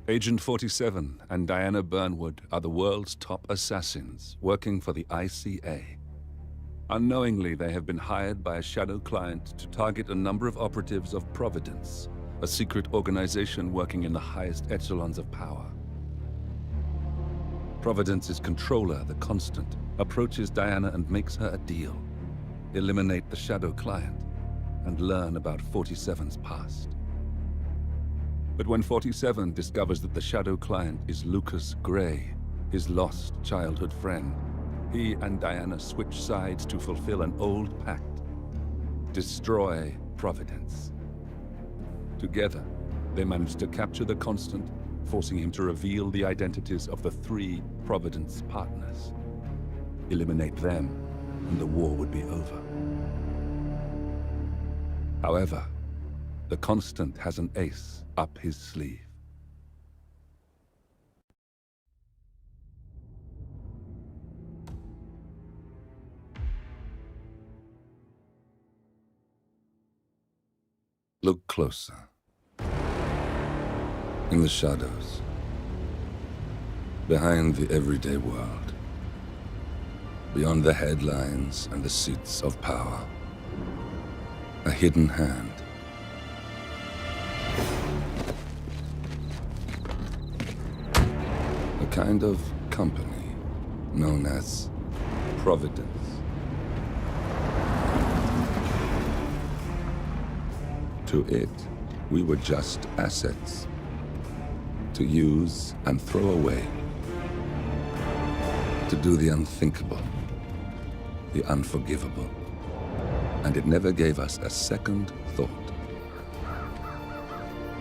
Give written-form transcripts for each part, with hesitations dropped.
Agent 47 and Diana Burnwood are the world's top assassins working for the ICA. Unknowingly, they have been hired by a shadow client to target a number of operatives of Providence, a secret organization working in the highest echelons of power. Providence's controller, the Constant, approaches Diana and makes her a deal. Eliminate the shadow client and learn about 47's past. But when 47 discovers that the shadow client is Lucas Gray, his lost childhood friend, he and Diana switch sides to fulfill an old pact: destroy Providence. Together, they manage to capture the Constant, forcing him to reveal the identities of the 3 Providence partners. Eliminate them, and the war would be over. However, the Constant has an ace up his sleeve. Look closer. In the shadows. Behind the everyday world. Beyond the headlines and the seats of power. A hidden hand. A kind of company known as Providence. To it, we were just assets. To use and throw away. To do the unthinkable. The unforgivable. And it never gave us a second thought.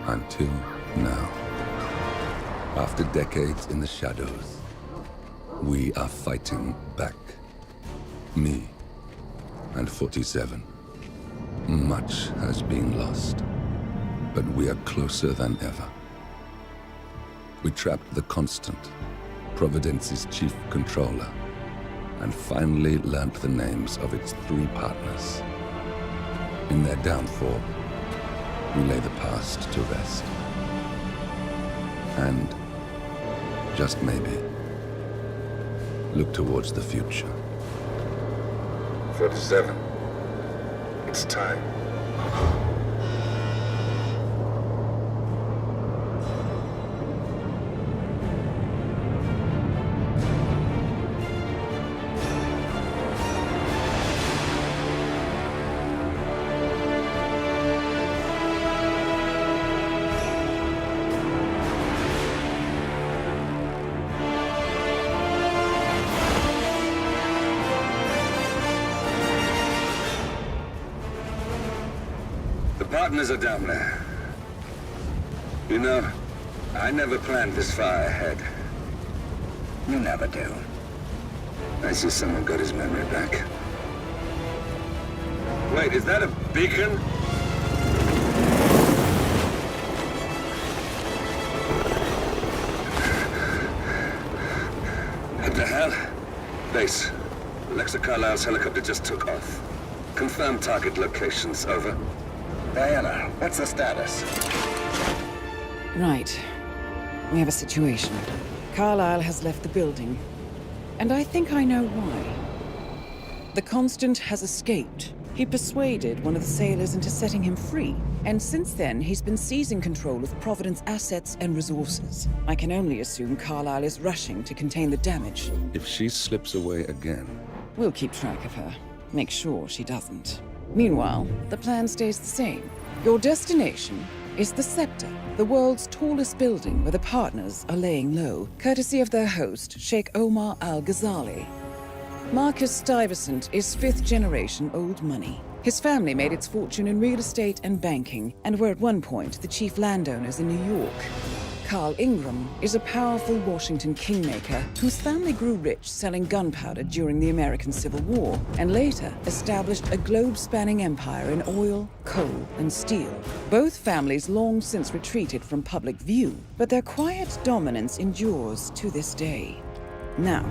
Until now. After decades in the shadows, we are fighting back. Me and 47. Much has been lost, but we are closer than ever. We trapped the Constant, Providence's chief controller, and finally learnt the names of its 3 partners. In their downfall, we lay the past to rest. And, just maybe, look towards the future. 47. It's time. Partners are down there. You know, I never planned this far ahead. You never do. I see someone got his memory back. Wait, is that a beacon? What the hell? Base. Alexa Carlisle's helicopter just took off. Confirm target locations, over. Diana, what's the status? Right. We have a situation. Carlisle has left the building. And I think I know why. The Constant has escaped. He persuaded one of the sailors into setting him free. And since then, he's been seizing control of Providence assets and resources. I can only assume Carlisle is rushing to contain the damage. If she slips away again... We'll keep track of her. Make sure she doesn't. Meanwhile, the plan stays the same. Your destination is the Scepter, the world's tallest building where the partners are laying low, courtesy of their host, Sheikh Omar Al-Ghazali. Marcus Stuyvesant is 5th-generation old money. His family made its fortune in real estate and banking, and were at one point the chief landowners in New York. Carl Ingram is a powerful Washington kingmaker whose family grew rich selling gunpowder during the American Civil War, and later established a globe-spanning empire in oil, coal, and steel. Both families long since retreated from public view, but their quiet dominance endures to this day. Now,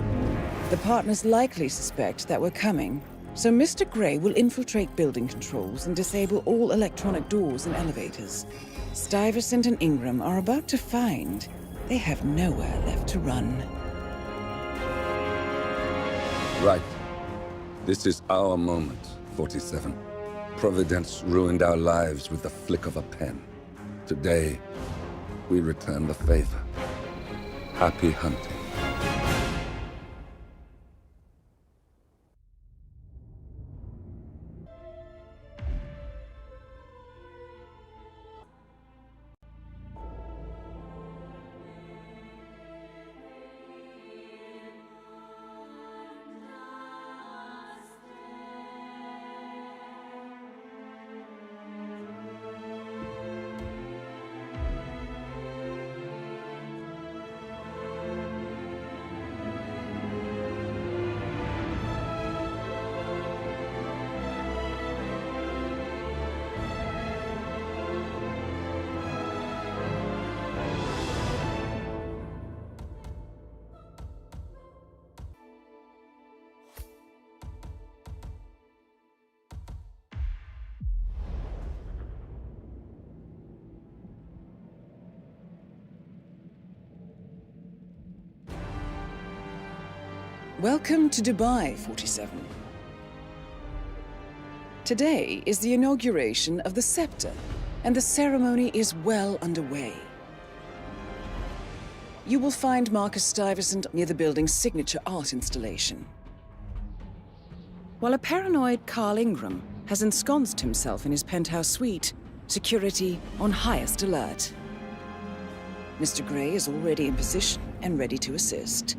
the partners likely suspect that we're coming, so Mr. Gray will infiltrate building controls and disable all electronic doors and elevators. Stuyvesant and Ingram are about to find They have nowhere left to run. Right. This is our moment, 47. Providence ruined our lives with the flick of a pen. Today, we return the favor. Happy hunting. Welcome to Dubai, 47. Today is the inauguration of the scepter, and the ceremony is well underway. You will find Marcus Stuyvesant near the building's signature art installation. While a paranoid Carl Ingram has ensconced himself in his penthouse suite, security on highest alert. Mr. Gray is already in position and ready to assist.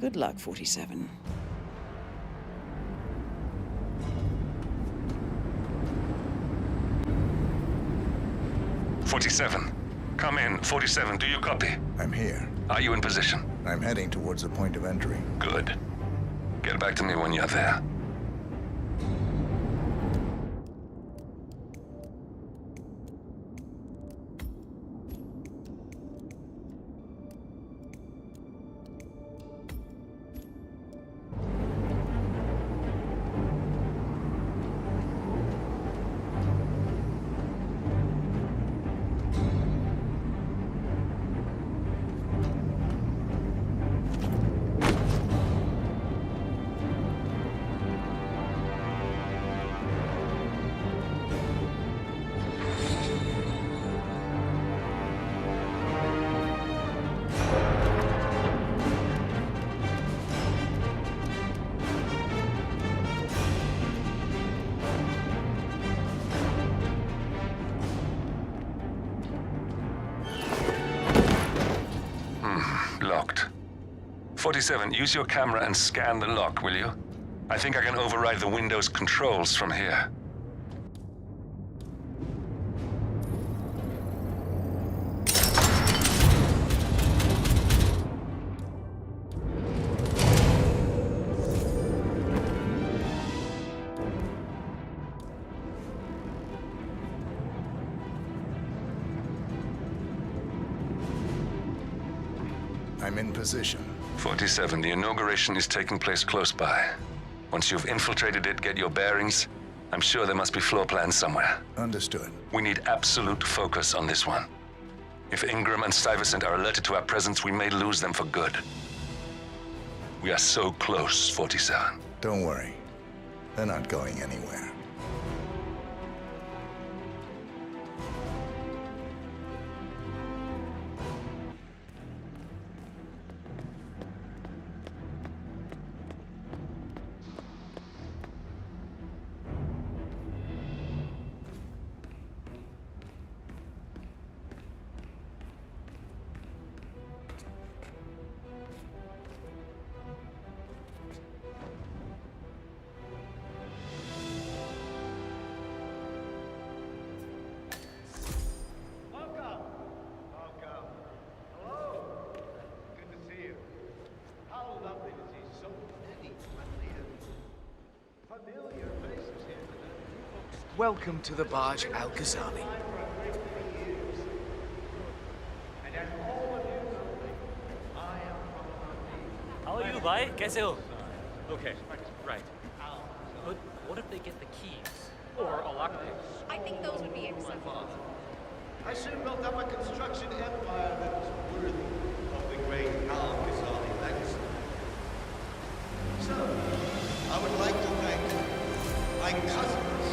Good luck, 47. Come in. 47, do you copy? I'm here. Are you in position? I'm heading towards the point of entry. Good. Get back to me when you're there. Locked. 47, use your camera and scan the lock, will you? I think I can override the Windows controls from here. I'm in position. 47, the inauguration is taking place close by. Once you've infiltrated it, get your bearings. I'm sure there must be floor plans somewhere. Understood. We need absolute focus on this one. If Ingram and Stuyvesant are alerted to our presence, we may lose them for good. We are so close, 47. Don't worry. They're not going anywhere. Welcome to the Barge Al Ghazali. How are you, bhai? Kaise ho? Okay, right. But what if they get the keys? Or a lockpick? I think those would be acceptable. I soon built up a construction empire that was worthy. Al-Ghazali legacy. So, I would like to thank my cousins,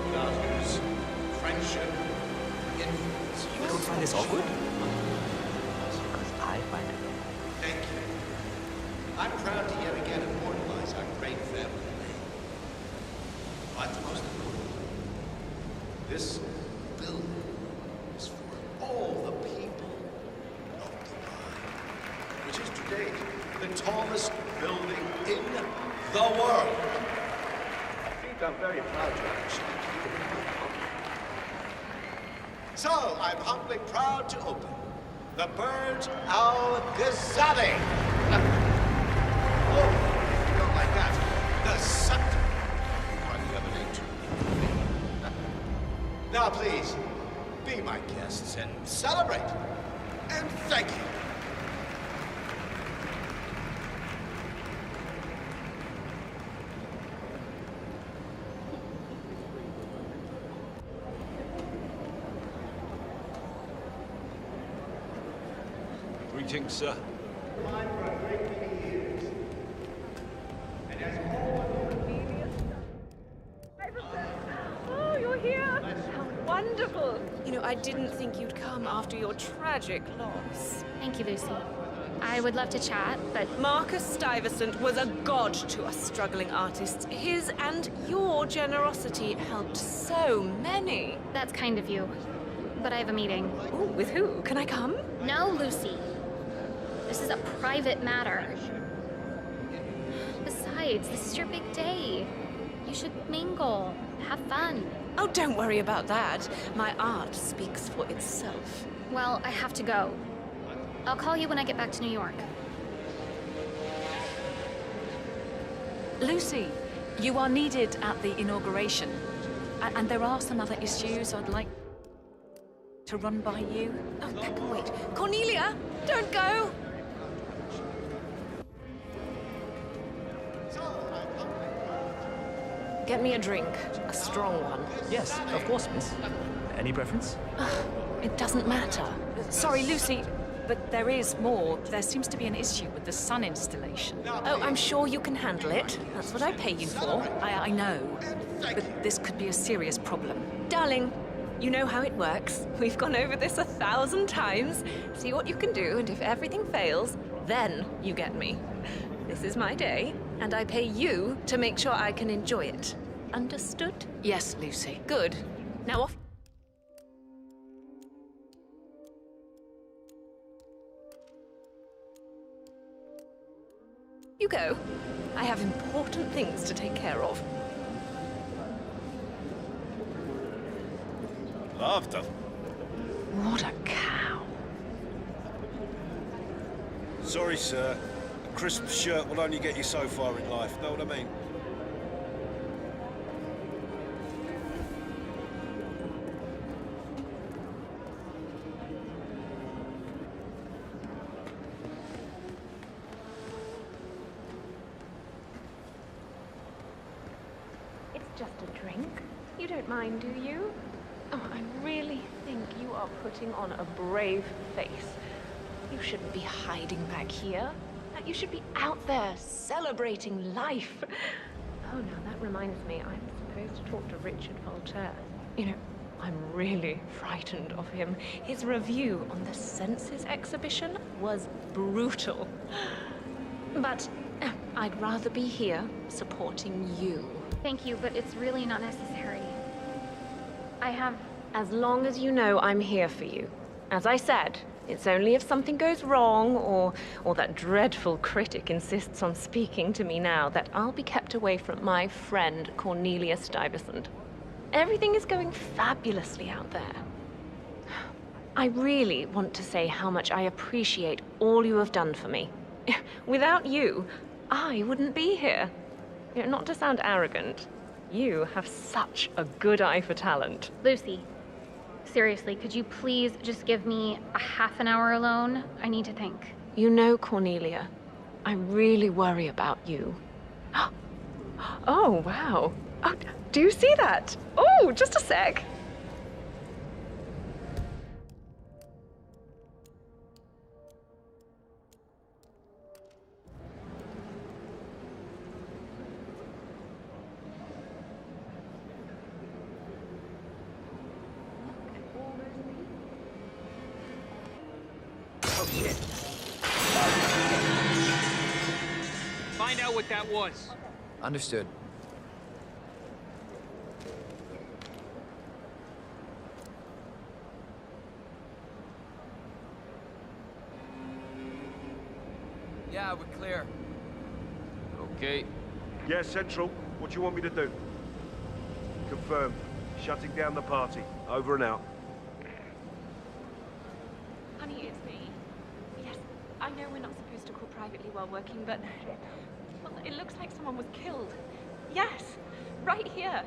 without whose friendship, influence, You don't find this awkward? Because I find it. Thank you. I'm proud to yet again immortalize our great family name. But most importantly, this building is for all the people of Dubai, which is to date the tallest building in the world. I think I'm very proud to actually keep it in my pocket. So, I'm humbly proud to open the Burj Al Ghazali. Oh, if you don't like that, the scepter. Hardly ever named too. Now, please, be my guests and celebrate. And thank you. Greetings, sir. Oh, you're here! How wonderful! You know, I didn't think you'd come after your tragic loss. Thank you, Lucy. I would love to chat, but Marcus Stuyvesant was a god to us struggling artists. His and your generosity helped so many. that's kind of you. But I have a meeting. Ooh, with who? Can I come? No, Lucy. This is a private matter. Besides, this is your big day. You should mingle, have fun. Oh, don't worry about that. My art speaks for itself. Well, I have to go. I'll call you when I get back to New York. Lucy, you are needed at the inauguration. And there are some other issues I'd like to run by you. Oh, that can wait. Cornelia, don't go! Get me a drink. A strong one. Yes, of course, miss. Any preference? It doesn't matter. Sorry, Lucy, but there is more. There seems to be an issue with the sun installation. Oh, I'm sure you can handle it. That's what I pay you for. I know, but this could be a serious problem. Darling, you know how it works. We've gone over this 1,000 times. See what you can do, and if everything fails, then you get me. This is my day, and I pay you to make sure I can enjoy it. Understood? Yes, Lucy. Good. Now off. You go. I have important things to take care of. Loved her. What a cow. Sorry, sir. A crisp shirt will only get you so far in life. Know what I mean? It's just a drink. You don't mind, do you? Oh, I really think you are putting on a brave face. You shouldn't be hiding back here. You should be out there celebrating life. Oh, now that reminds me, I'm supposed to talk to Richard Voltaire. You know, I'm really frightened of him. His review on the Senses exhibition was brutal. But I'd rather be here supporting you. Thank you, but it's really not necessary. I have... As long as you know I'm here for you. As I said, it's only if something goes wrong or that dreadful critic insists on speaking to me now that I'll be kept away from my friend Cornelia Stuyvesant. Everything is going fabulously out there. I really want to say how much I appreciate all you have done for me. Without you, I wouldn't be here. You know, not to sound arrogant, you have such a good eye for talent. Lucy, seriously, could you please just give me a half an hour alone? I need to think. You know, Cornelia, I really worry about you. Oh, wow. Oh, do you see that? Oh, just a sec. shit. Find out what that was. Understood. Yeah, we're clear. Okay. Yeah, Central. What do you want me to do? Confirmed. Shutting down the party. Over and out. Honey, it's me. Yes, I know we're not supposed to call privately while working, but... Well, it looks like someone was killed. Yes, right here.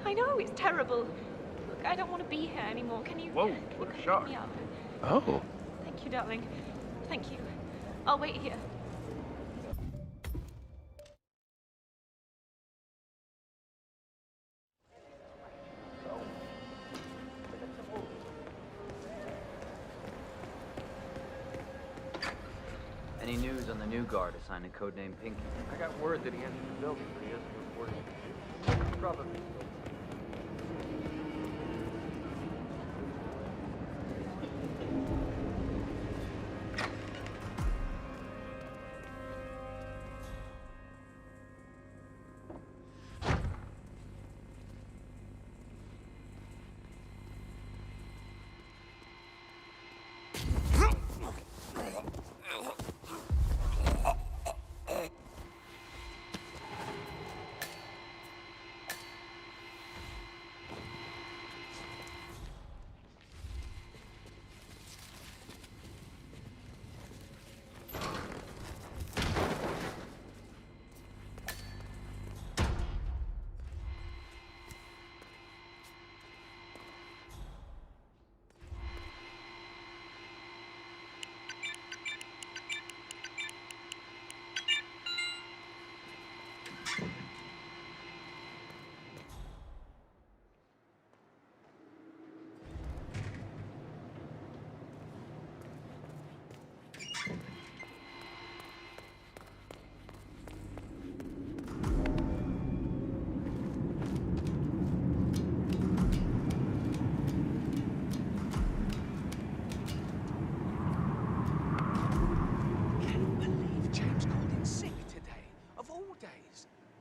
I know, it's terrible. Look, I don't want to be here anymore. Can you... Whoa, can you what a come shock. pick me up? Oh. Thank you, darling. Thank you. I'll wait here. Any news on the new guard assigned to codename Pinky? I got word that he entered the building, but he hasn't reported. Probably.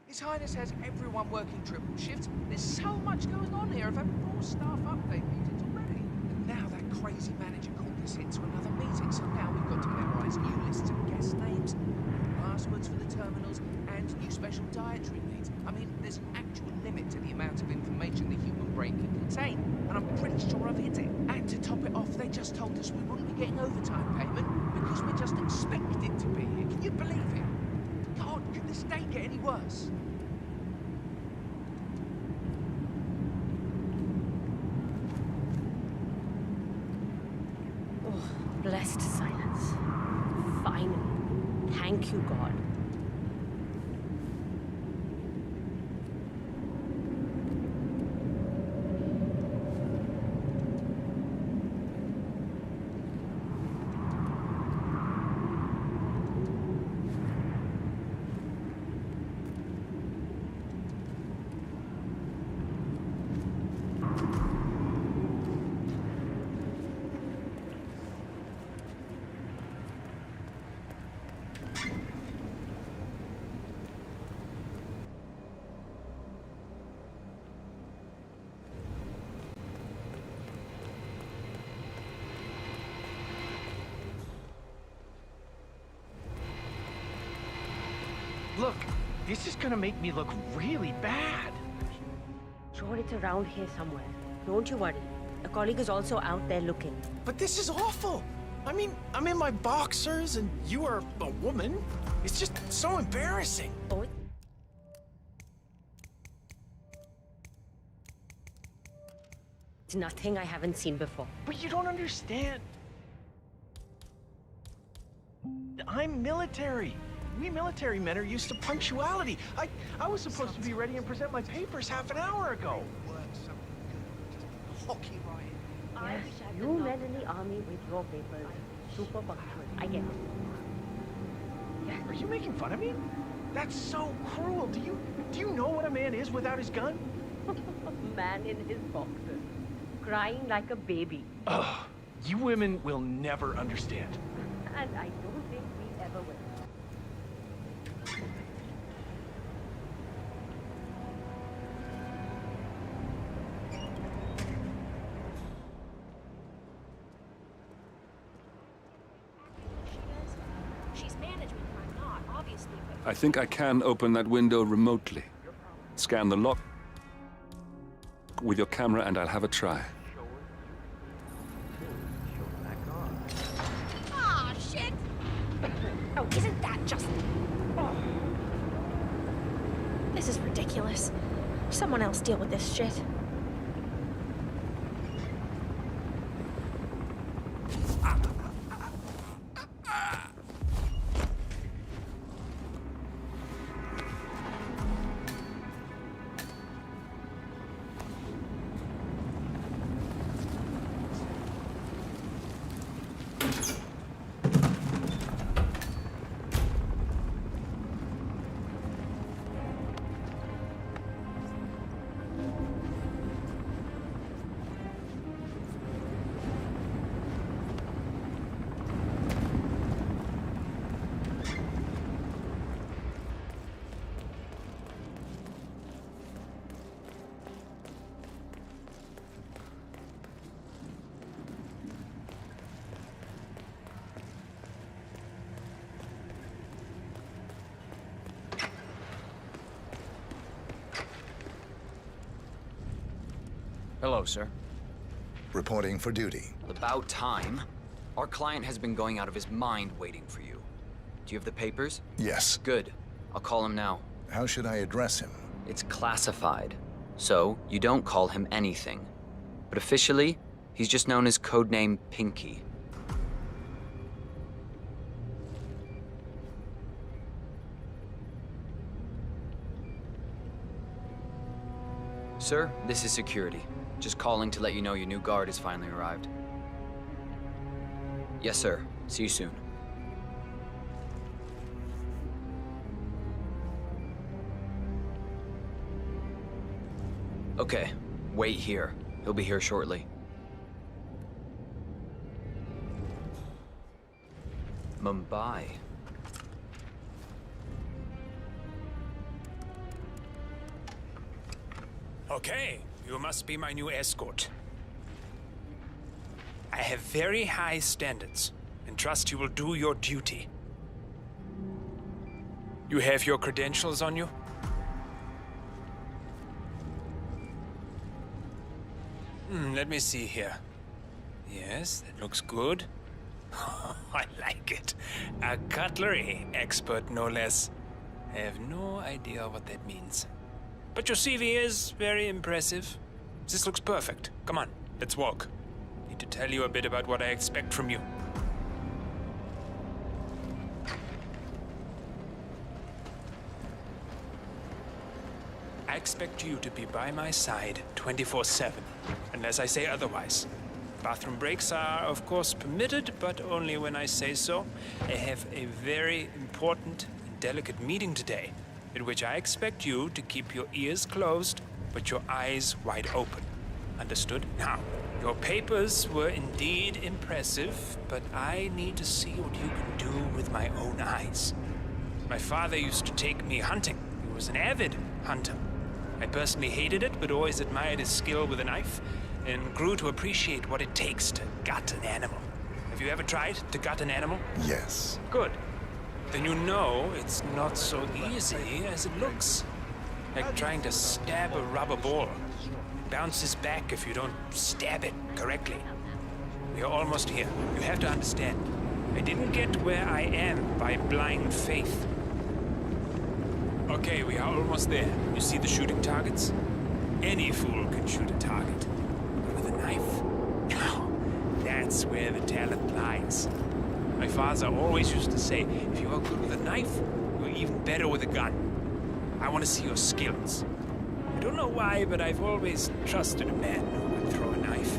His Highness has everyone working triple shifts. There's so much going on here. I've had 4 staff update meetings already. And now that crazy manager called us into another meeting, so now we've got to memorize new lists of guest names, passwords for the terminals, and new special dietary needs. I mean, there's an actual limit to the amount of information the human brain can contain, and I'm pretty sure I've hit it. And to top it off, they just told us we wouldn't be getting overtime payment because we're just expected to be here. Can you believe it? God, could this day get any worse? Blessed silence. Finally. Thank you, God. Look, this is gonna make me look really bad. Sure, it's around here somewhere. Don't you worry. A colleague is also out there looking. But this is awful. I mean, I'm in my boxers and you are a woman. It's just so embarrassing. Oh, it's nothing I haven't seen before. But you don't understand. I'm military. We military men are used to punctuality. I was supposed to be ready and present my papers half an hour ago. Hockey riot. Yes, you men in the army with your papers. Super punctual. I get it. Yeah, are you making fun of me? That's so cruel. Do you know what a man is without his gun? Man in his boxers. Crying like a baby. Ugh. You women will never understand. And I don't think we ever will. She's management, I'm not, obviously, but... I think I can open that window remotely. Scan the lock with your camera and I'll have a try. Ah, shit! Oh, isn't that just... Oh. This is ridiculous. Someone else deal with this shit. Hello, sir. Reporting for duty. About time. Our client has been going out of his mind waiting for you. Do you have the papers? Yes. Good. I'll call him now. How should I address him? It's classified, so you don't call him anything. But officially, he's just known as codename Pinky. Sir, this is security. Just calling to let you know your new guard has finally arrived. Yes, sir. See you soon. Okay, wait here. He'll be here shortly. Mumbai. Okay, you must be my new escort. I have very high standards and trust you will do your duty. You have your credentials on you? Let me see here. Yes, that looks good. I like it. A cutlery expert, no less. I have no idea what that means. But your CV is very impressive. This looks perfect. Come on, let's walk. Need to tell you a bit about what I expect from you. I expect you to be by my side 24/7, unless I say otherwise. Bathroom breaks are, of course, permitted, but only when I say so. I have a very important and delicate meeting today, in which I expect you to keep your ears closed, but your eyes wide open. Understood? Now, your papers were indeed impressive, but I need to see what you can do with my own eyes. My father used to take me hunting. He was an avid hunter. I personally hated it, but always admired his skill with a knife, and grew to appreciate what it takes to gut an animal. Have you ever tried to gut an animal? Yes. Good. Then you know it's not so easy as it looks. Like trying to stab a rubber ball. It bounces back if you don't stab it correctly. We are almost here. You have to understand. I didn't get where I am by blind faith. Okay, we are almost there. You see the shooting targets? Any fool can shoot a target. But with a knife? Oh, that's where the talent lies. My father always used to say, if you are good with a knife, you're even better with a gun. I want to see your skills. I don't know why, but I've always trusted a man who would throw a knife.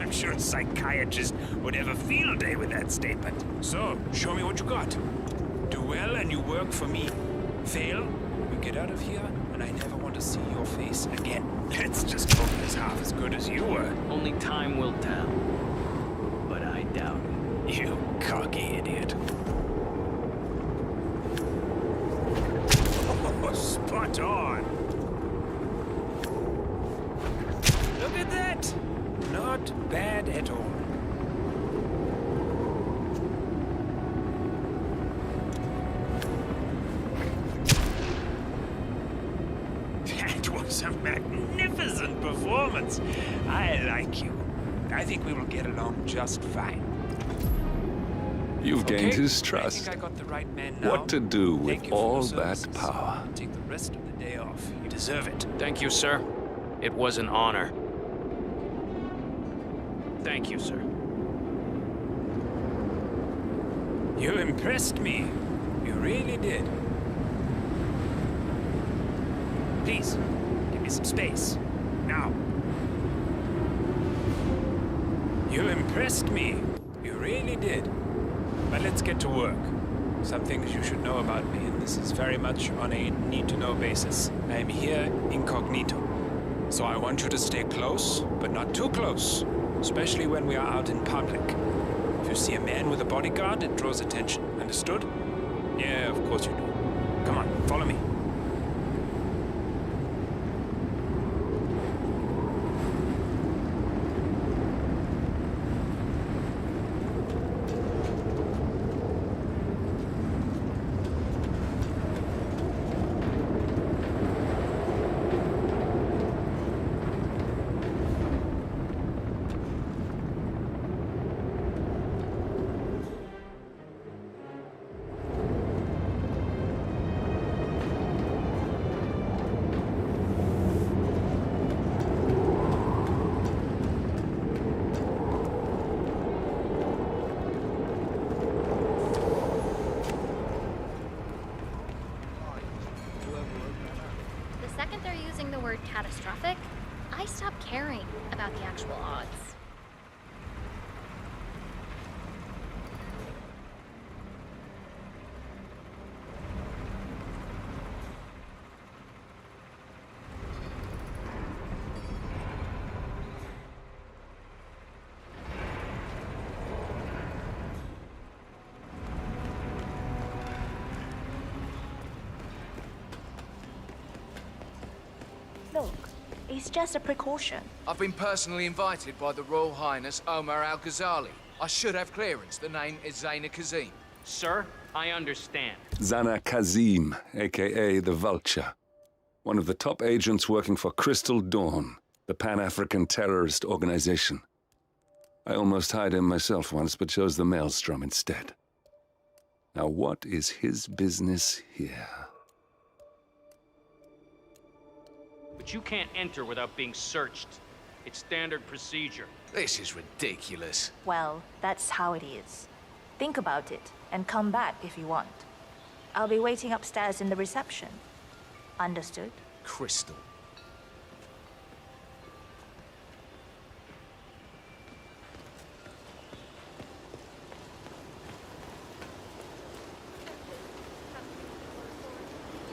I'm sure a psychiatrist would have a field day with that statement. So, show me what you got. Do well and you work for me. Fail, we get out of here, and I never want to see your face again. Let's just hope it's half as good as you were. Only time will tell. But I doubt it. You cocky idiot. Oh, spot on. Look at that. Not bad at all. That was a magnificent performance. I like you. I think we will get along just fine. You've gained Okay, his I trust. think I got the right man now. What to do Thank with you for all your that services. power? Take the rest of the day off. You deserve it. Thank you, sir. It was an honor. Thank you, sir. You impressed me. You really did. Please, give me some space. Now. You impressed me. You really did. But let's get to work. Some things you should know about me, and this is very much on a need-to-know basis. I am here incognito. So I want you to stay close, but not too close. Especially when we are out in public. If you see a man with a bodyguard, it draws attention. Understood? Yeah, of course you do. Come on, follow me. The second they're using the word catastrophic, I stop caring about the actual odds. Look, it's just a precaution. I've been personally invited by the Royal Highness Omar Al-Ghazali. I should have clearance. The name is Zaina Kazim. Sir, I understand. Zana Kazim, aka the Vulture. One of the top agents working for Crystal Dawn, the Pan-African terrorist organization. I almost hired him myself once, but chose the Maelstrom instead. Now what is his business here? But you can't enter without being searched. It's standard procedure. This is ridiculous. Well, that's how it is. Think about it and come back if you want. I'll be waiting upstairs in the reception. Understood? Crystal.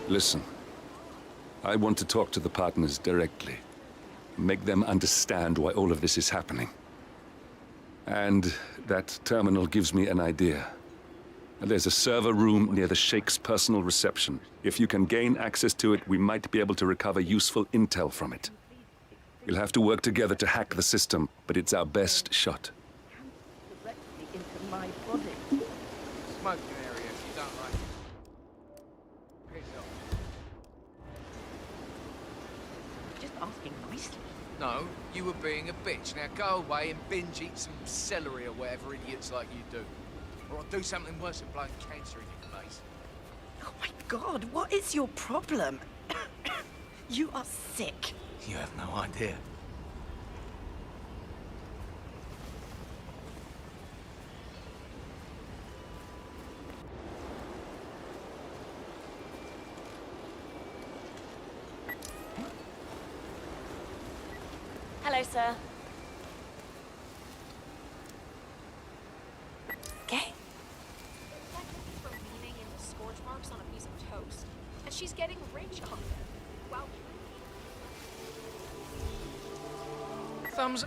Listen, I want to talk to the partners directly. Make them understand why all of this is happening. And that terminal gives me an idea. There's a server room near the Sheikh's personal reception. If you can gain access to it, we might be able to recover useful intel from it. We'll have to work together to hack the system, but it's our best shot. Directly into my body. Smoking area if you don't like it. Piss off. Just asking nicely. No, you were being a bitch. Now go away and binge eat some celery or whatever idiots like you do. Or I'll do something worse than blowing cancer in your face. Oh my God, what is your problem? You are sick. You have no idea. Hello, sir. Okay. For leaning into scorch marks on a piece of toast. And she's getting rich on them. Wow. Thumbs.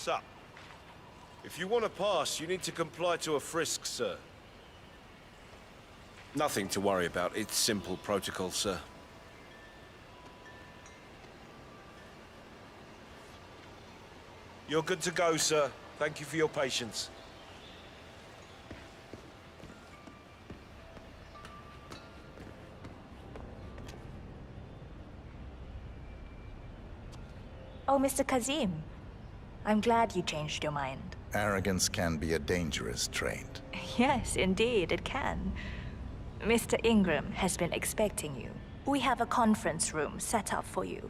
What's up? If you want to pass, you need to comply to a frisk, sir. Nothing to worry about. It's simple protocol, sir. You're good to go, sir. Thank you for your patience. Oh, Mr. Kazim. I'm glad you changed your mind. Arrogance can be a dangerous trait. Yes, indeed, it can. Mr. Ingram has been expecting you. We have a conference room set up for you.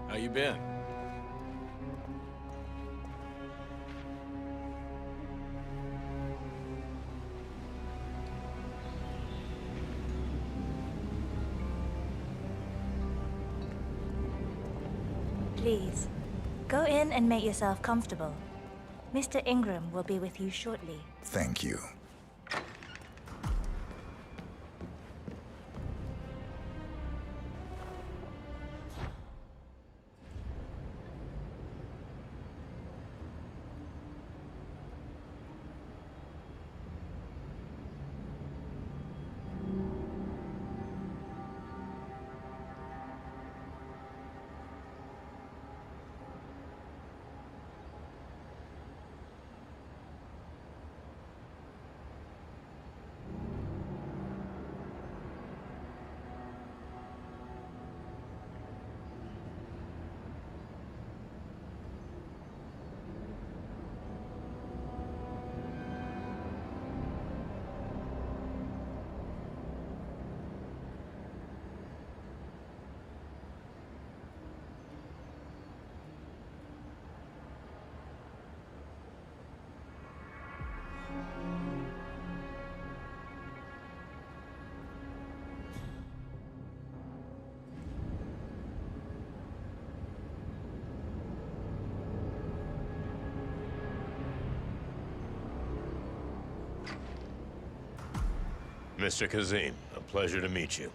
How you been? Please, go in and make yourself comfortable. Mr. Ingram will be with you shortly. Thank you. Mr. Kazim, a pleasure to meet you.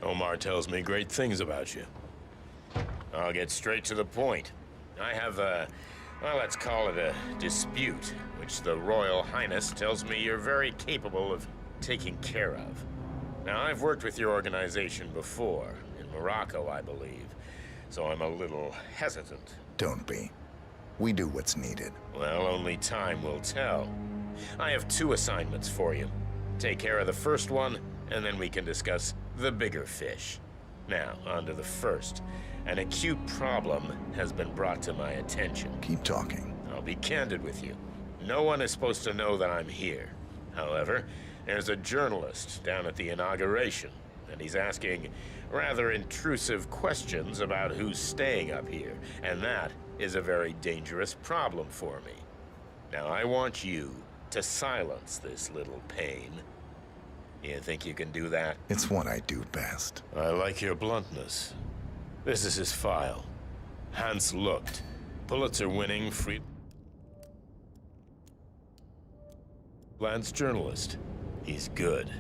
Omar tells me great things about you. I'll get straight to the point. I have a, well, let's call it a dispute, which the Royal Highness tells me you're very capable of taking care of. Now, I've worked with your organization before, in Morocco, I believe, so I'm a little hesitant. Don't be. We do what's needed. Well, only time will tell. I have 2 assignments for you. Take care of the first one, and then we can discuss the bigger fish. Now, on to the first. An acute problem has been brought to my attention. Keep talking. I'll be candid with you. No one is supposed to know that I'm here. However, there's a journalist down at the inauguration, and he's asking rather intrusive questions about who's staying up here, and that is a very dangerous problem for me. Now, I want you to silence this little pain. You think you can do that? It's what I do best. I like your bluntness. This is his file. Hans Lucht, Pulitzer-winning freelance journalist. He's good,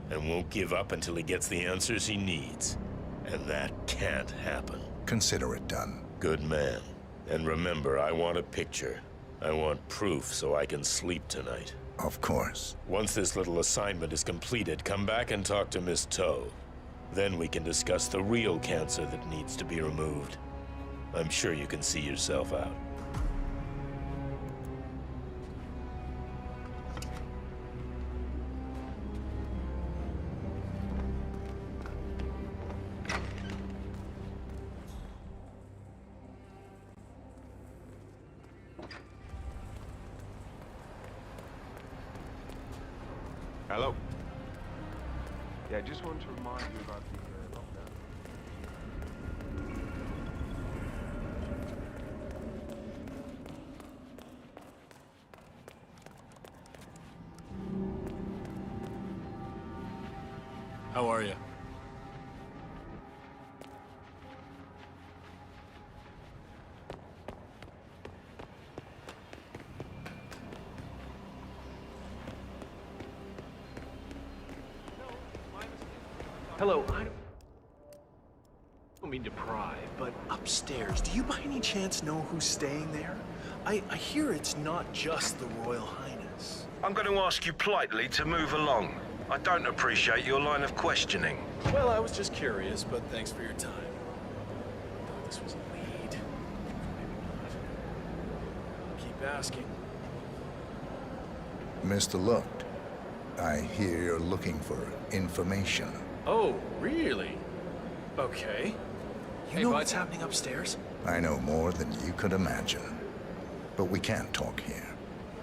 and won't give up until he gets the answers he needs. And that can't happen. Consider it done. Good man. And remember, I want a picture. I want proof so I can sleep tonight. Of course. Once this little assignment is completed, come back and talk to Miss Toe. Then we can discuss the real cancer that needs to be removed. I'm sure you can see yourself out. Hello? Yeah, just wanted to remind you about the lockdown. How are you? Hello, I don't mean to pry, but upstairs, do you by any chance know who's staying there? I hear it's not just the Royal Highness. I'm going to ask you politely to move along. I don't appreciate your line of questioning. Well, I was just curious, but thanks for your time. I thought this was a lead. Maybe not. I'll keep asking. Mr. Looked, I hear you're looking for information. Oh, really? Okay. You know what's happening upstairs? I know more than you could imagine. But we can't talk here.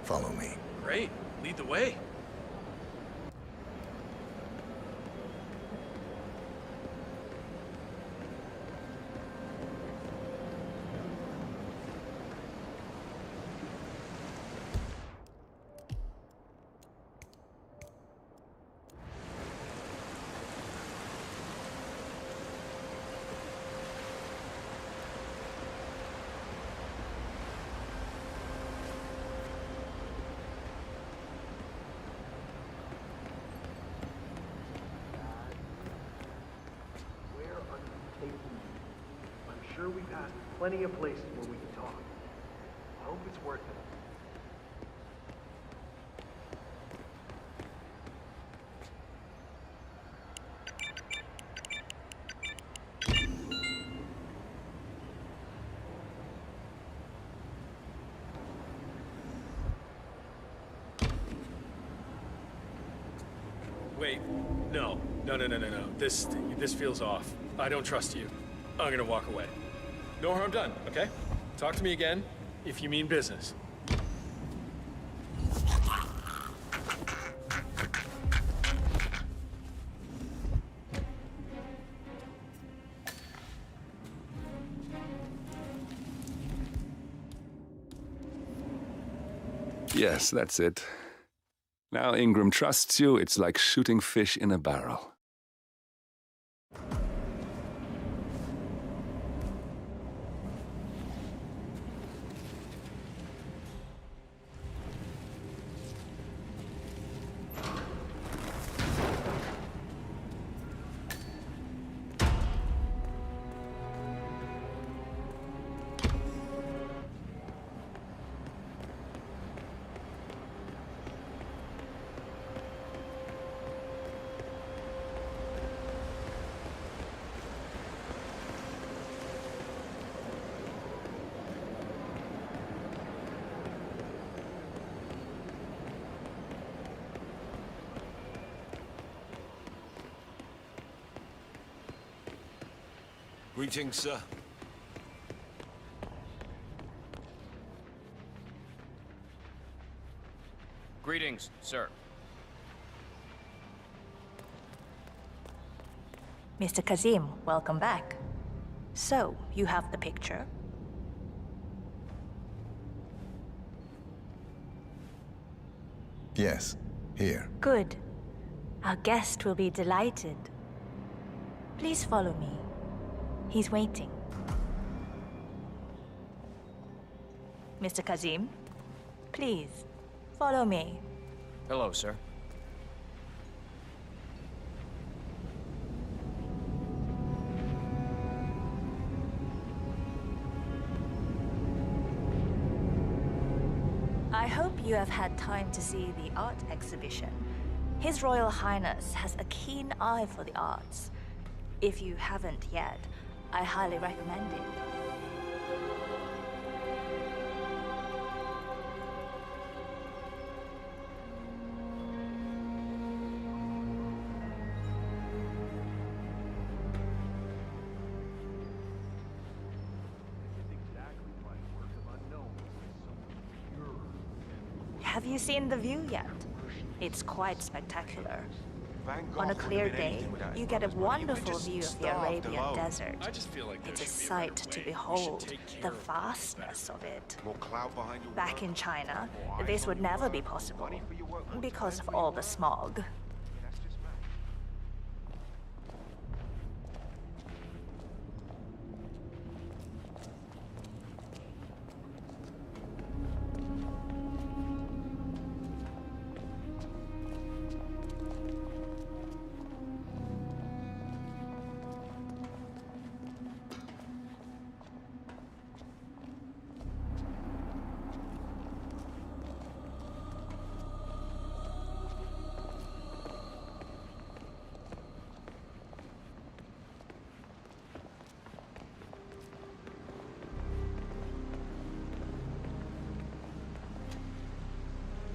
Follow me. Great. Lead the way. I'm sure we passed plenty of places where we can talk. I hope it's worth it. Wait, no. No. This feels off. I don't trust you. I'm gonna walk away. No harm done, okay? Talk to me again if you mean business. Yes, that's it. Now Ingram trusts you, it's like shooting fish in a barrel. Greetings, sir. Greetings, sir. Mr. Kazim, welcome back. So, you have the picture? Yes, here. Good. Our guest will be delighted. Please follow me. He's waiting. Mr. Kazim, please, follow me. Hello, sir. I hope you have had time to see the art exhibition. His Royal Highness has a keen eye for the arts. If you haven't yet, I highly recommend it. Have you seen the view yet? It's quite spectacular. On a clear day, you get a wonderful view of the Arabian desert. It's a sight to behold, the vastness of it. Back in China, this would never be possible, because of all the smog.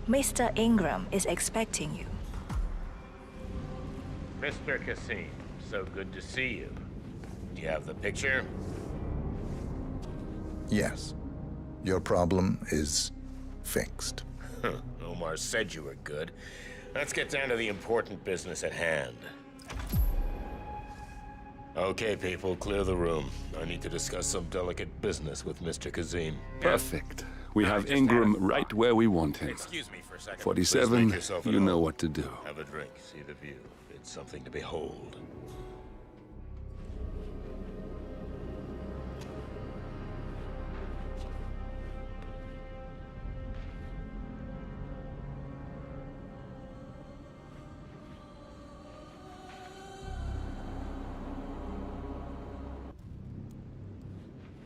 Mr. Ingram is expecting you. Mr. Cassim, so good to see you. Do you have the picture? Yes. Your problem is fixed. Omar said you were good. Let's get down to the important business at hand. Okay, people, clear the room. I need to discuss some delicate business with Mr. Cassim. Perfect. We have Ingram right where we want him. Excuse me for a second. 47, Please make yourself at you know home. what to do. Have a drink, see the view. It's something to behold.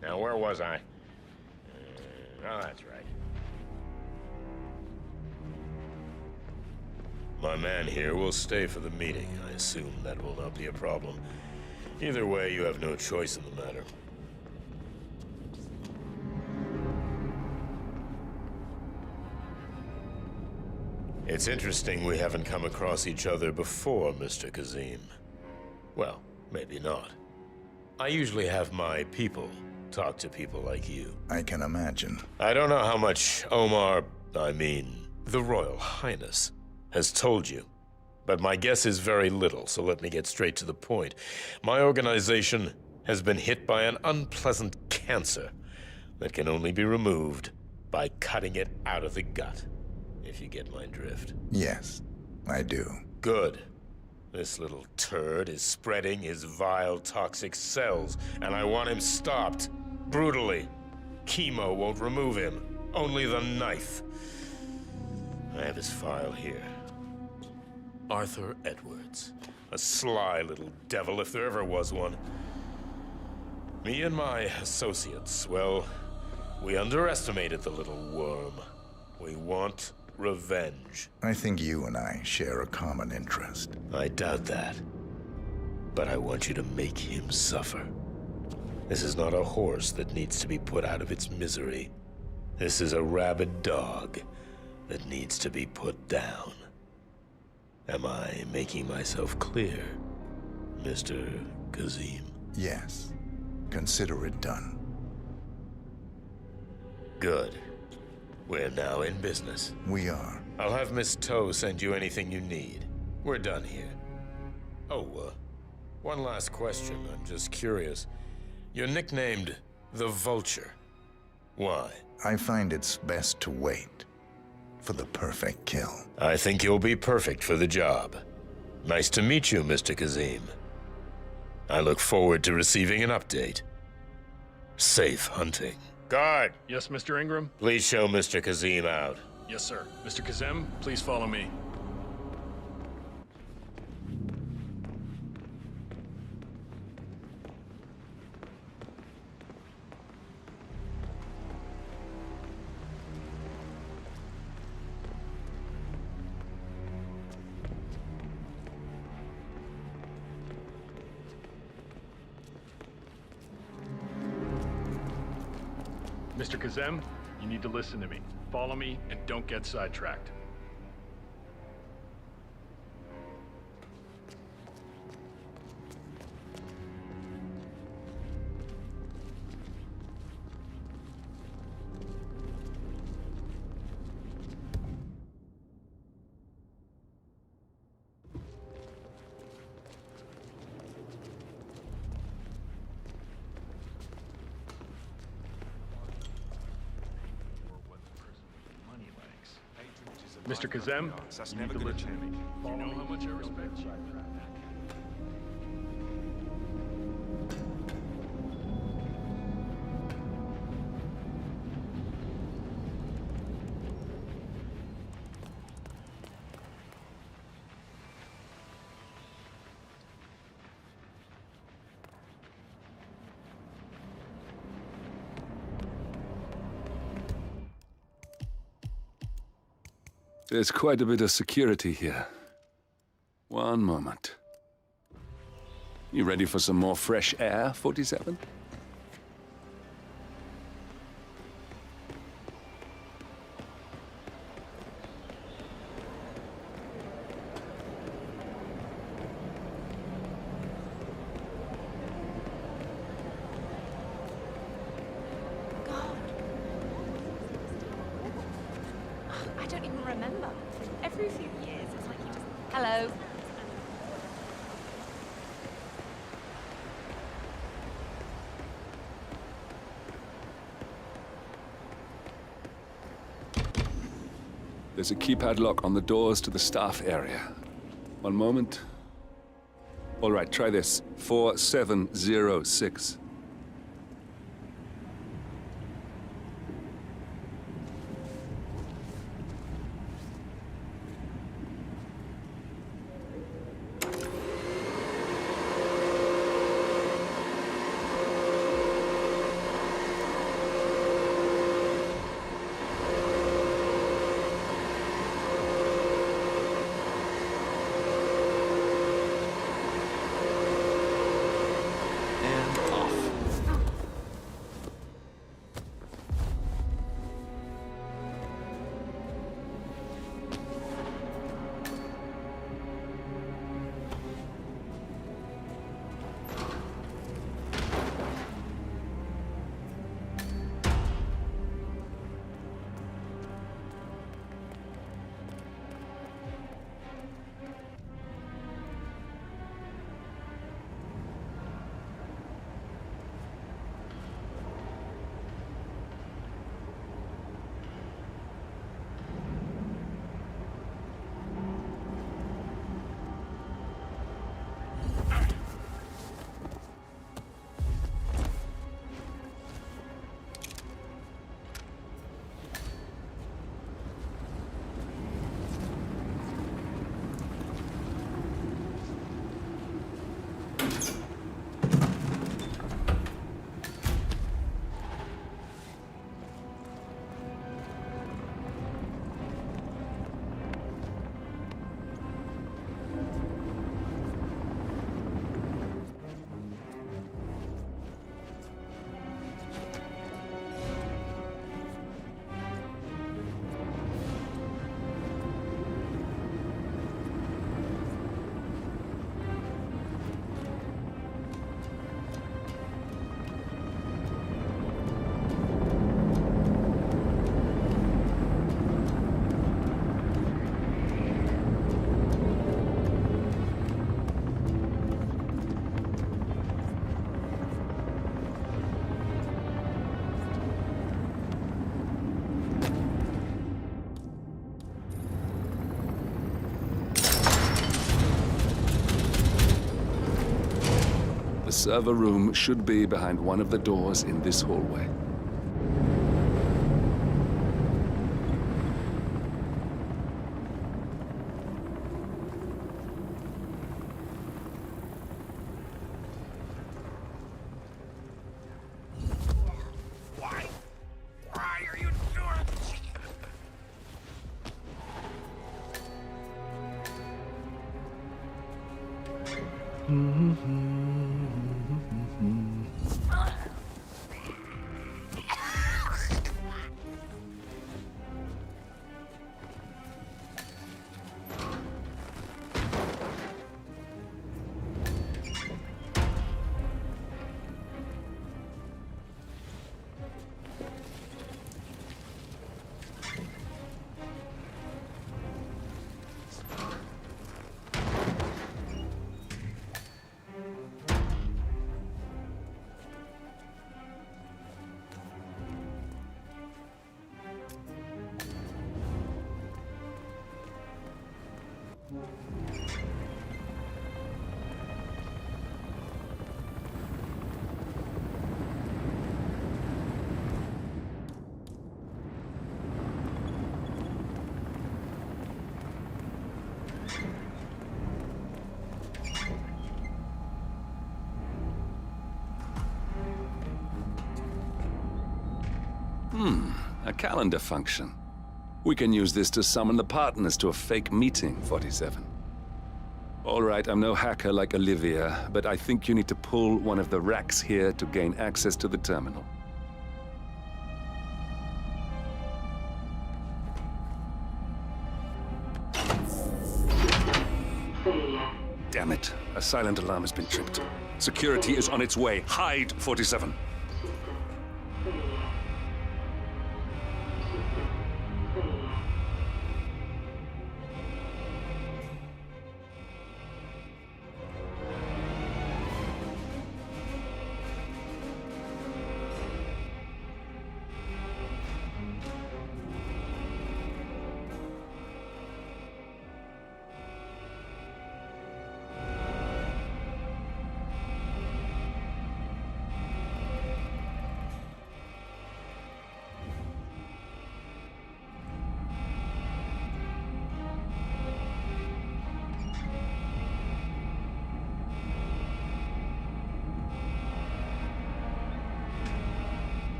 Now, where was I? Oh, that's right. My man here will stay for the meeting. I assume that will not be a problem. Either way, you have no choice in the matter. It's interesting we haven't come across each other before, Mr. Cassim. Well, maybe not. I usually have my people talk to people like you. I can imagine. I don't know how much Omar, the Royal Highness, has told you. But my guess is very little, so let me get straight to the point. My organization has been hit by an unpleasant cancer that can only be removed by cutting it out of the gut, if you get my drift. Yes, I do. Good. This little turd is spreading his vile, toxic cells, and I want him stopped. Brutally. Chemo won't remove him. Only the knife. I have his file here. Arthur Edwards. A sly little devil, if there ever was one. Me and my associates, well, we underestimated the little worm. We want revenge. I think you and I share a common interest. I doubt that. But I want you to make him suffer. This is not a horse that needs to be put out of its misery. This is a rabid dog that needs to be put down. Am I making myself clear, Mr. Cassim? Yes. Consider it done. Good. We're now in business. We are. I'll have Miss Toe send you anything you need. We're done here. Oh, one last question. I'm just curious. You're nicknamed the Vulture. Why? I find it's best to wait for the perfect kill. I think you'll be perfect for the job. Nice to meet you, Mr. Cassim. I look forward to receiving an update. Safe hunting. Guard! Yes, Mr. Ingram? Please show Mr. Cassim out. Yes, sir. Mr. Kazem, please follow me. Mr. Kazem, you need to listen to me. Follow me and don't get sidetracked. Mr. Kazem, you need to listen to me. You know how much I respect you. There's quite a bit of security here. One moment. You ready for some more fresh air, 47? don't even remember. Every few years, it's like you just... Hello. There's a keypad lock on the doors to the staff area. One moment. All right, try this. 4706. The server room should be behind one of the doors in this hallway. Why are you A calendar function. We can use this to summon the partners to a fake meeting, 47. All right, I'm no hacker like Olivia, but I think you need to pull one of the racks here to gain access to the terminal. Damn it. A silent alarm has been tripped. Security is on its way. Hide, 47.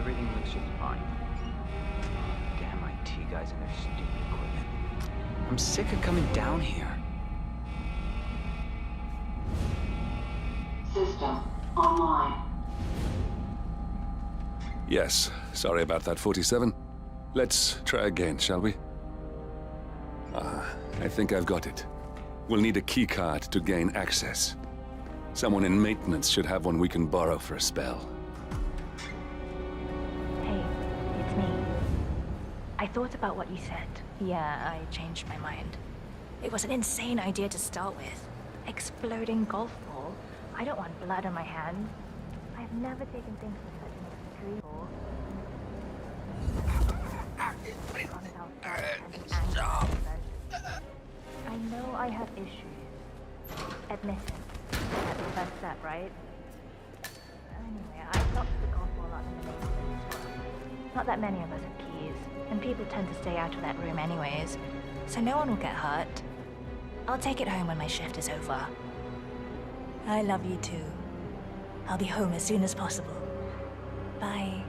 everything looks just fine. Damn IT guys and their stupid equipment. I'm sick of coming down here. System online. Yes, sorry about that, 47. Let's try again, shall we? I think I've got it. We'll need a keycard to gain access. Someone in maintenance should have one we can borrow for a spell. Hey, it's me. I thought about what you said. Yeah, I changed my mind. It was an insane idea to start with. Exploding golf ball. I don't want blood on my hands. I've never taken things to such an extreme before. I know I have issues. Admit it. That's the first step, right? Anyway, I locked the golf ball up in the basement. Not that many of us have keys, and people tend to stay out of that room anyways, so no one will get hurt. I'll take it home when my shift is over. I love you too. I'll be home as soon as possible. Bye.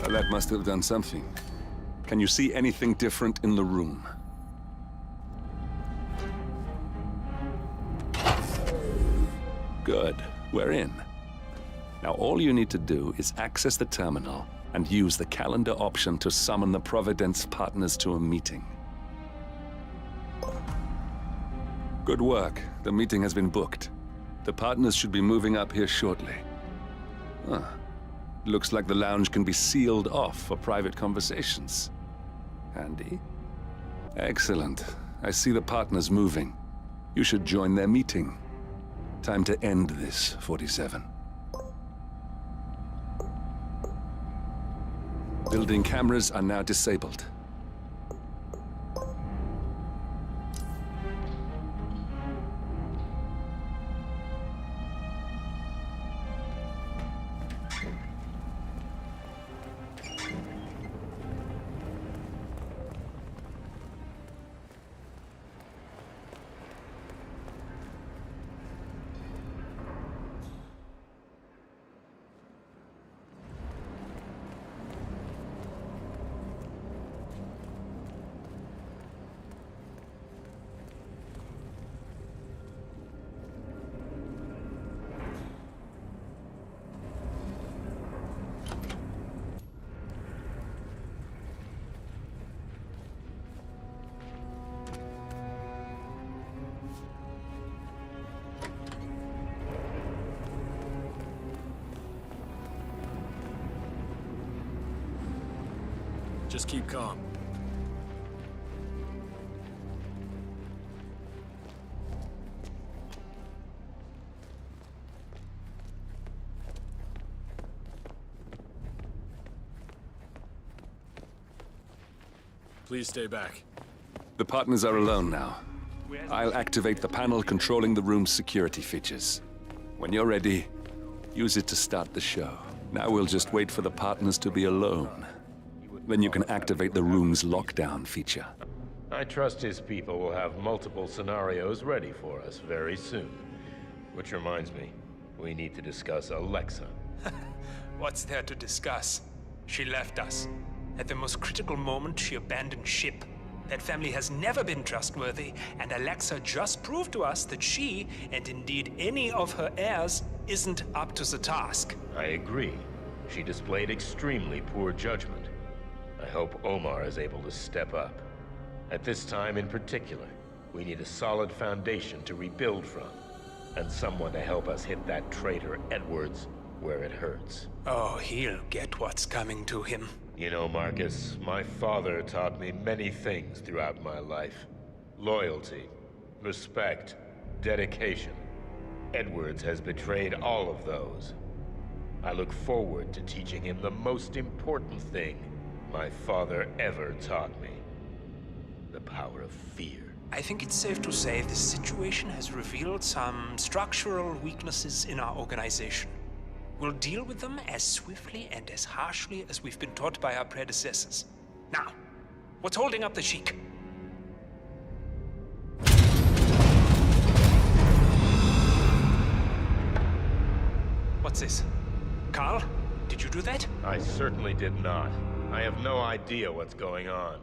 Well, that must have done something. Can you see anything different in the room? Good. We're in. Now all you need to do is access the terminal and use the calendar option to summon the Providence partners to a meeting. Good work. The meeting has been booked. The partners should be moving up here shortly. Looks like the lounge can be sealed off for private conversations. Handy. Excellent. I see the partners moving. You should join their meeting. Time to end this, 47. Building cameras are now disabled. Just keep calm. Please stay back. The partners are alone now. I'll activate the panel controlling the room's security features. When you're ready, use it to start the show. Now we'll just wait for the partners to be alone. Then you can activate the room's lockdown feature. I trust his people will have multiple scenarios ready for us very soon. Which reminds me, we need to discuss Alexa. What's there to discuss? She left us. At the most critical moment, she abandoned ship. That family has never been trustworthy, and Alexa just proved to us that she, and indeed any of her heirs, isn't up to the task. I agree. She displayed extremely poor judgment. I hope Omar is able to step up. At this time in particular, we need a solid foundation to rebuild from, and someone to help us hit that traitor Edwards where it hurts. Oh, he'll get what's coming to him. You know, Marcus, my father taught me many things throughout my life. Loyalty, respect, dedication. Edwards has betrayed all of those. I look forward to teaching him the most important thing my father ever taught me. The power of fear. I think it's safe to say this situation has revealed some structural weaknesses in our organization. We'll deal with them as swiftly and as harshly as we've been taught by our predecessors. Now, what's holding up the Sheik? What's this? Carl? Did you do that? I certainly did not. I have no idea what's going on.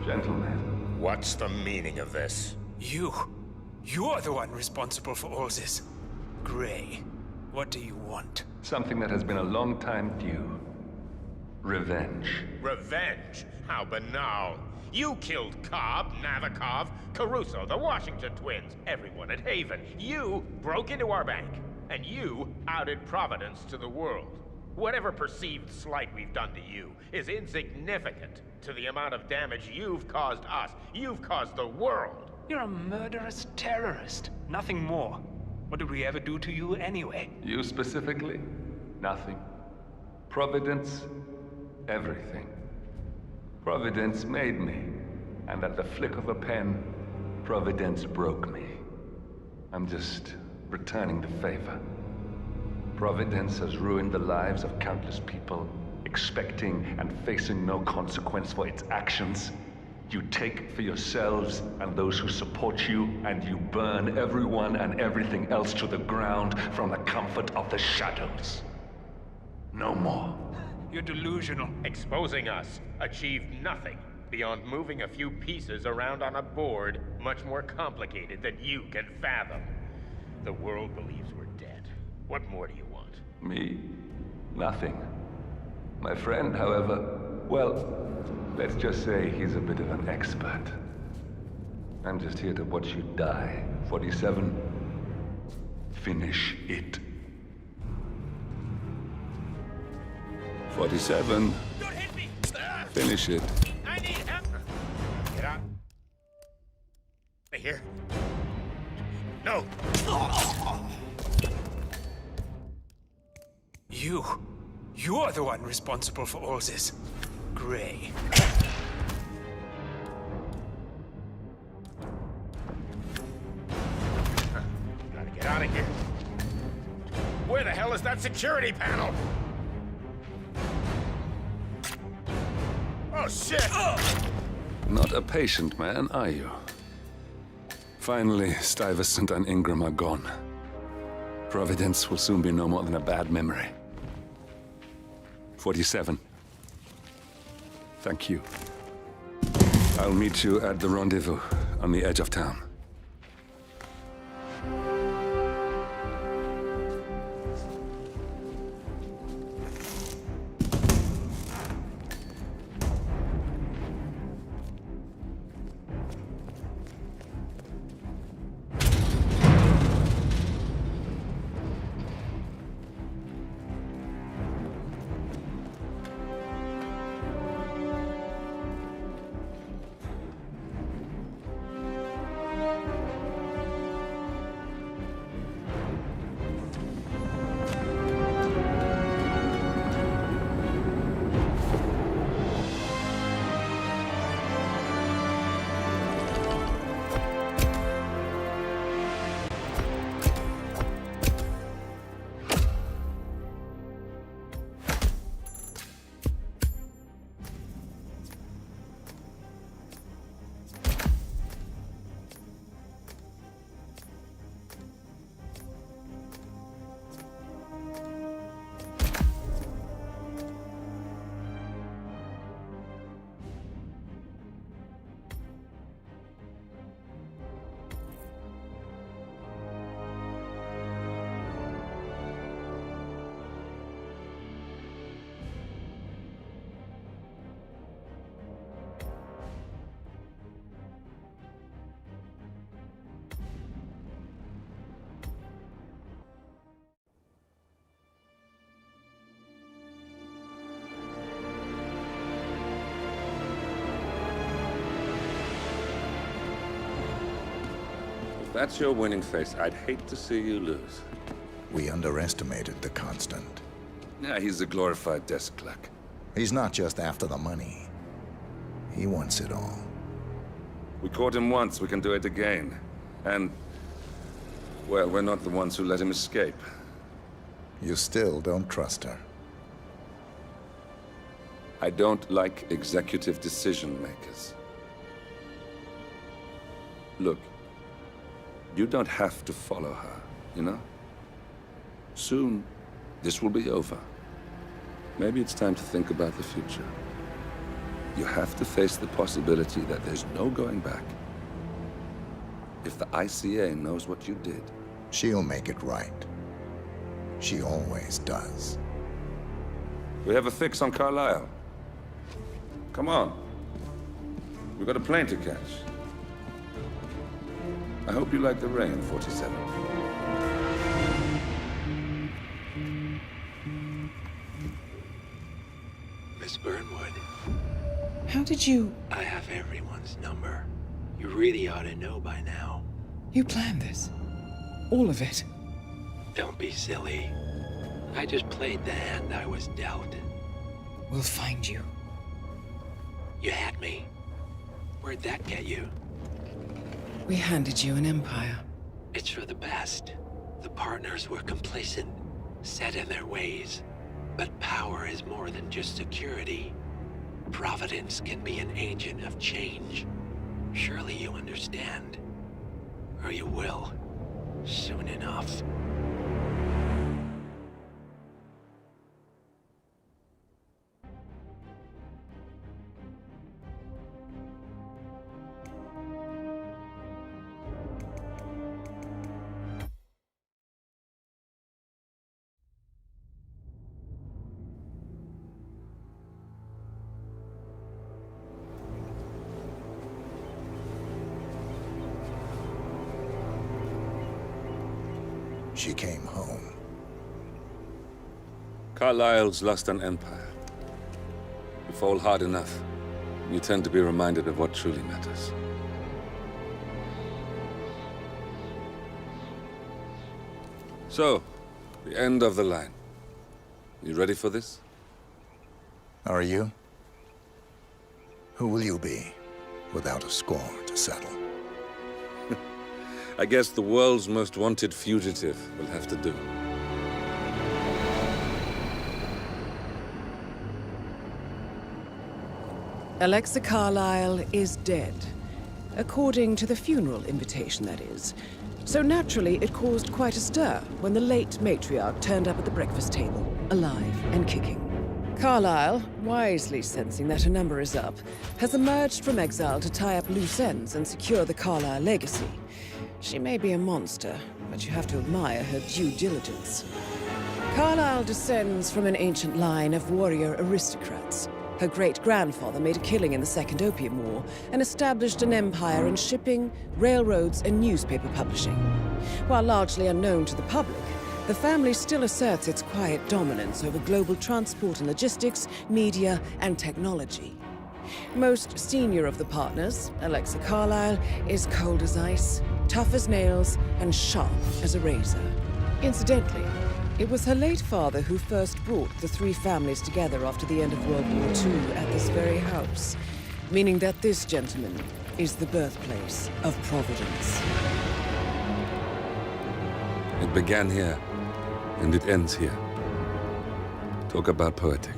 Gentlemen. What's the meaning of this? You're the one responsible for all this. Gray, what do you want? Something that has been a long time due. Revenge. Revenge? How banal. You killed Cobb, Navikov, Caruso, the Washington twins, everyone at Haven. You broke into our bank, and you outed Providence to the world. Whatever perceived slight we've done to you is insignificant to the amount of damage you've caused us. You've caused the world. You're a murderous terrorist. Nothing more. What did we ever do to you anyway? You specifically? Nothing. Providence? Everything. Providence made me, and at the flick of a pen, Providence broke me. I'm just returning the favor. Providence has ruined the lives of countless people, expecting and facing no consequence for its actions. You take for yourselves and those who support you, and you burn everyone and everything else to the ground from the comfort of the shadows. No more. You're delusional. Exposing us achieved nothing beyond moving a few pieces around on a board much more complicated than you can fathom. The world believes we're dead. What more do you want? Me? Nothing. My friend, however, well, let's just say he's a bit of an expert. I'm just here to watch you die. 47. Finish it. 47. Don't hit me! Finish it. I need help! Get out. Here. No! You're the one responsible for all this. Gray. Gotta get out of here. Where the hell is that security panel? Oh, shit! Not a patient man, are you? Finally, Stuyvesant and Ingram are gone. Providence will soon be no more than a bad memory. 47. Thank you. I'll meet you at the rendezvous on the edge of town. If that's your winning face, I'd hate to see you lose. We underestimated the Constant. Yeah, he's a glorified desk clerk. He's not just after the money. He wants it all. We caught him once, we can do it again. And, well, we're not the ones who let him escape. You still don't trust her. I don't like executive decision makers. Look, you don't have to follow her. you know? Soon, this will be over. Maybe it's time to think about the future. You have to face the possibility that there's no going back. If the ICA knows what you did... She'll make it right. She always does. We have a fix on Carlisle. Come on. We've got a plane to catch. I hope you like the rain, 47. Miss Burnwood. How did you... I have everyone's number. You really ought to know by now. You planned this? All of it? Don't be silly. I just played the hand I was dealt. We'll find you. You had me. Where'd that get you? We handed you an empire. It's for the best. The partners were complacent, set in their ways. But power is more than just security. Providence can be an agent of change. Surely you understand. Or you will. Soon enough. She came home. Carlisle's lost an empire. You fall hard enough, you tend to be reminded of what truly matters. So, the end of the line. You ready for this? Are you? Who will you be, without a score to settle? I guess the world's most wanted fugitive will have to do. Alexa Carlisle is dead. According to the funeral invitation, that is. So naturally, it caused quite a stir when the late matriarch turned up at the breakfast table, alive and kicking. Carlisle, wisely sensing that her number is up, has emerged from exile to tie up loose ends and secure the Carlisle legacy. She may be a monster, but you have to admire her due diligence. Carlisle descends from an ancient line of warrior aristocrats. Her great-grandfather made a killing in the Second Opium War and established an empire in shipping, railroads, and newspaper publishing. While largely unknown to the public, the family still asserts its quiet dominance over global transport and logistics, media, and technology. Most senior of the partners, Alexa Carlisle, is cold as ice, tough as nails, and sharp as a razor. Incidentally, it was her late father who first brought the three families together after the end of World War II at this very house, meaning that this gentleman is the birthplace of Providence. It began here, and it ends here. Talk about poetic.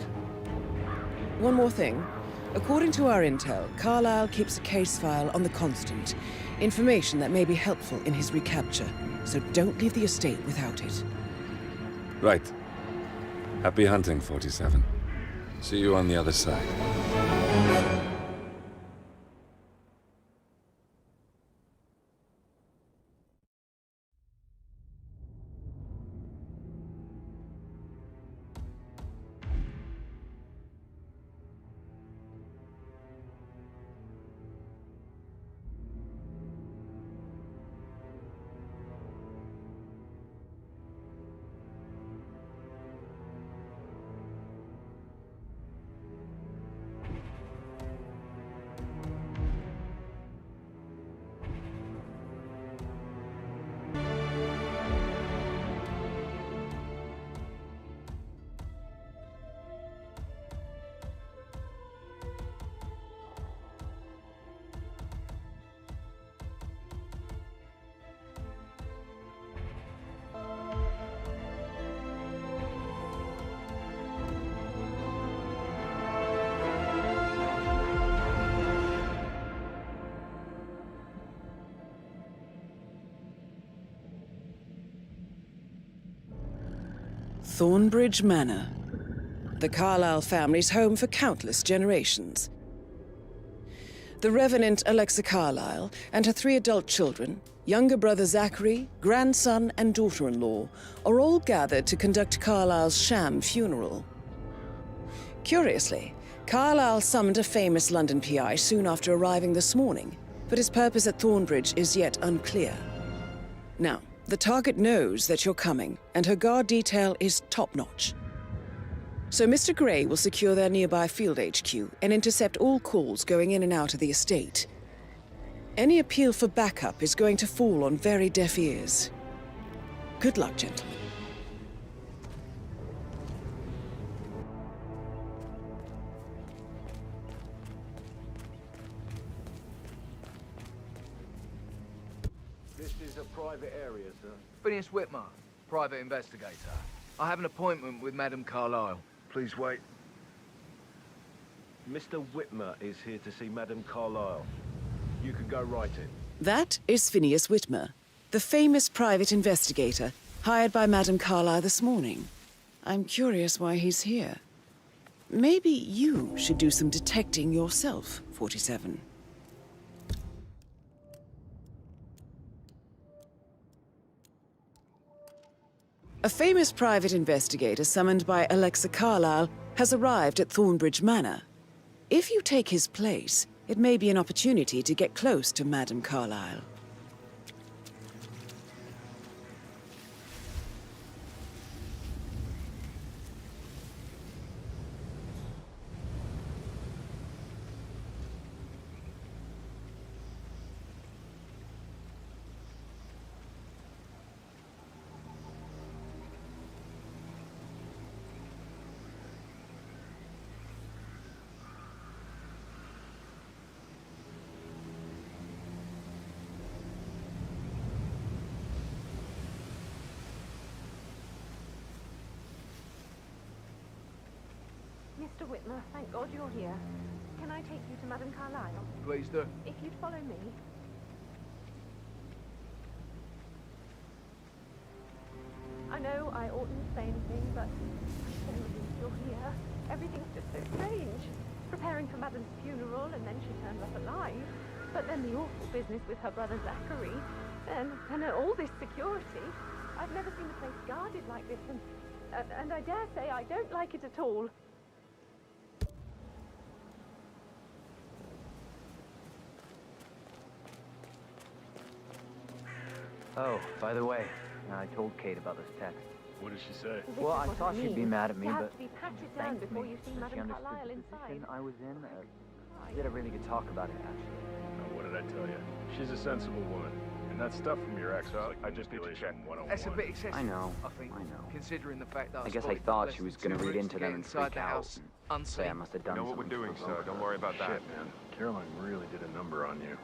One more thing. According to our intel, Carlisle keeps a case file on the Constant. Information that may be helpful in his recapture, so don't leave the estate without it. Right. Happy hunting, 47. See you on the other side. Thornbridge Manor, the Carlyle family's home for countless generations. The Revenant Alexa Carlyle and her 3 adult children, younger brother Zachary, grandson, and daughter-in-law, are all gathered to conduct Carlyle's sham funeral. Curiously, Carlyle summoned a famous London PI soon after arriving this morning, but his purpose at Thornbridge is yet unclear. Now, the target knows that you're coming, and her guard detail is top-notch. So Mr. Gray will secure their nearby field HQ and intercept all calls going in and out of the estate. Any appeal for backup is going to fall on very deaf ears. Good luck, gentlemen. This is a private area, sir. Phineas Whitmer, private investigator. I have an appointment with Madame Carlyle. Please wait. Mr. Whitmer is here to see Madame Carlyle. You can go right in. That is Phineas Whitmer, the famous private investigator hired by Madame Carlyle this morning. I'm curious why he's here. Maybe you should do some detecting yourself, 47. A famous private investigator summoned by Alexa Carlyle has arrived at Thornbridge Manor. If you take his place, it may be an opportunity to get close to Madame Carlyle. Mr. Whitmer, thank God you're here. Can I take you to Madame Carlyle? Please do. If you'd follow me. I know I oughtn't say anything, but I'm so relieved you're here. Everything's just so strange. Preparing for Madame's funeral, and then she turns up alive. But then the awful business with her brother Zachary, and all this security. I've never seen the place guarded like this, and I dare say I don't like it at all. Oh, by the way, I told Kate about this text. What did she say? Well, I thought she'd be mad at me, but be patted she down thanked before me you see that she Madame understood Carlyle the inside. position I was in. We had a really good talk about it, actually. Now, what did I tell you? She's a sensible woman. And that stuff from your ex was like I just need to check 101. That's a bit excessive. I know. I think. I know. Considering the fact that I guess I spotted thought less she was than going to 2 read routes into to them get and inside freak the out. house And say I unseen. must have done You know what we're something doing, to sir. provoke Don't her. worry about that. Shit, man. Caroline really did a number on you.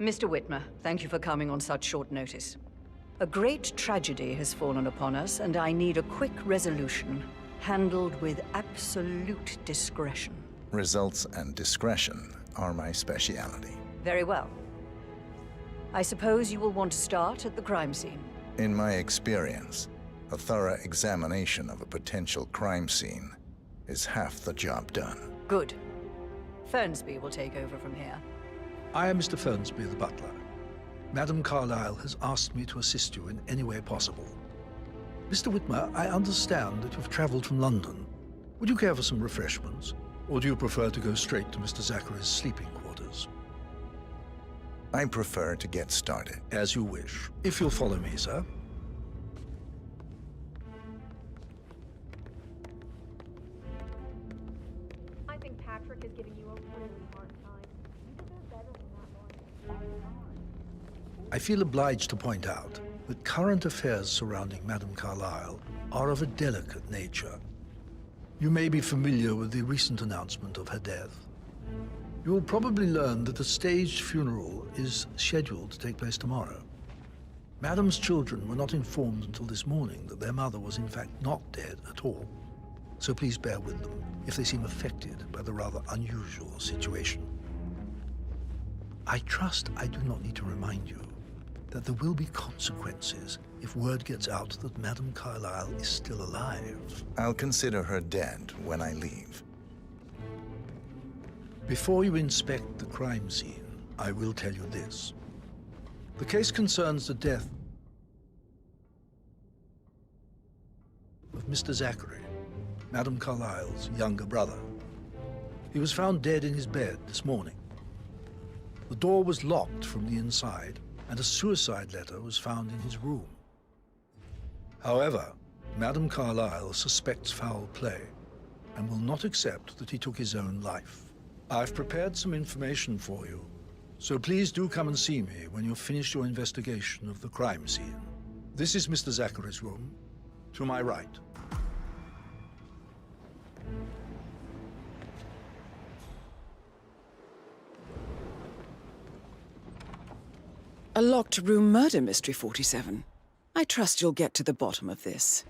Mr. Whitmer, thank you for coming on such short notice. A great tragedy has fallen upon us, and I need a quick resolution, handled with absolute discretion. Results and discretion are my specialty. Very well. I suppose you will want to start at the crime scene. In my experience, a thorough examination of a potential crime scene is half the job done. Good. Fernsby will take over from here. I am Mr. Fernsby, the butler. Madam Carlyle has asked me to assist you in any way possible. Mr. Whitmer, I understand that you've traveled from London. Would you care for some refreshments? Or do you prefer to go straight to Mr. Zachary's sleeping quarters? I prefer to get started. As you wish. If you'll follow me, sir. I think Patrick is giving you a really hard time. You deserve better than that, Lauren. I feel obliged to point out that current affairs surrounding Madame Carlyle are of a delicate nature. You may be familiar with the recent announcement of her death. You will probably learn that a staged funeral is scheduled to take place tomorrow. Madame's children were not informed until this morning that their mother was in fact not dead at all. So please bear with them if they seem affected by the rather unusual situation. I trust I do not need to remind you that there will be consequences if word gets out that Madame Carlyle is still alive. I'll consider her dead when I leave. Before you inspect the crime scene, I will tell you this. The case concerns the death of Mr. Zachary, Madame Carlyle's younger brother. He was found dead in his bed this morning. The door was locked from the inside, and a suicide letter was found in his room. However, Madame Carlyle suspects foul play and will not accept that he took his own life. I've prepared some information for you, so please do come and see me when you've finished your investigation of the crime scene. This is Mr. Zachary's room, to my right. A locked room murder mystery, 47. I trust you'll get to the bottom of this.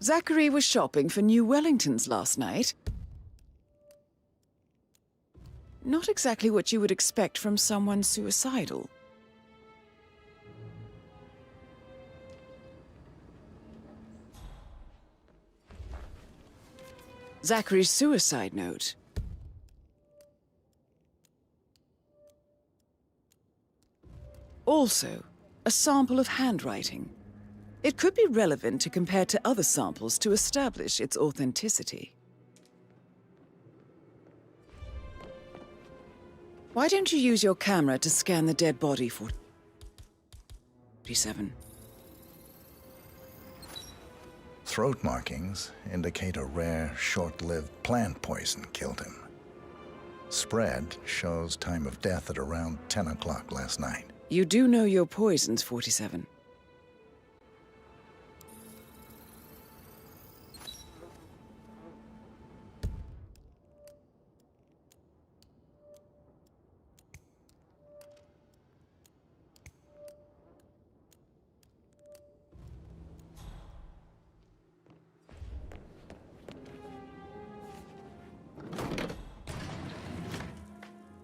Zachary was shopping for new Wellingtons last night. Not exactly what you would expect from someone suicidal. Zachary's suicide note. Also, a sample of handwriting. It could be relevant to compare to other samples to establish its authenticity. Why don't you use your camera to scan the dead body, 47? Throat markings indicate a rare, short-lived plant poison killed him. Spread shows time of death at around 10 o'clock last night. You do know your poisons, 47.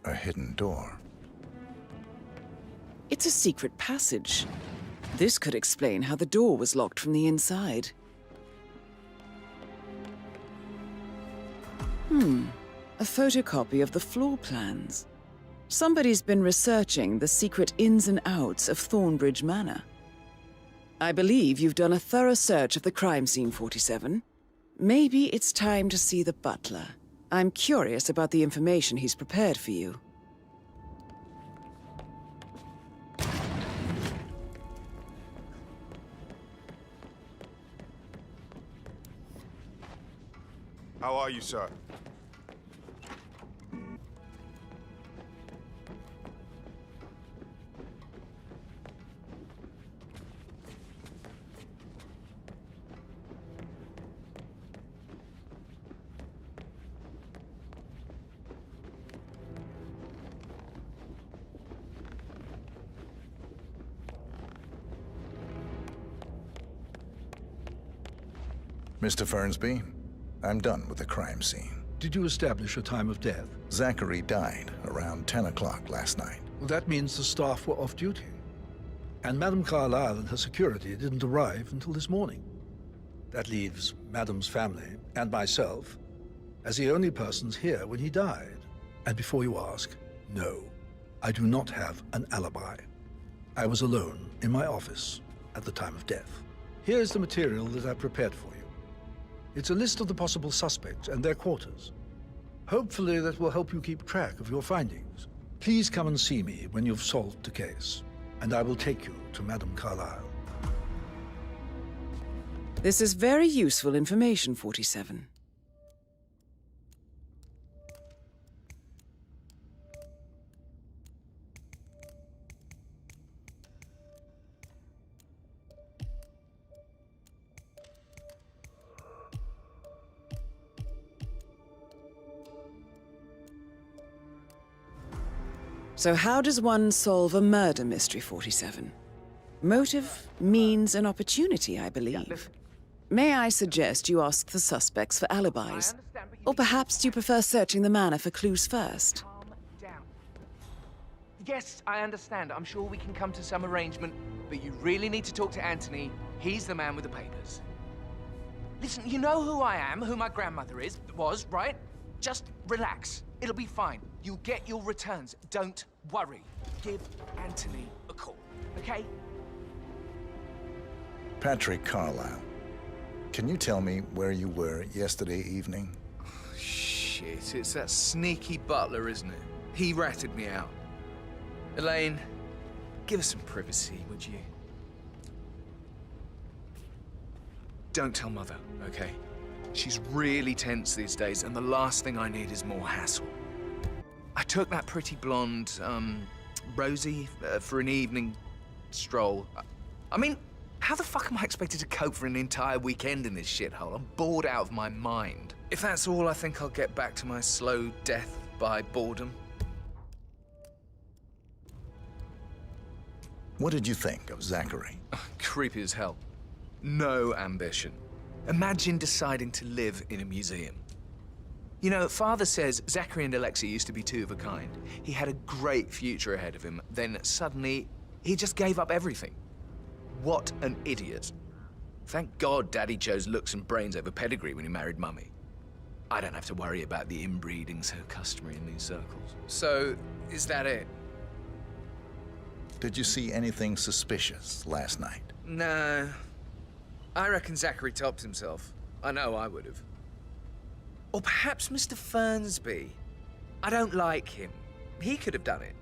A hidden door. It's a secret passage. This could explain how the door was locked from the inside. A photocopy of the floor plans. Somebody's been researching the secret ins and outs of Thornbridge Manor. I believe you've done a thorough search of the crime scene, 47. Maybe it's time to see the butler. I'm curious about the information he's prepared for you. How are you, sir? Mr. Fernsby, I'm done with the crime scene. Did you establish a time of death? Zachary died around 10 o'clock last night. Well, that means the staff were off duty. And Madame Carlyle and her security didn't arrive until this morning. That leaves Madame's family and myself as the only persons here when he died. And before you ask, no, I do not have an alibi. I was alone in my office at the time of death. Here's the material that I prepared for you. It's a list of the possible suspects and their quarters. Hopefully that will help you keep track of your findings. Please come and see me when you've solved the case, and I will take you to Madame Carlyle. This is very useful information, 47. So how does one solve a murder mystery, 47? Motive, means, and opportunity, I believe. May I suggest you ask the suspects for alibis? Or perhaps you prefer searching the manor for clues first? Calm down. Yes, I understand. I'm sure we can come to some arrangement, but you really need to talk to Anthony. He's the man with the papers. Listen, you know who I am, who my grandmother was, right? Just relax. It'll be fine. You'll get your returns. Don't worry. Give Anthony a call, okay? Patrick Carlyle, can you tell me where you were yesterday evening? Shit, it's that sneaky butler, isn't it? He ratted me out. Elaine, give us some privacy, would you? Don't tell Mother, okay? She's really tense these days, and the last thing I need is more hassle. I took that pretty blonde, Rosie, for an evening stroll. I mean, how the fuck am I expected to cope for an entire weekend in this shithole? I'm bored out of my mind. If that's all, I think I'll get back to my slow death by boredom. What did you think of Zachary? Creepy as hell. No ambition. Imagine deciding to live in a museum. You know, Father says Zachary and Alexei used to be two of a kind. He had a great future ahead of him, then suddenly, he just gave up everything. What an idiot. Thank God Daddy chose looks and brains over pedigree when he married Mummy. I don't have to worry about the inbreeding so customary in these circles. So, is that it? Did you see anything suspicious last night? No. I reckon Zachary topped himself. I know I would have. Or perhaps Mr. Fernsby. I don't like him. He could have done it.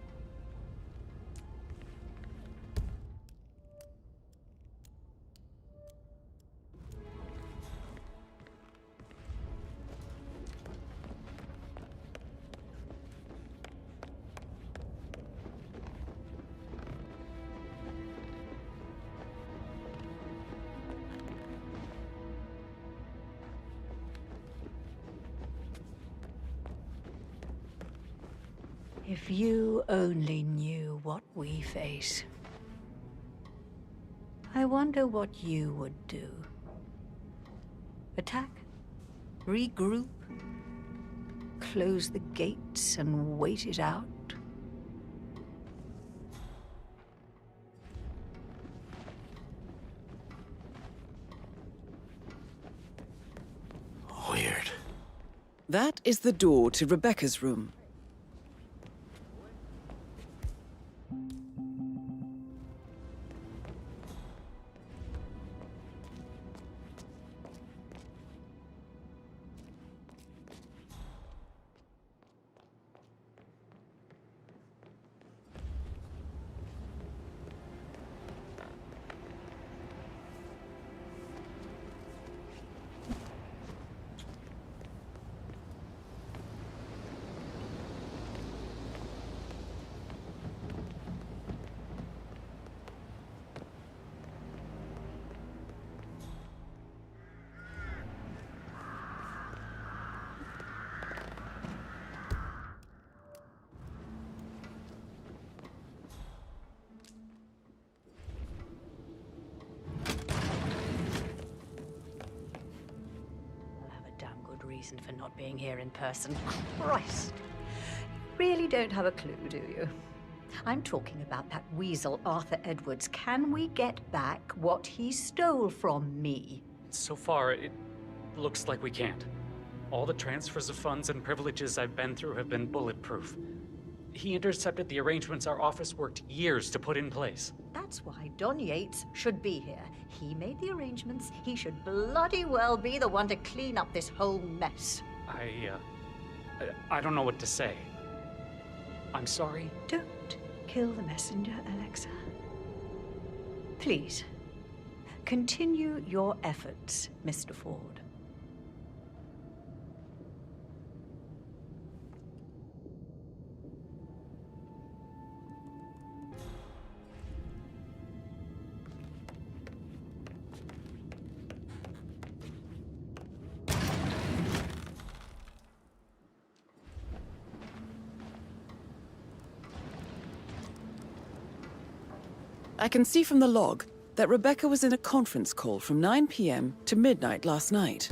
If you only knew what we face, I wonder what you would do. Attack? Regroup? Close the gates and wait it out? Weird. That is the door to Rebecca's room. reason for not being here in person. Christ. Really don't have a clue, do you? I'm talking about that weasel Arthur Edwards. Can we get back what he stole from me? So far, it looks like we can't. All the transfers of funds and privileges I've been through have been bulletproof. He intercepted the arrangements our office worked years to put in place. That's why Don Yates should be here. He made the arrangements. He should bloody well be the one to clean up this whole mess. I don't know what to say. I'm sorry. Don't kill the messenger, Alexa. Please, continue your efforts, Mr. Ford. I can see from the log that Rebecca was in a conference call from 9 p.m. to midnight last night.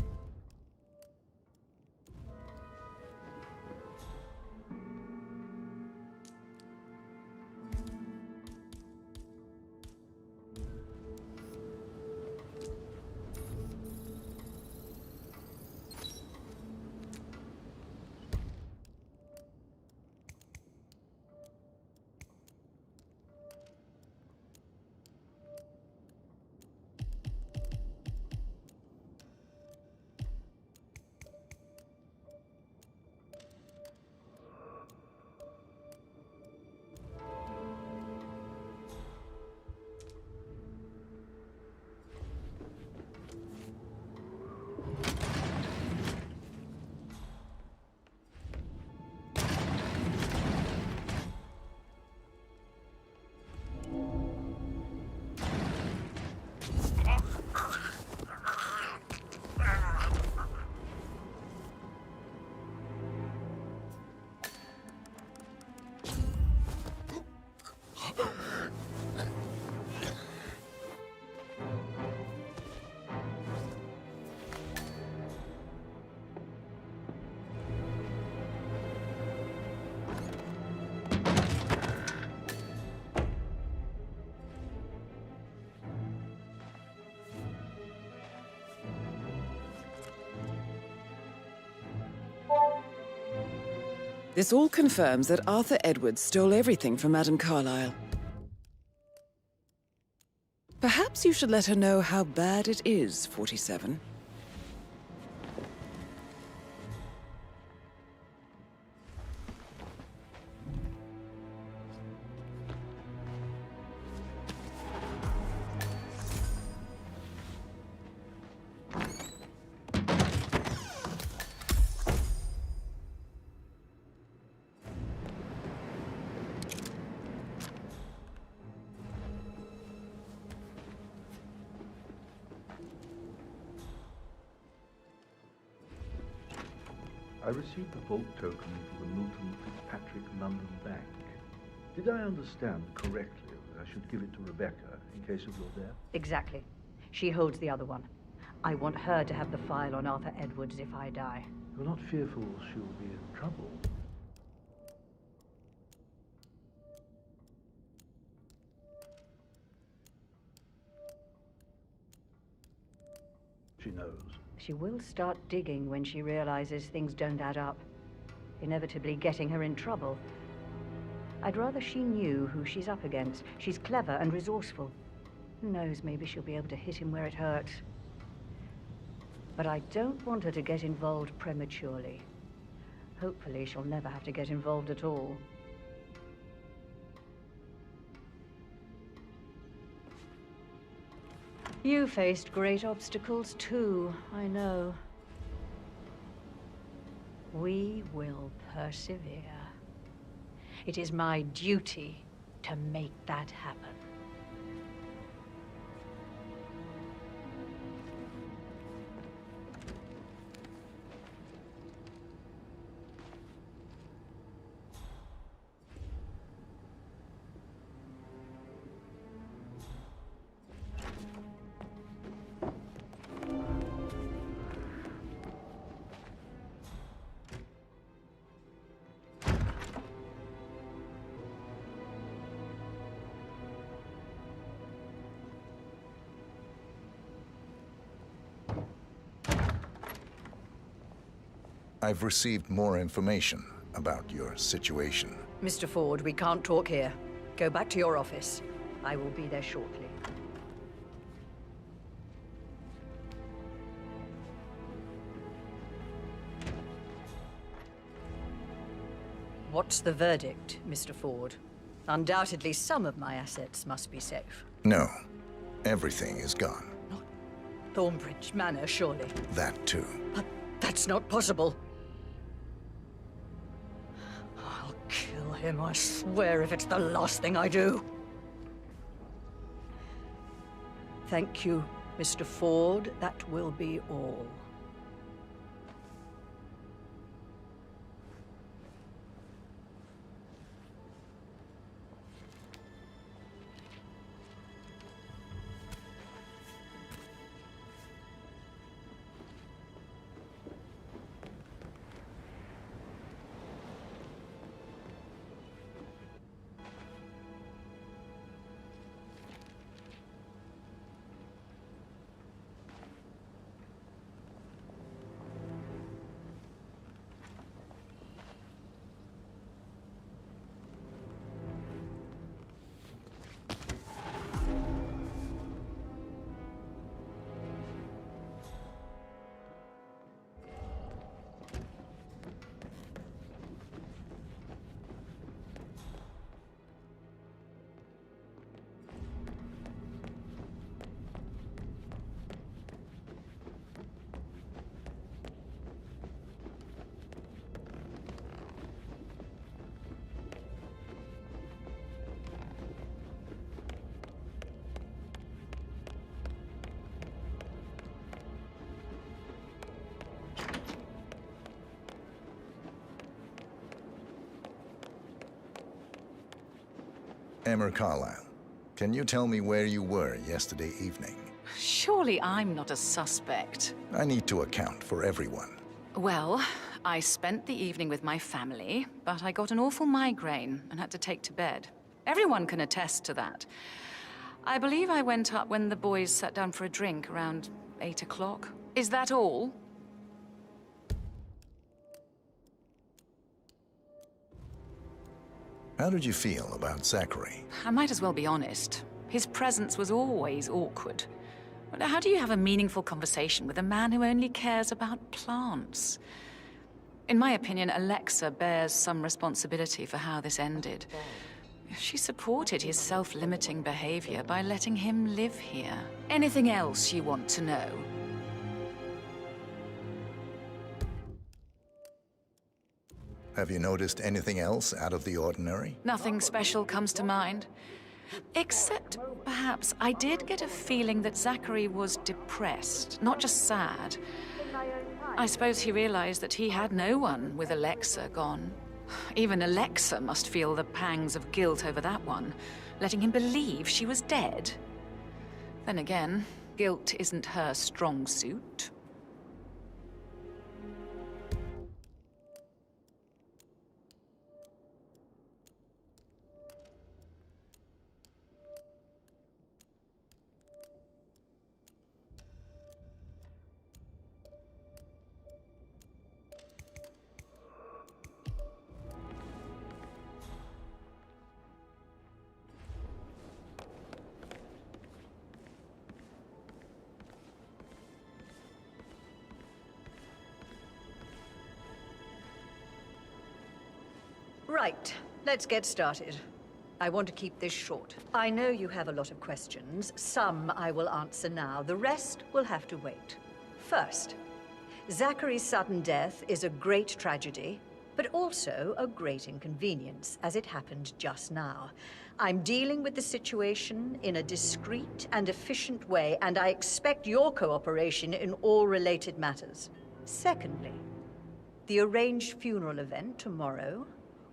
This all confirms that Arthur Edwards stole everything from Madame Carlyle. Perhaps you should let her know how bad it is, 47. I received a vault token for the Milton Fitzpatrick London Bank. Did I understand correctly that I should give it to Rebecca in case of your death? Exactly. She holds the other one. I want her to have the file on Arthur Edwards if I die. You're not fearful she'll be in trouble? She knows. She will start digging when she realizes things don't add up, inevitably getting her in trouble. I'd rather she knew who she's up against. She's clever and resourceful. Who knows, maybe she'll be able to hit him where it hurts. But I don't want her to get involved prematurely. Hopefully she'll never have to get involved at all. You faced great obstacles too, I know. We will persevere. It is my duty to make that happen. I've received more information about your situation. Mr. Ford, we can't talk here. Go back to your office. I will be there shortly. What's the verdict, Mr. Ford? Undoubtedly, some of my assets must be safe. No. Everything is gone. Thornbridge Manor, surely. That too. But that's not possible. I'll kill him, I swear, if it's the last thing I do. Thank you, Mr. Ford. That will be all. Emma Carlisle, can you tell me where you were yesterday evening? Surely I'm not a suspect. I need to account for everyone. Well, I spent the evening with my family, but I got an awful migraine and had to take to bed. Everyone can attest to that. I believe I went up when the boys sat down for a drink around 8 o'clock. Is that all? How did you feel about Zachary? I might as well be honest. His presence was always awkward. How do you have a meaningful conversation with a man who only cares about plants? In my opinion, Alexa bears some responsibility for how this ended. She supported his self-limiting behavior by letting him live here. Anything else you want to know? Have you noticed anything else out of the ordinary? Nothing special comes to mind. Except, perhaps, I did get a feeling that Zachary was depressed, not just sad. I suppose he realized that he had no one with Alexa gone. Even Alexa must feel the pangs of guilt over that one, letting him believe she was dead. Then again, guilt isn't her strong suit. Right, let's get started. I want to keep this short. I know you have a lot of questions. Some I will answer now. The rest will have to wait. First, Zachary's sudden death is a great tragedy, but also a great inconvenience, as it happened just now. I'm dealing with the situation in a discreet and efficient way, and I expect your cooperation in all related matters. Secondly, the arranged funeral event tomorrow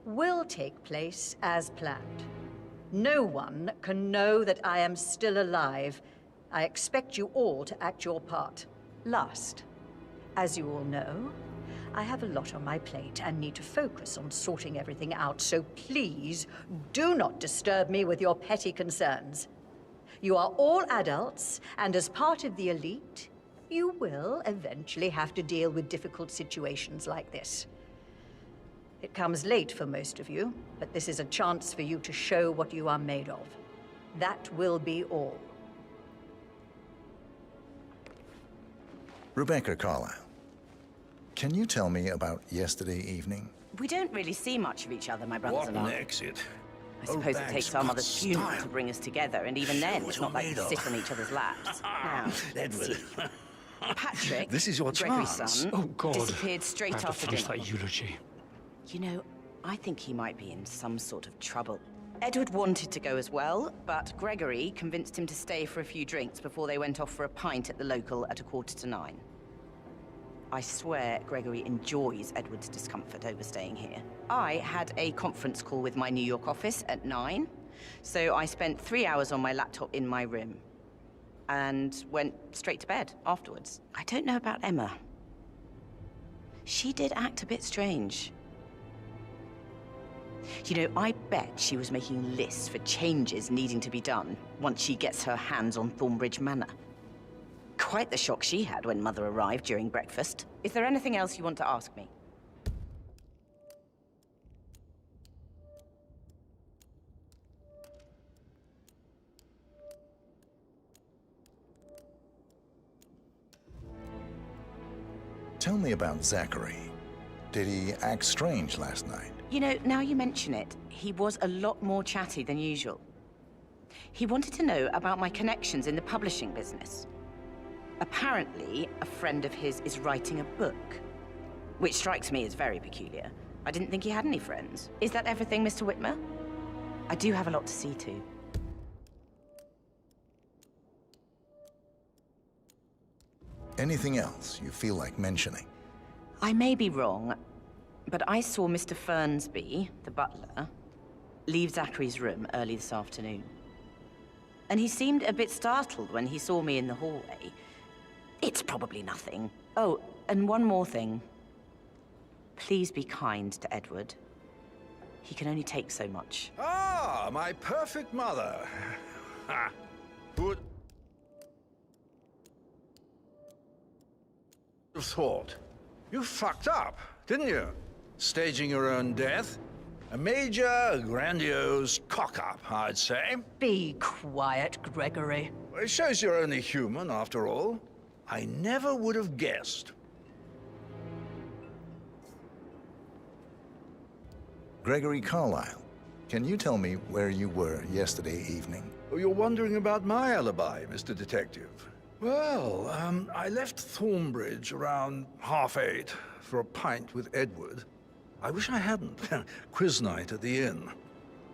will take place as planned. No one can know that I am still alive. I expect you all to act your part. Last, as you all know, I have a lot on my plate and need to focus on sorting everything out, so please do not disturb me with your petty concerns. You are all adults, and as part of the elite, You will eventually have to deal with difficult situations like this. It comes late for most of you, but this is a chance for you to show what you are made of. That will be all. Rebecca Carlyle, can you tell me about yesterday evening? We don't really see much of each other, my brothers and I. exit. I suppose it takes our mother's funeral to bring us together, and even then, it's not like we sit on each other's laps. Now, Edward. Patrick, This is your Gregory's chance. son, Oh, God. disappeared straight I have to after finish dinner. that eulogy. You know, I think he might be in some sort of trouble. Edward wanted to go as well, but Gregory convinced him to stay for a few drinks before they went off for a pint at the local at 9:15. I swear Gregory enjoys Edward's discomfort over staying here. I had a conference call with my New York office at 9, so I spent 3 hours on my laptop in my room and went straight to bed afterwards. I don't know about Emma. She did act a bit strange. You know, I bet she was making lists for changes needing to be done once she gets her hands on Thornbridge Manor. Quite the shock she had when Mother arrived during breakfast. Is there anything else you want to ask me? Tell me about Zachary. Did he act strange last night? You know, now you mention it, he was a lot more chatty than usual. He wanted to know about my connections in the publishing business. Apparently, a friend of his is writing a book, which strikes me as very peculiar. I didn't think he had any friends. Is that everything, Mr. Whitmer? I do have a lot to see to. Anything else you feel like mentioning? I may be wrong, but I saw Mr. Fernsby, the butler, leave Zachary's room early this afternoon. And he seemed a bit startled when he saw me in the hallway. It's probably nothing. Oh, and one more thing. Please be kind to Edward. He can only take so much. Ah, my perfect mother. Ha. Would have thought. You fucked up, didn't you? Staging your own death? A major, grandiose cock-up, I'd say. Be quiet, Gregory. Well, it shows you're only human, after all. I never would have guessed. Gregory Carlyle, can you tell me where you were yesterday evening? Oh, you're wondering about my alibi, Mr. Detective. Well, I left Thornbridge around 8:30 for a pint with Edward. I wish I hadn't. Quiz night at the inn.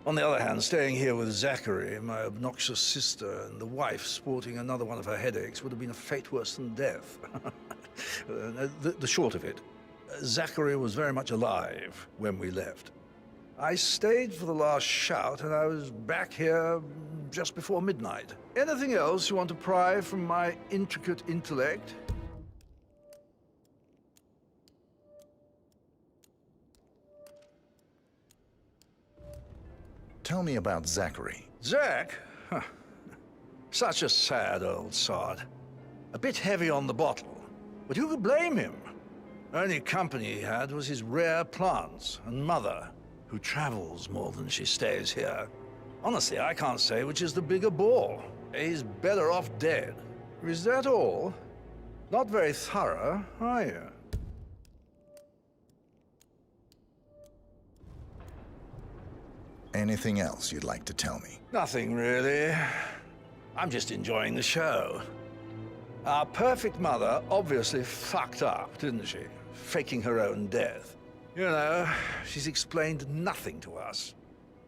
On the other hand, staying here with Zachary, my obnoxious sister, and the wife sporting another one of her headaches would have been a fate worse than death. The short of it, Zachary was very much alive when we left. I stayed for the last shout, and I was back here just before midnight. Anything else you want to pry from my intricate intellect? Tell me about Zachary. Zach? Huh. Such a sad old sod. A bit heavy on the bottle, but who could blame him? Only company he had was his rare plants and Mother, who travels more than she stays here. Honestly, I can't say which is the bigger bore. He's better off dead. Is that all? Not very thorough, are you? Anything else you'd like to tell me? Nothing, really. I'm just enjoying the show. Our perfect mother obviously fucked up, didn't she? Faking her own death. You know, she's explained nothing to us.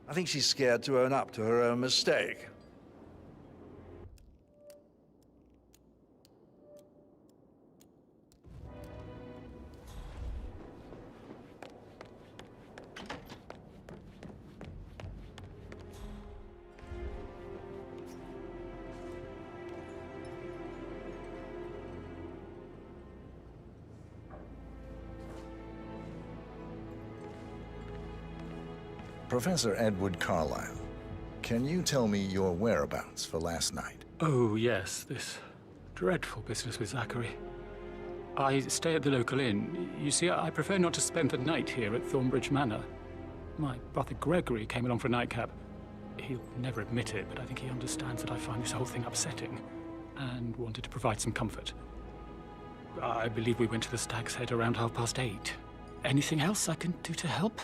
I think she's scared to own up to her own mistake. Professor Edward Carlyle, can you tell me your whereabouts for last night? Oh, yes, this dreadful business with Zachary. I stay at the local inn. You see, I prefer not to spend the night here at Thornbridge Manor. My brother Gregory came along for a nightcap. He'll never admit it, but I think he understands that I find this whole thing upsetting and wanted to provide some comfort. I believe we went to the Stag's Head around 8:30. Anything else I can do to help?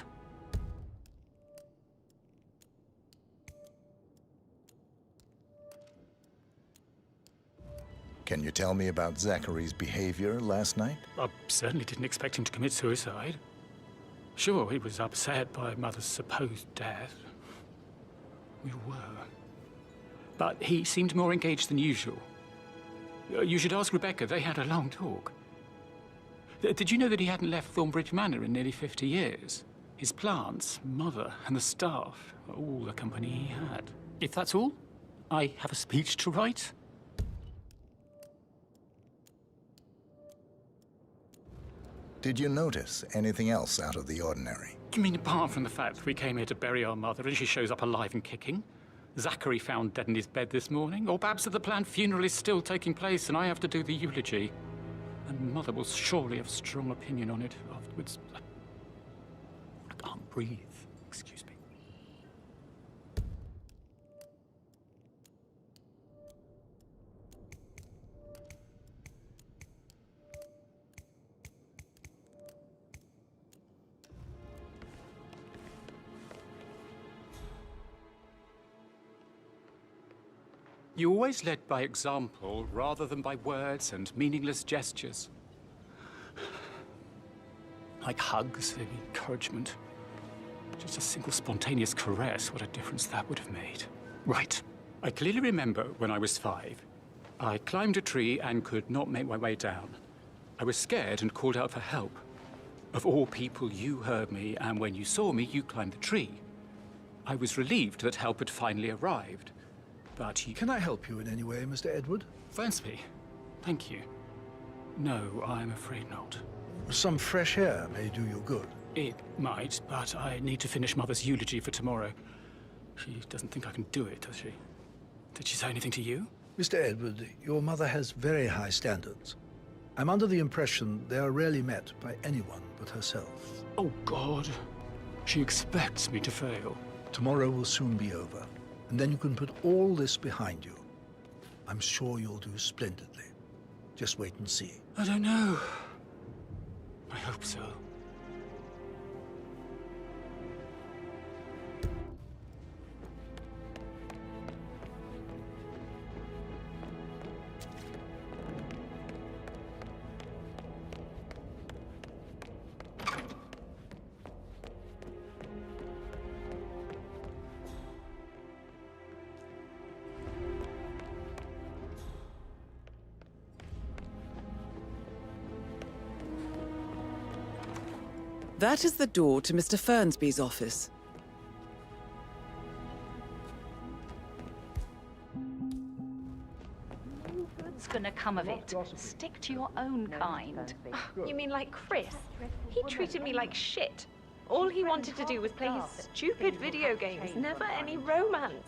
Can you tell me about Zachary's behavior last night? I certainly didn't expect him to commit suicide. Sure, he was upset by Mother's supposed death. We were. But he seemed more engaged than usual. You should ask Rebecca. They had a long talk. Did you know that he hadn't left Thornbridge Manor in nearly 50 years? His plants, Mother, and the staff were all the company he had. If that's all, I have a speech to write. Did you notice anything else out of the ordinary? You mean apart from the fact that we came here to bury our mother and she shows up alive and kicking? Zachary found dead in his bed this morning? Or perhaps that the planned funeral is still taking place and I have to do the eulogy? And Mother will surely have strong opinion on it afterwards. I can't breathe. Excuse me. You always led by example rather than by words and meaningless gestures. Like hugs and encouragement. Just a single spontaneous caress, what a difference that would have made. Right. I clearly remember when I was 5. I climbed a tree and could not make my way down. I was scared and called out for help. Of all people, you heard me, and when you saw me, you climbed the tree. I was relieved that help had finally arrived. But you... Can I help you in any way, Mr. Edward? Fernsby, thank you. No, I'm afraid not. Some fresh air may do you good. It might, but I need to finish Mother's eulogy for tomorrow. She doesn't think I can do it, does she? Did she say anything to you? Mr. Edward, your mother has very high standards. I'm under the impression they are rarely met by anyone but herself. Oh, God. She expects me to fail. Tomorrow will soon be over, and then you can put all this behind you. I'm sure you'll do splendidly. Just wait and see. I don't know. I hope so. That is the door to Mr. Fernsby's office. No good's gonna come of it. Stick to your own kind. You mean like Chris? He treated me like shit. All he wanted to do was play his stupid video games, never any romance.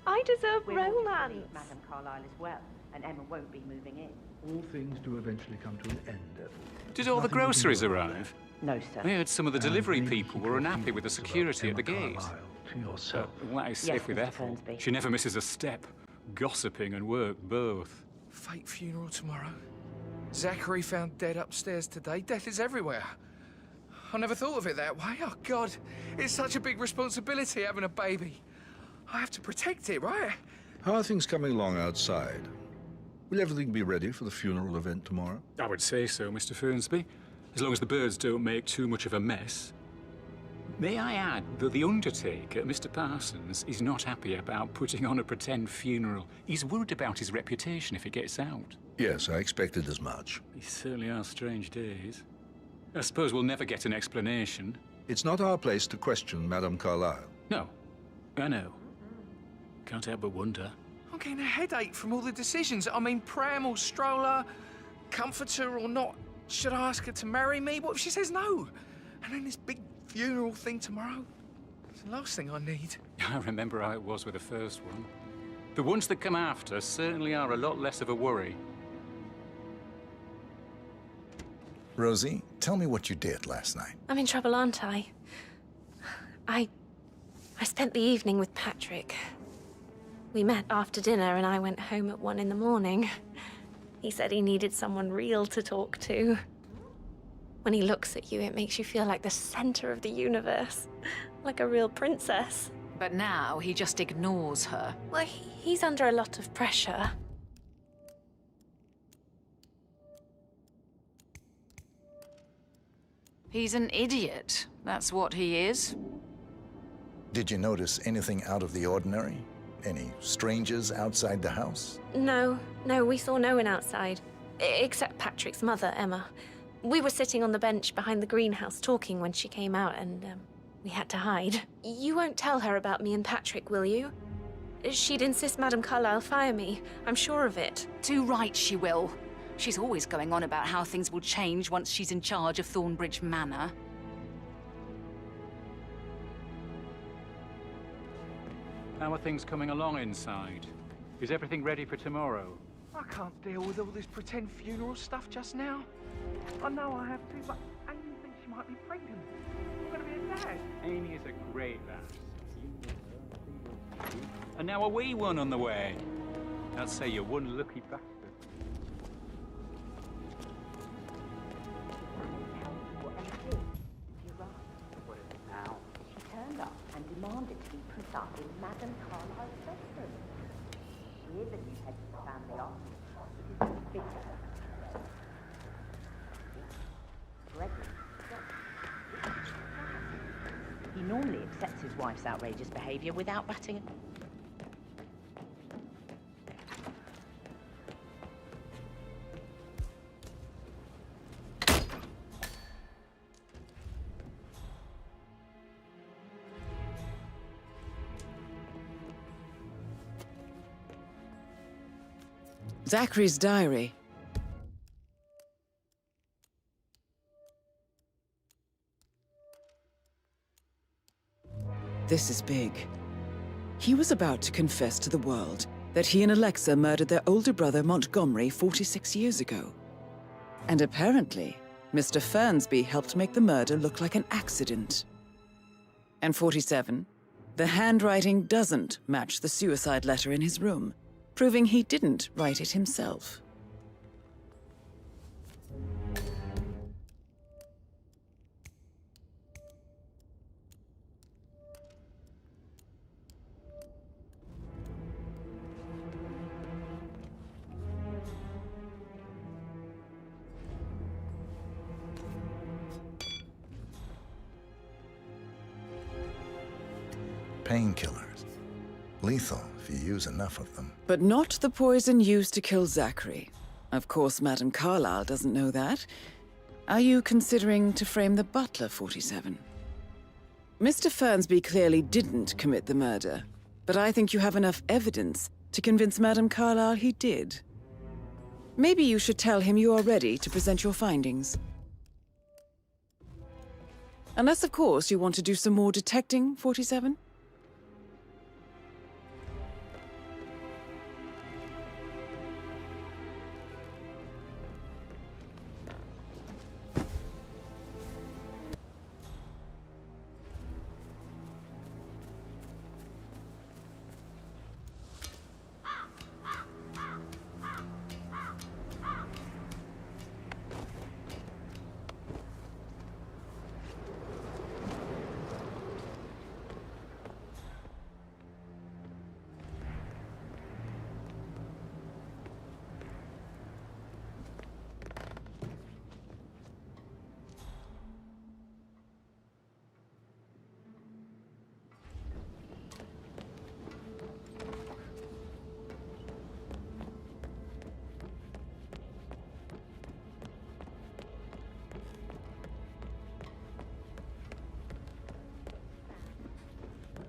I deserve romance. Madame Carlyle as well, and Emma won't be moving in. All things do eventually come to an end, Ethel. Did all the groceries arrive? No, sir. I heard some of the delivery people were unhappy with the security at the gate. To yourself. That is safe with Ethel. She never misses a step. Gossiping and work both. Fake funeral tomorrow. Zachary found dead upstairs today. Death is everywhere. I never thought of it that way. Oh, God. It's such a big responsibility having a baby. I have to protect it, right? How are things coming along outside? Will everything be ready for the funeral event tomorrow? I would say so, Mr. Fernsby. As long as the birds don't make too much of a mess. May I add that the undertaker, Mr. Parsons, is not happy about putting on a pretend funeral. He's worried about his reputation if it gets out. Yes, I expected as much. These certainly are strange days. I suppose we'll never get an explanation. It's not our place to question Madame Carlyle. No, I know. Can't help but wonder. I'm getting a headache from all the decisions. I mean, pram or stroller, comforter or not. Should I ask her to marry me? What if she says no? And then this big funeral thing tomorrow? It's the last thing I need. I remember how it was with the first one. The ones that come after certainly are a lot less of a worry. Rosie, tell me what you did last night. I'm in trouble, aren't I? I spent the evening with Patrick. We met after dinner and I went home at 1 in the morning. He said he needed someone real to talk to. When he looks at you, it makes you feel like the center of the universe. Like a real princess. But now he just ignores her. Well, he's under a lot of pressure. He's an idiot. That's what he is. Did you notice anything out of the ordinary? Any strangers outside the house? No, we saw no one outside. Except Patrick's mother, Emma. We were sitting on the bench behind the greenhouse talking when she came out and, we had to hide. You won't tell her about me and Patrick, will you? She'd insist Madame Carlyle fire me. I'm sure of it. Too right she will. She's always going on about how things will change once she's in charge of Thornbridge Manor. How are things coming along inside? Is everything ready for tomorrow? I can't deal with all this pretend funeral stuff just now. I know I have to, but Amy thinks she might be pregnant. I'm gonna be a dad. Amy is a great lass. And now a wee one on the way. I'll say you're one lucky bastard. She turned up and demanded to be put up in Madame Carlyle's bedroom. We're the new head of the family office. It is bitter. He normally accepts his wife's outrageous behavior without batting. Zachary's diary. This is big. He was about to confess to the world that he and Alexa murdered their older brother Montgomery 46 years ago. And apparently, Mr. Fernsby helped make the murder look like an accident. And 47, the handwriting doesn't match the suicide letter in his room, proving he didn't write it himself. Painkillers. Lethal if you use enough of them. But not the poison used to kill Zachary. Of course, Madame Carlyle doesn't know that. Are you considering to frame the butler, 47? Mr. Fernsby clearly didn't commit the murder, but I think you have enough evidence to convince Madame Carlyle he did. Maybe you should tell him you are ready to present your findings. Unless, of course, you want to do some more detecting, 47?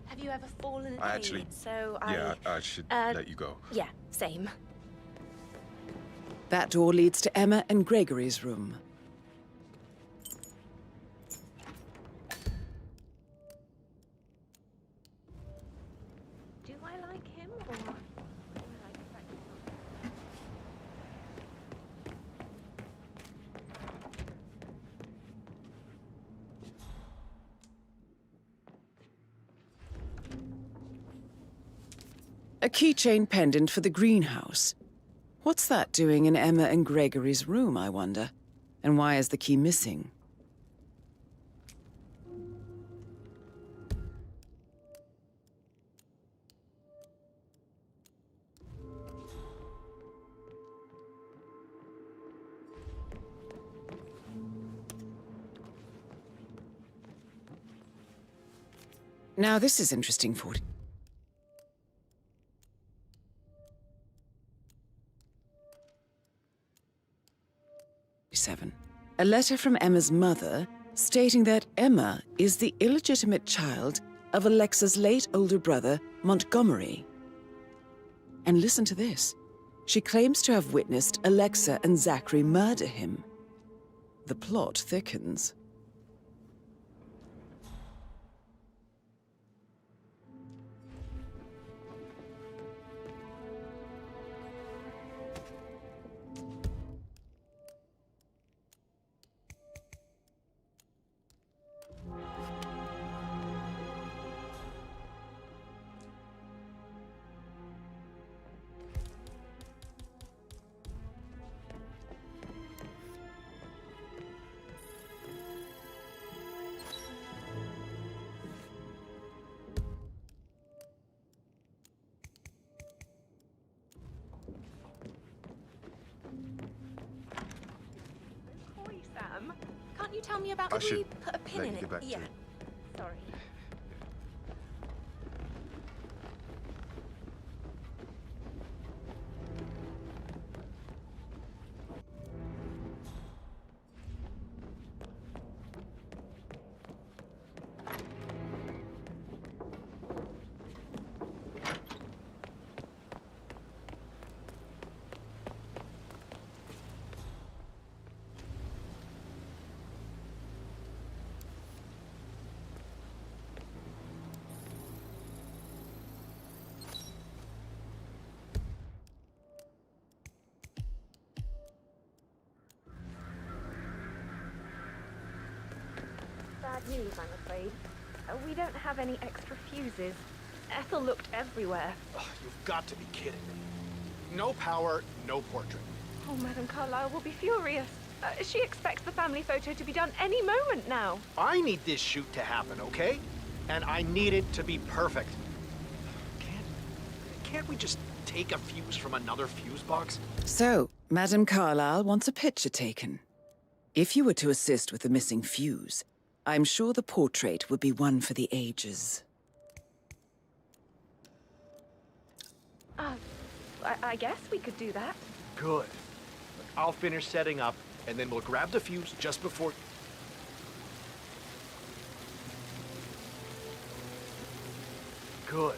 Have you ever fallen I ill? actually... So yeah, I should let you go. Yeah, same. That door leads to Emma and Gregory's room. Do I like him or... A keychain pendant for the greenhouse. What's that doing in Emma and Gregory's room, I wonder? And why is the key missing? Now this is interesting, 47. A letter from Emma's mother stating that Emma is the illegitimate child of Alexa's late older brother, Montgomery. And listen to this. She claims to have witnessed Alexa and Zachary murder him. The plot thickens. Can't you tell me about I the way should you put a pin let in you it? get back to Yeah. it. Sorry. Bad news, I'm afraid. We don't have any extra fuses. Ethel looked everywhere. You've got to be kidding me. No power, no portrait. Oh, Madame Carlyle will be furious. She expects the family photo to be done any moment now. I need this shoot to happen, okay? And I need it to be perfect. Can't we just take a fuse from another fuse box? So, Madame Carlyle wants a picture taken. If you were to assist with the missing fuse, I'm sure the portrait would be one for the ages. I guess we could do that. Good. I'll finish setting up, and then we'll grab the fuse just before... Good.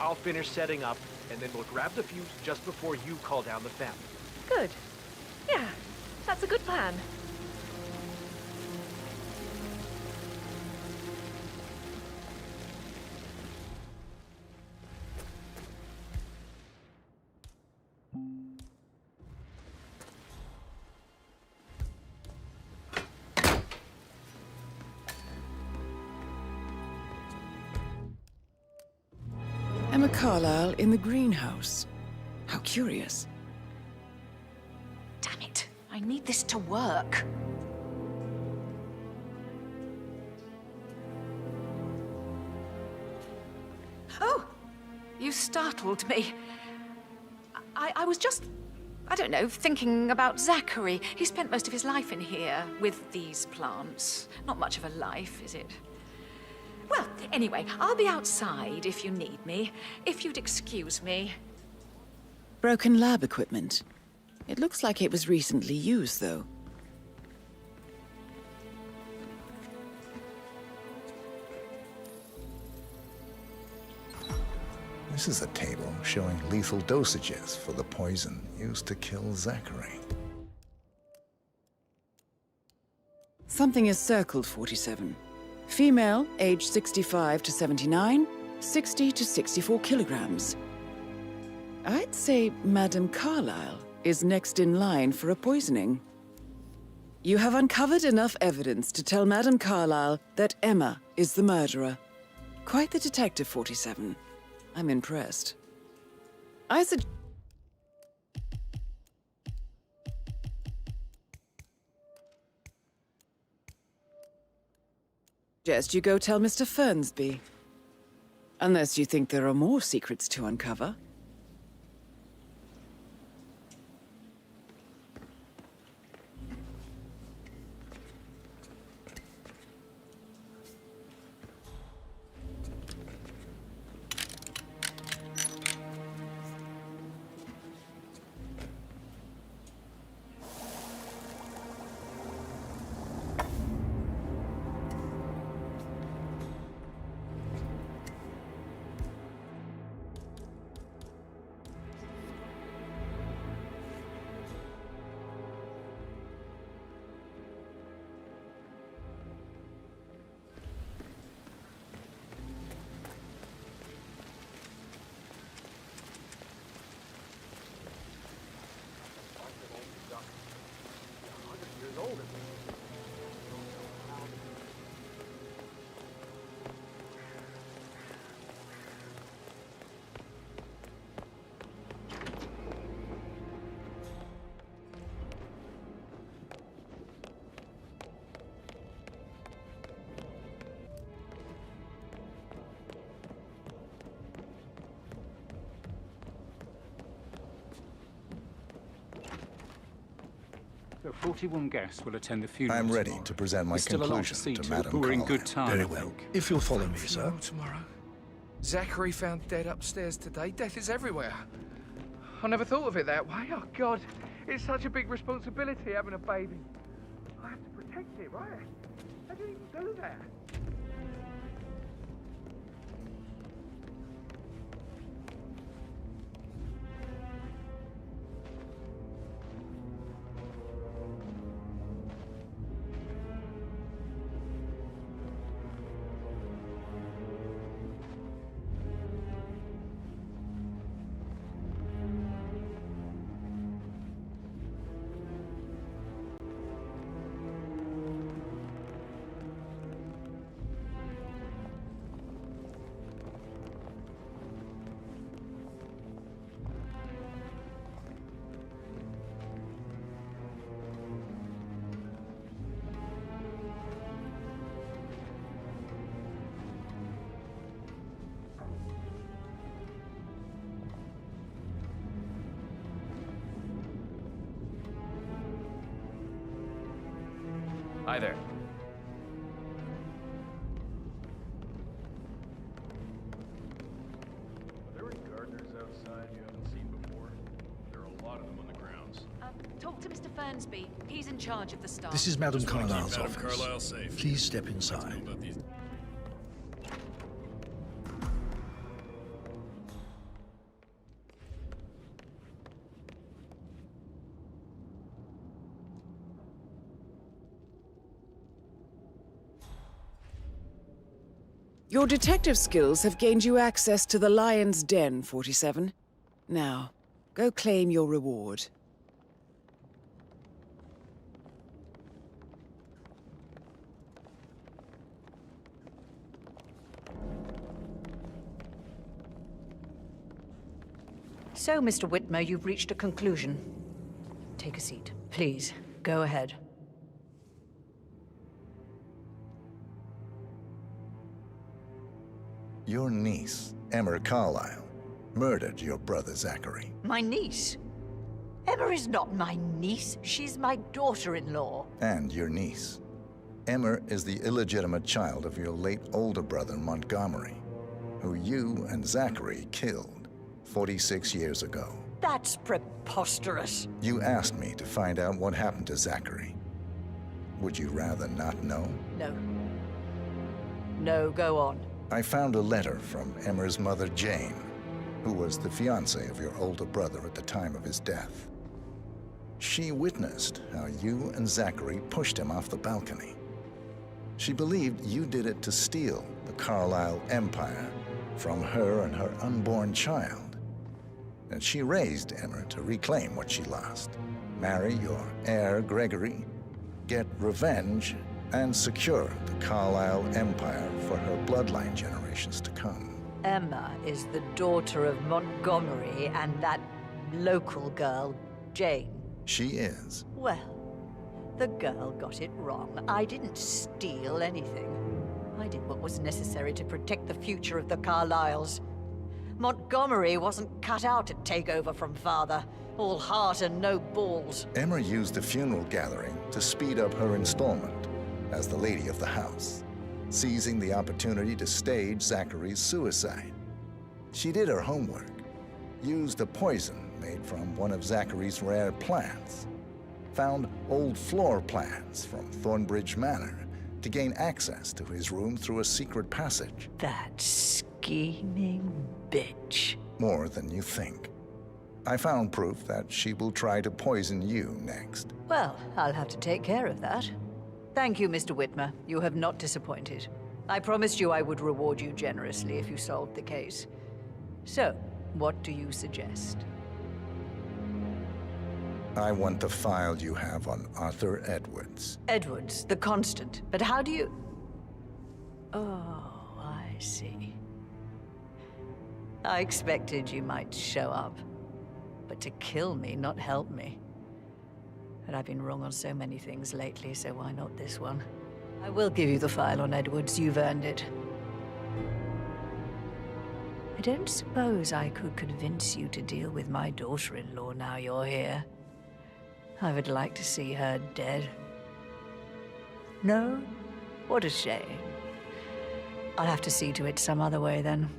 I'll finish setting up, and then we'll grab the fuse just before you call down the family. Good. Yeah, that's a good plan. Emma Carlyle in the greenhouse. How curious. Damn it. I need this to work. Oh! You startled me. I was just, I don't know, thinking about Zachary. He spent most of his life in here with these plants. Not much of a life, is it? Well, anyway, I'll be outside if you need me. If you'd excuse me. Broken lab equipment. It looks like it was recently used, though. This is a table showing lethal dosages for the poison used to kill Zachary. Something is circled, 47. Female, age 65 to 79, 60 to 64 kilograms. I'd say Madame Carlyle is next in line for a poisoning. You have uncovered enough evidence to tell Madame Carlyle that Emma is the murderer. Quite the detective, 47. I'm impressed. I suggest you go tell Mr. Fernsby. Unless you think there are more secrets to uncover. So 41 guests will attend the funeral. I'm ready tomorrow. to present my There's still a lot to conclusion see to to, Madame but we're in good Carlyle. time. Very well. If you'll follow me, sir. Funeral tomorrow. Zachary found dead upstairs today. Death is everywhere. I never thought of it that way. Oh, God. It's such a big responsibility having a baby. I have to protect it, right? How do you even do that? Hi there. Are there any gardeners outside you haven't seen before? There are a lot of them on the grounds. Talk to Mr. Fernsby. He's in charge of the staff. This is Madame Just wanna keep Carlyle's Madame office. Carlyle safe. Please step inside. About these- Your detective skills have gained you access to the Lion's Den, 47. Now, go claim your reward. So, Mr. Whitmer, you've reached a conclusion. Take a seat. Please, go ahead. Your niece, Emma Carlyle, murdered your brother Zachary. My niece? Emma is not my niece. She's my daughter-in-law. And your niece. Emma is the illegitimate child of your late older brother Montgomery, who you and Zachary killed 46 years ago. That's preposterous. You asked me to find out what happened to Zachary. Would you rather not know? No. No, go on. I found a letter from Emmer's mother, Jane, who was the fiancée of your older brother at the time of his death. She witnessed how you and Zachary pushed him off the balcony. She believed you did it to steal the Carlyle empire from her and her unborn child. And she raised Emmer to reclaim what she lost, marry your heir, Gregory, get revenge, and secure the Carlyle empire for her bloodline generations to come. Emma is the daughter of Montgomery and that local girl, Jane. She is. Well, the girl got it wrong. I didn't steal anything. I did what was necessary to protect the future of the Carlyles. Montgomery wasn't cut out to take over from Father. All heart and no balls. Emma used the funeral gathering to speed up her installment as the lady of the house, seizing the opportunity to stage Zachary's suicide. She did her homework, used a poison made from one of Zachary's rare plants, found old floor plans from Thornbridge Manor to gain access to his room through a secret passage. That scheming bitch. More than you think. I found proof that she will try to poison you next. Well, I'll have to take care of that. Thank you, Mr. Whitmer. You have not disappointed. I promised you I would reward you generously if you solved the case. So, what do you suggest? I want the file you have on Arthur Edwards. Edwards, the Constant. But how do you... Oh, I see. I expected you might show up. But to kill me, not help me. But I've been wrong on so many things lately, so why not this one? I will give you the file on Edwards. You've earned it. I don't suppose I could convince you to deal with my daughter-in-law now you're here. I would like to see her dead. No? What a shame. I'll have to see to it some other way then.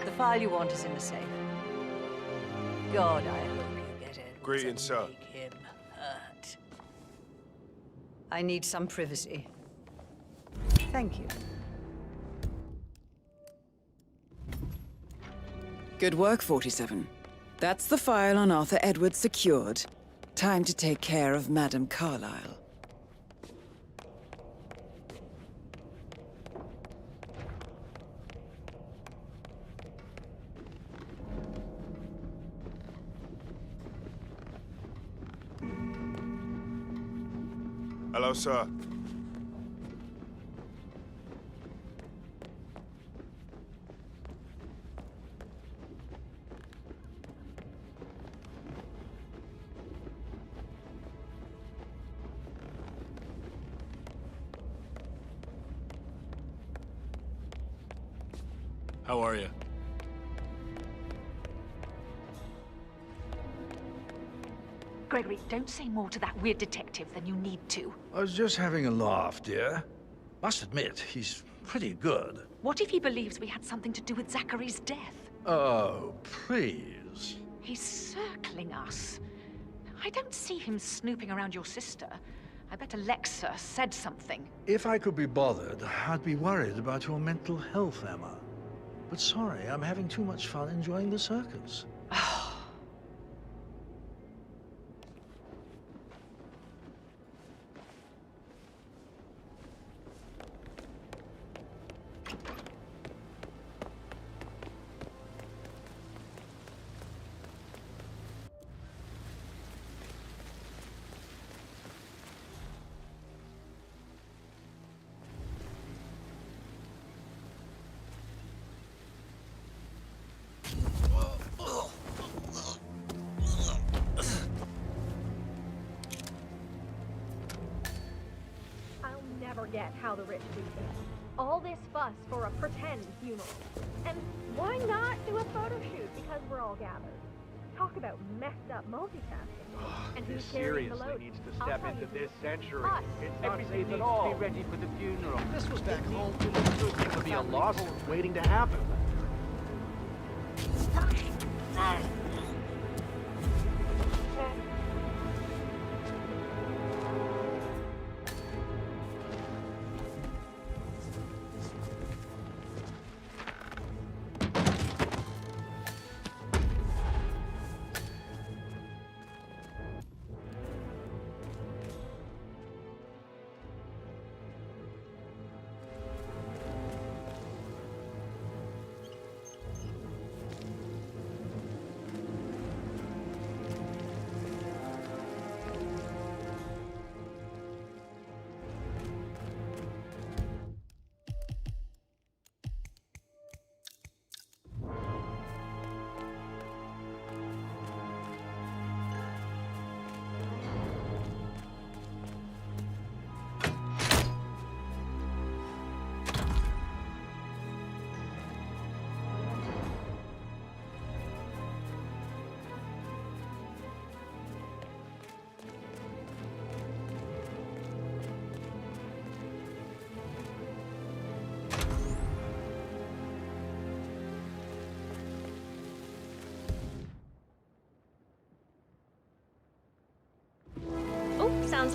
The file you want is in the safe. God, I hope you get it. Greetings, sir. Make him hurt. I need some privacy. Thank you. Good work, 47. That's the file on Arthur Edwards secured. Time to take care of Madame Carlyle. Hello, sir. How are you? Gregory, don't say more to that weird detective than you need to. I was just having a laugh, dear. Must admit, he's pretty good. What if he believes we had something to do with Zachary's death? Oh, please. He's circling us. I don't see him snooping around your sister. I bet Alexa said something. If I could be bothered, I'd be worried about your mental health, Emma. But sorry, I'm having too much fun enjoying the circus. Forget how the rich do things. All this fuss for a pretend funeral. And why not do a photo shoot because we're all gathered? Talk about messed up multitasking. And who's This carrying the seriously load? needs to I'll step tell into you this who. century. Us. It's not Everything safe needs at all. to be ready for the funeral. This was back home. It could be a lawsuit waiting to happen.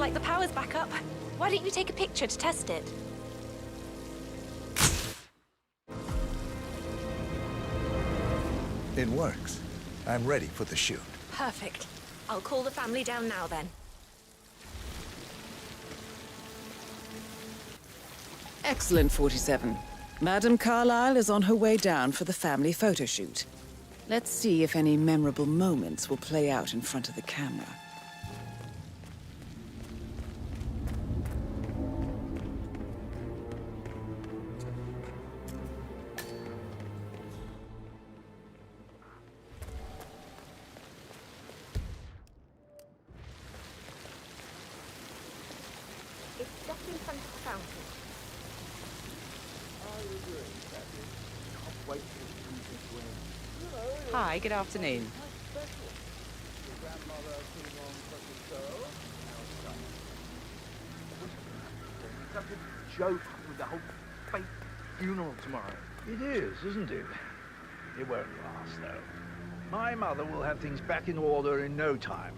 like the power's back up. Why don't you take a picture to test it? It works. I'm ready for the shoot. Perfect. I'll call the family down now then. Excellent, 47. Madame Carlyle is on her way down for the family photo shoot. Let's see if any memorable moments will play out in front of the camera. It's just in front of the fountain. Hi, good afternoon. Such a joke with the whole fake funeral tomorrow. It is, isn't it? It won't last, though. My mother will have things back in order in no time.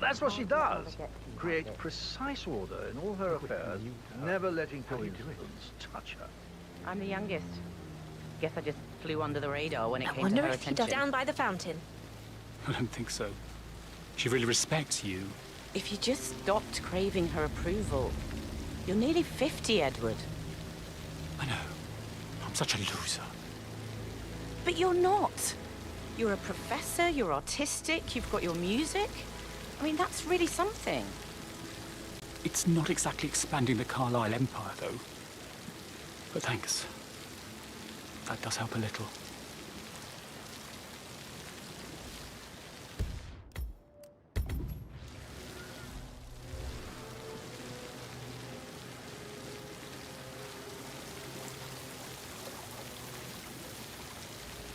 That's what she does. Create precise order in all her affairs, never letting coincidence touch her. I'm the youngest. Guess I just flew under the radar when it I came to wonder her if he attention. does down by the fountain. I don't think so. She really respects you. If you just stopped craving her approval. You're nearly 50, Edward. I know. I'm such a loser. But you're not. You're a professor, you're artistic, you've got your music. I mean, that's really something. It's not exactly expanding the Carlyle empire, though. But thanks. That does help a little.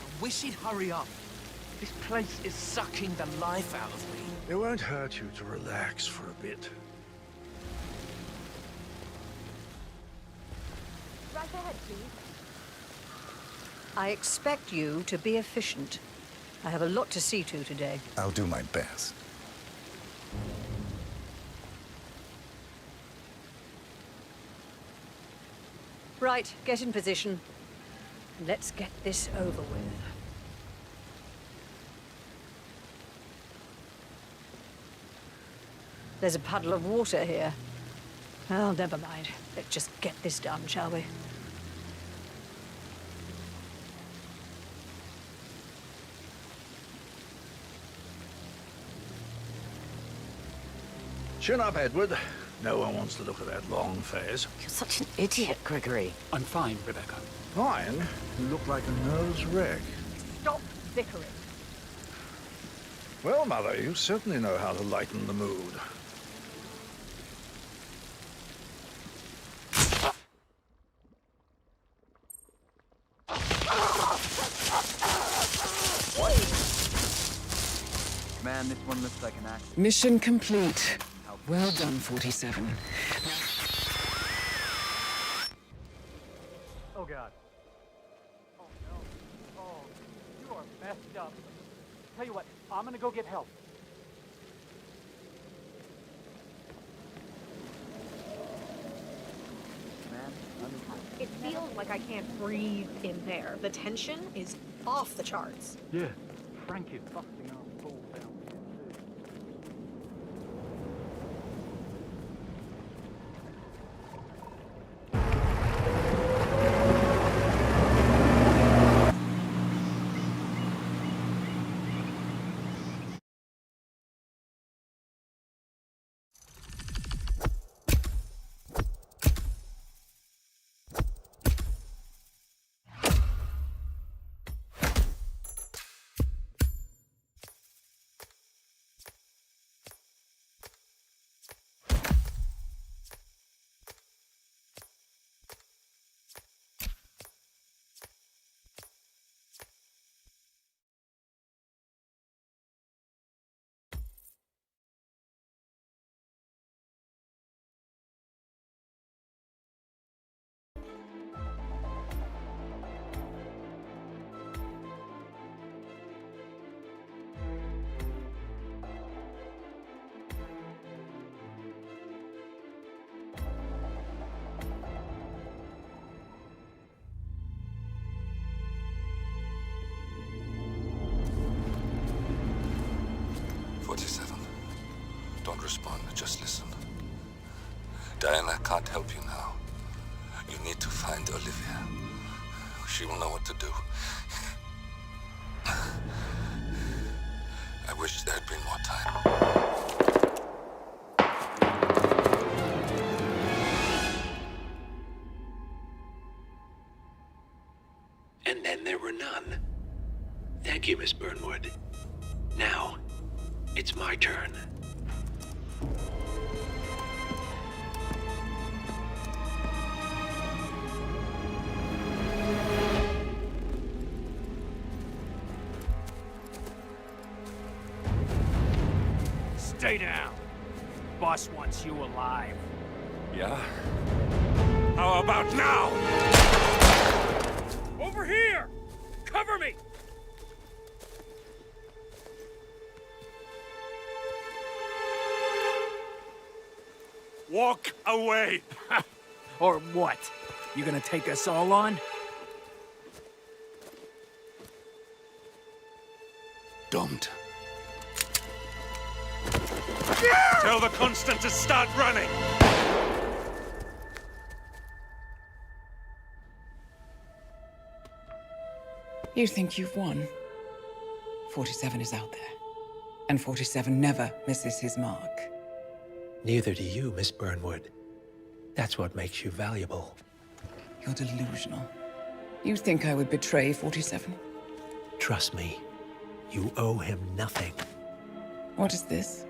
I wish he'd hurry up. This place is sucking the life out of me. It won't hurt you to relax for a bit. Right ahead, please. I expect you to be efficient. I have a lot to see to today. I'll do my best. Right, get in position. Let's get this over with. There's a puddle of water here. Well, never mind. Let's just get this done, shall we? Chin up, Edward. No one wants to look at that long face. You're such an idiot, Gregory. I'm fine, Rebecca. Fine? You look like a nervous wreck. Stop bickering. Well, Mother, you certainly know how to lighten the mood. Man, this one looks like an accident. Mission complete. Well done, 47. Oh, God. Oh, no. Oh, you are messed up. Tell you what, I'm gonna go get help. It feels like I can't breathe in there. The tension is off the charts. Yeah, Frank is busting our balls down here, too. respond. Just listen. Diana can't help you now. You need to find Olivia. She will know what to do. I wish there had been more time. And then there were none. Thank you, Miss Burnwood. Now, it's my turn. Stay down. Boss wants you alive. Yeah? How about now? Over here! Cover me! Walk away! Or what? You gonna take us all on? Don't. Tell the Constant to start running! You think you've won? 47 is out there. And 47 never misses his mark. Neither do you, Miss Burnwood. That's what makes you valuable. You're delusional. You think I would betray 47? Trust me, you owe him nothing. What is this?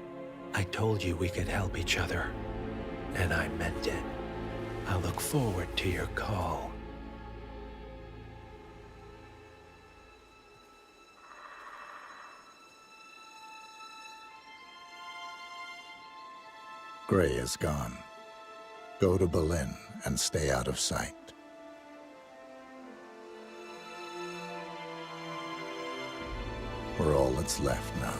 I told you we could help each other, and I meant it. I look forward to your call. Gray is gone. Go to Berlin and stay out of sight. We're all that's left now.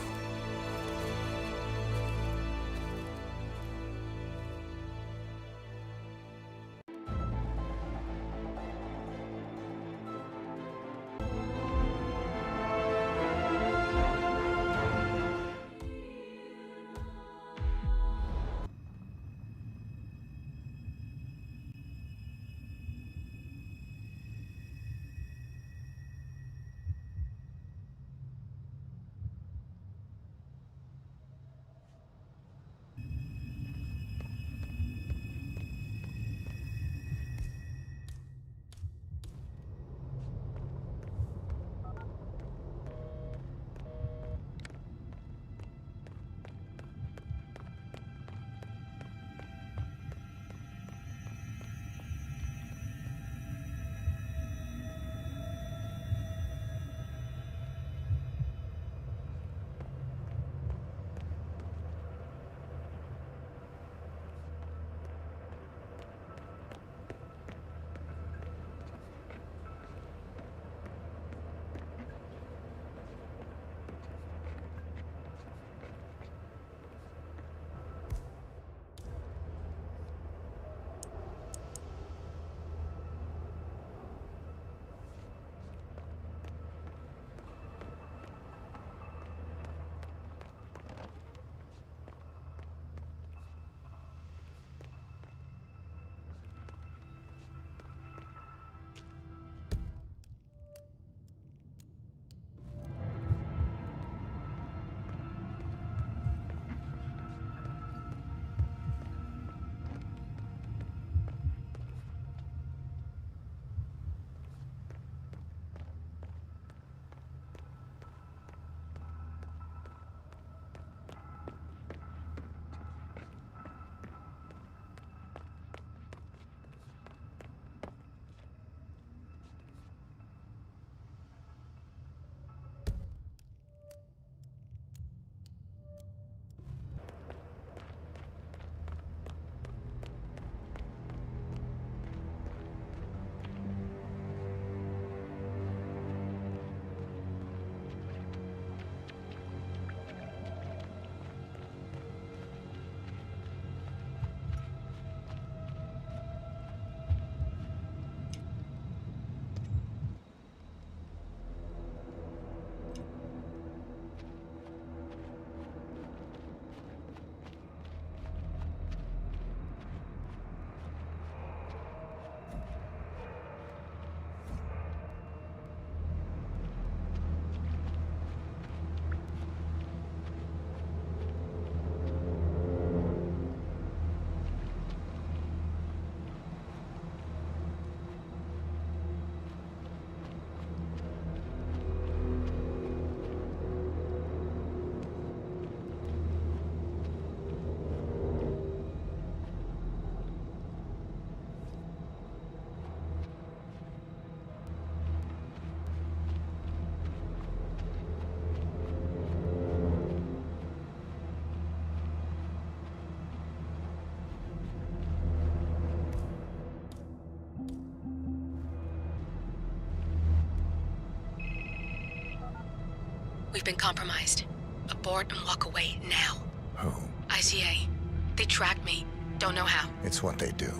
We've been compromised. Abort and walk away now. Who? ICA. They tracked me. Don't know how. It's what they do.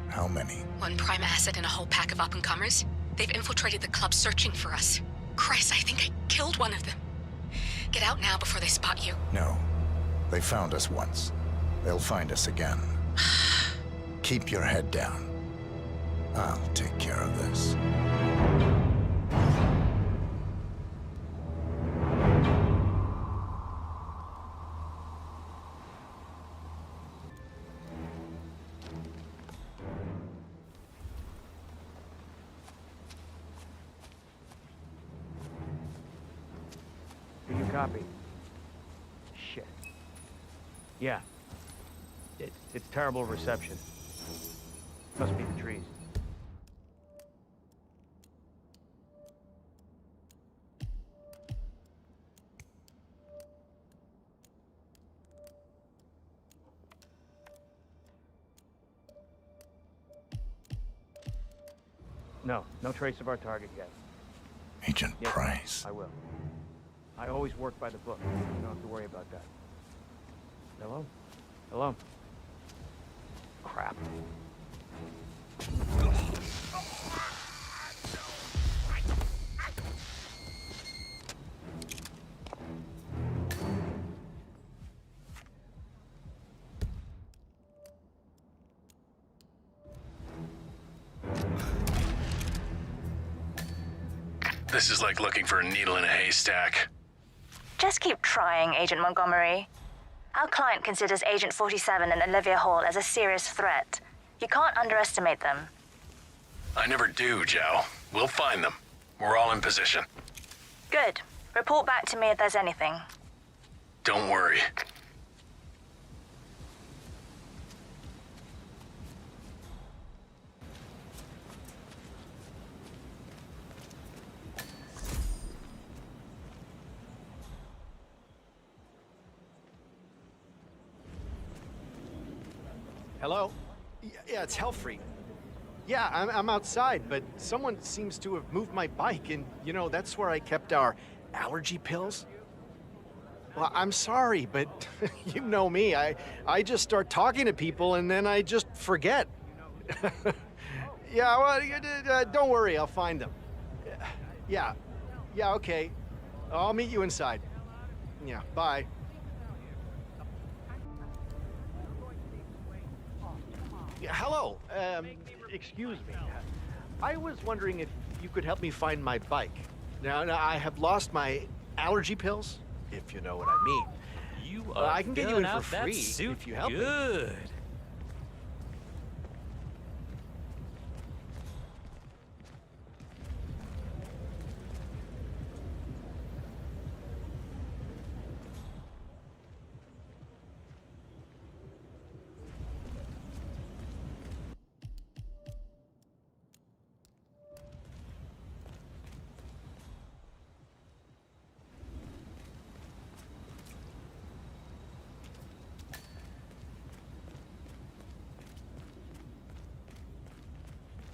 How many? One prime asset and a whole pack of up-and-comers. They've infiltrated the club searching for us. Christ, I think I killed one of them. Get out now before they spot you. No. They found us once. They'll find us again. Keep your head down. I'll take care of this. Do you copy? Shit. Yeah. It's terrible reception. Must be the trees. No trace of our target yet. Agent Price. I will. I always work by the book. You don't have to worry about that. Hello? Hello? Crap. This is like looking for a needle in a haystack. Just keep trying, Agent Montgomery. Our client considers Agent 47 and Olivia Hall as a serious threat. You can't underestimate them. I never do, Joe. We'll find them. We're all in position. Good. Report back to me if there's anything. Don't worry. Hello? Yeah, it's Hellfree. Yeah, I'm outside, but someone seems to have moved my bike, and, you know, that's where I kept our allergy pills. Well, I'm sorry, but you know me. I just start talking to people, and then I just forget. Yeah, well, don't worry, I'll find them. Yeah, okay. I'll meet you inside. Yeah, bye. Hello, excuse me. I was wondering if you could help me find my bike. Now I have lost my allergy pills, if you know what I mean. You are I can get you in for free if you help me. Good.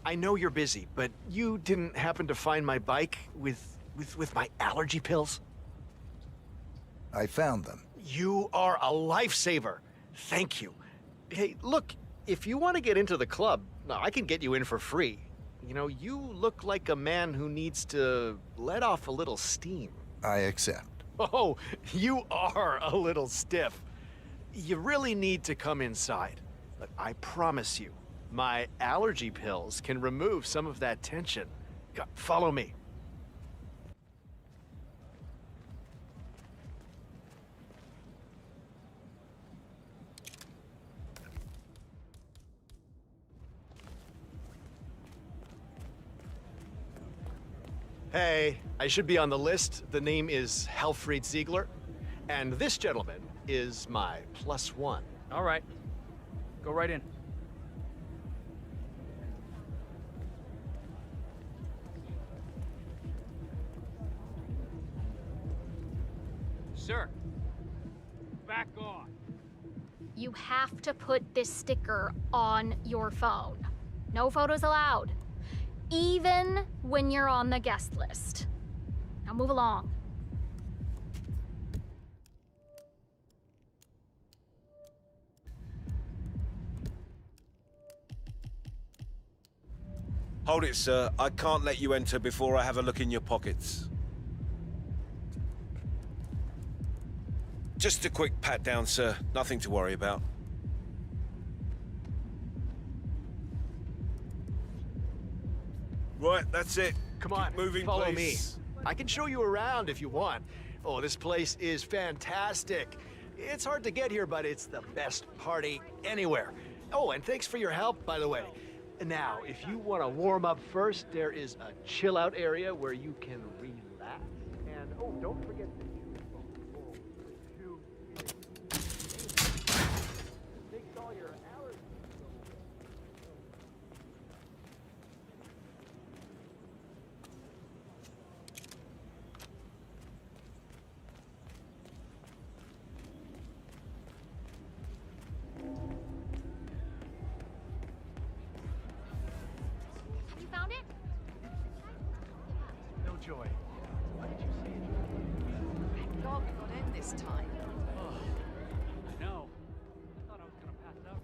I know you're busy, but you didn't happen to find my bike with my allergy pills? I found them. You are a lifesaver. Thank you. Hey, look, if you want to get into the club, I can get you in for free. You know, you look like a man who needs to let off a little steam. I accept. Oh, you are a little stiff. You really need to come inside. But I promise you, my allergy pills can remove some of that tension. Follow me. Hey, I should be on the list. The name is Helfried Ziegler. And this gentleman is my +1. All right. Go right in. Sir, back off. You have to put this sticker on your phone. No photos allowed. Even when you're on the guest list. Now move along. Hold it, sir. I can't let you enter before I have a look in your pockets. Just a quick pat down, sir. Nothing to worry about. Right, that's it. Come on, Keep moving, follow please. me. I can show you around if you want. Oh, this place is fantastic. It's hard to get here, but it's the best party anywhere. Oh, and thanks for your help, by the way. Now, if you want to warm up first, there is a chill-out area where you can relax. And, oh, don't forget the takes all your allergies. You found it? No joy. Why did you say it? Thank God we got in this time. I know. I thought I was gonna pass out.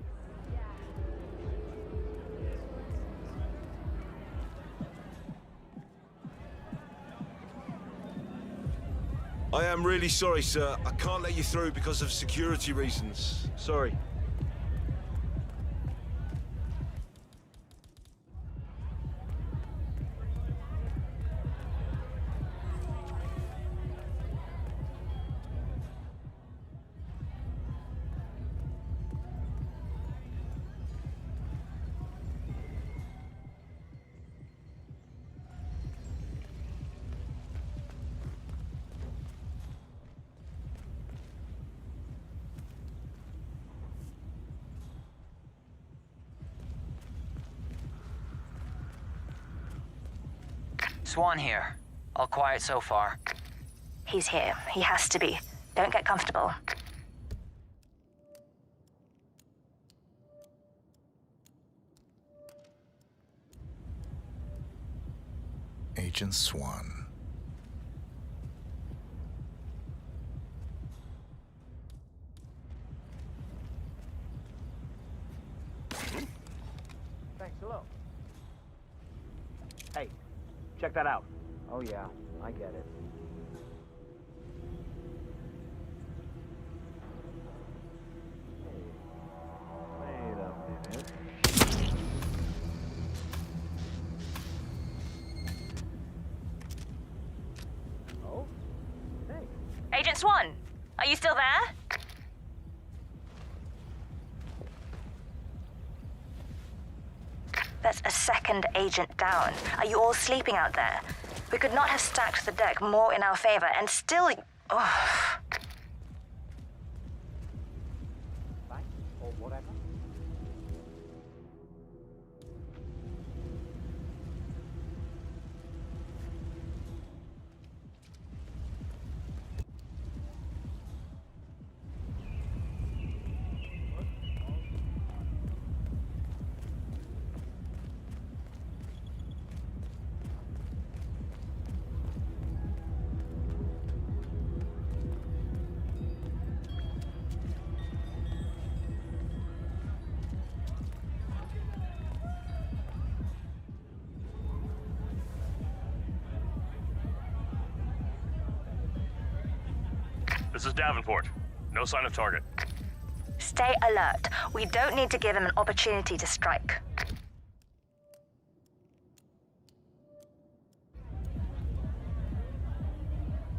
I am really sorry, sir. I can't let you through because of security reasons. Sorry. Swan here. All quiet so far. He's here. He has to be. Don't get comfortable. Agent Swan. Thanks a lot. Hey, check that out. Oh yeah, I get it. Wait a minute. Oh? Thanks. Agent Swan, are you still there? That's a second agent down. Are you all sleeping out there? We could not have stacked the deck more in our favor, and still... Oh. Thanks, or whatever. This is Davenport. No sign of target. Stay alert. We don't need to give him an opportunity to strike.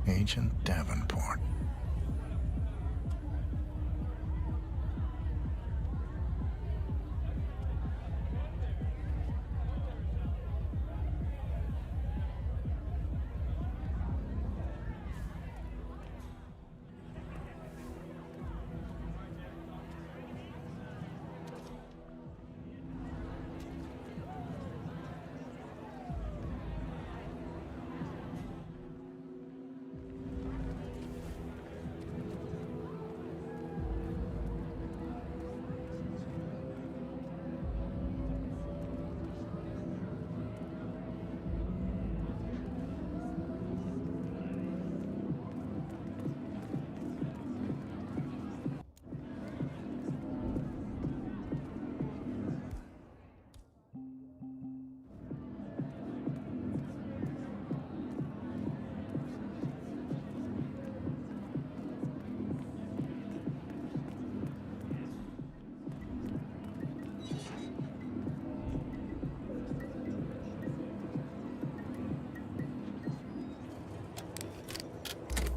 Agent Davenport.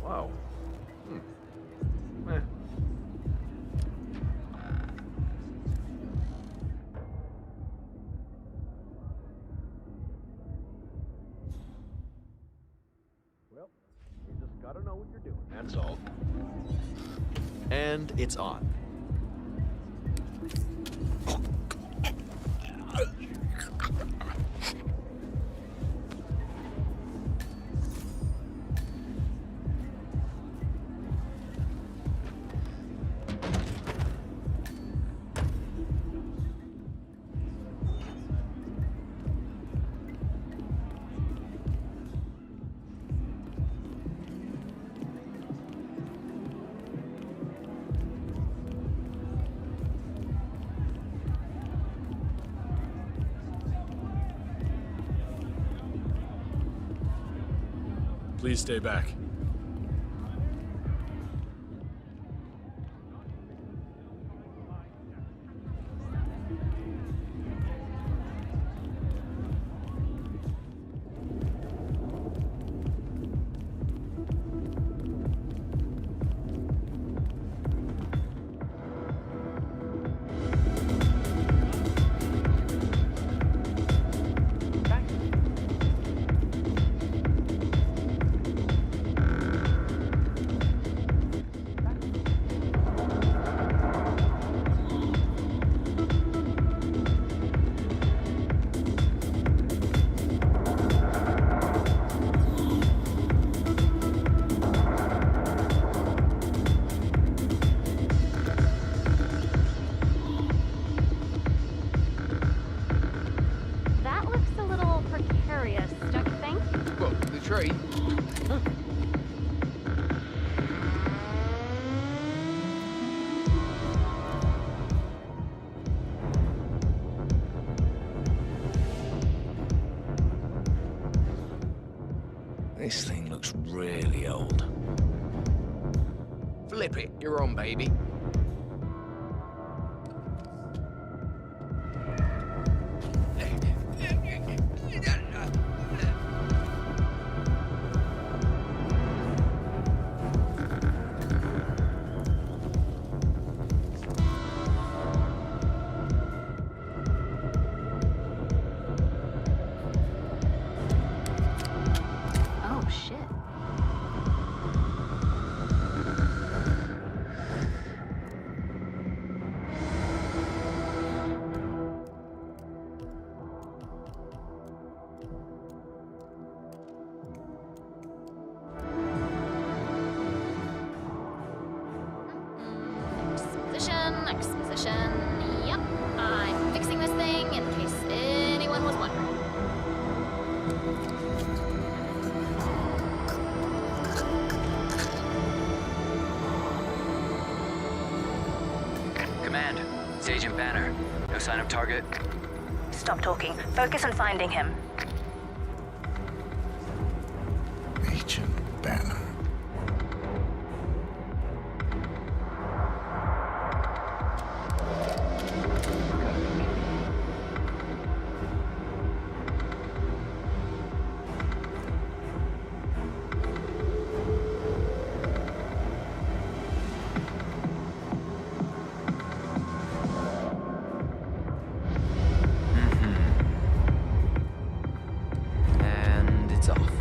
Wow. Well, you just gotta know what you're doing, that's all. And it's on. Please stay back. That looks a little precarious, don't you think? Well, the tree. This thing looks really old. Flip it, you're on, baby. Oh, shit. Exposition. Yep. I'm fixing this thing in case anyone was wondering. Command, it's Agent Banner. No sign of target. Stop talking. Focus on finding him. Agent Banner. And it's off.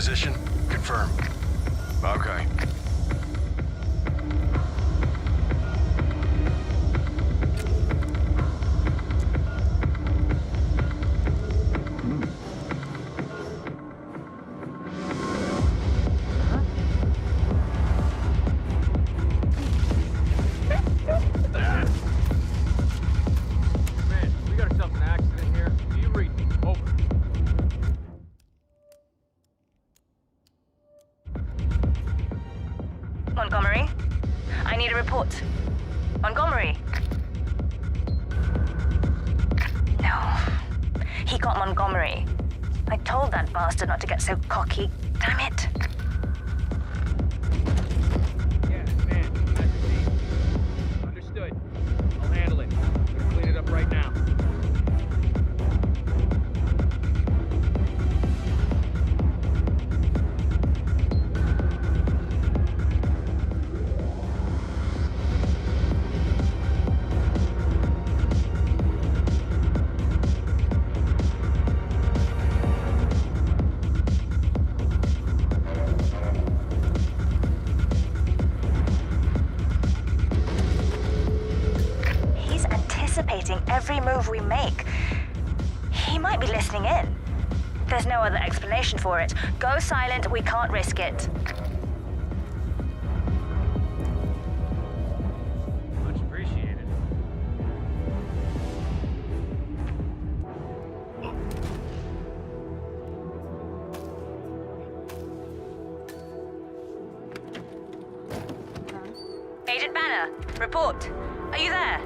position? Confirm. Okay. Man, we got ourselves an accident here. Do you read me? Over. Montgomery? I need a report. Montgomery? No. He got Montgomery. I told that bastard not to get so cocky. Damn it. Yeah, man. That's the deal. Understood. I'll handle it. I'm gonna clean it up right now. He's anticipating every move we make. He might be listening in. There's no other explanation for it. Go silent, we can't risk it. Much appreciated. Agent Banner, report. Are you there?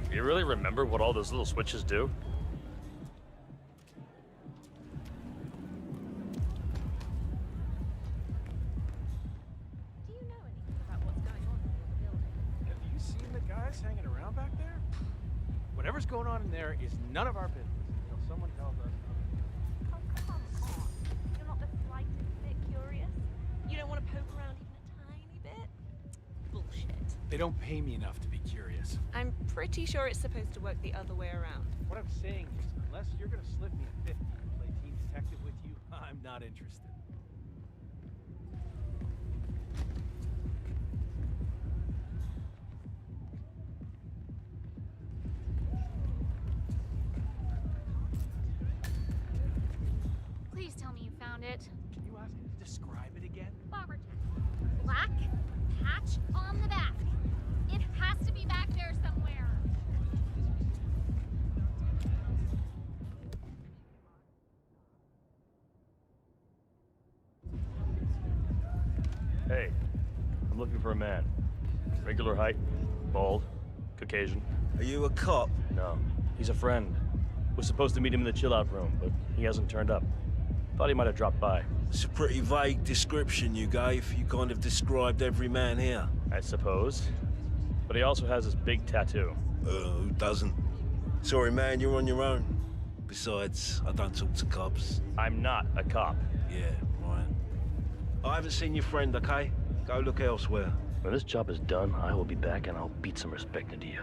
You really remember what all those little switches do? Have you seen the guys hanging around back there? Whatever's going on in there is none of our business until someone tells us. Oh, come on. You're not the slightest bit curious? You don't want to poke around even a tiny bit? Bullshit. They don't pay me enough to be curious. I'm pretty sure it's supposed to work the other way around. What I'm saying is, unless you're gonna slip me a 50 and play team detective with you, I'm not interested. Please tell me you found it. Can you ask him to describe it again? Bomber jacket. Black patch on the back. It has to be back there somewhere. Hey, I'm looking for a man. Regular height, bald, Caucasian. Are you a cop? No, he's a friend. Was supposed to meet him in the chill-out room, but he hasn't turned up. Thought he might have dropped by. It's a pretty vague description you gave. You kind of described every man here. I suppose. But he also has this big tattoo. Who doesn't? Sorry, man, you're on your own. Besides, I don't talk to cops. I'm not a cop. Yeah, right. I haven't seen your friend, okay? Go look elsewhere. When this job is done, I will be back and I'll beat some respect into you.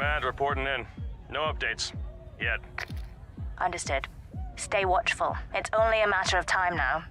Command reporting in. No updates. Yet. Understood. Stay watchful. It's only a matter of time now.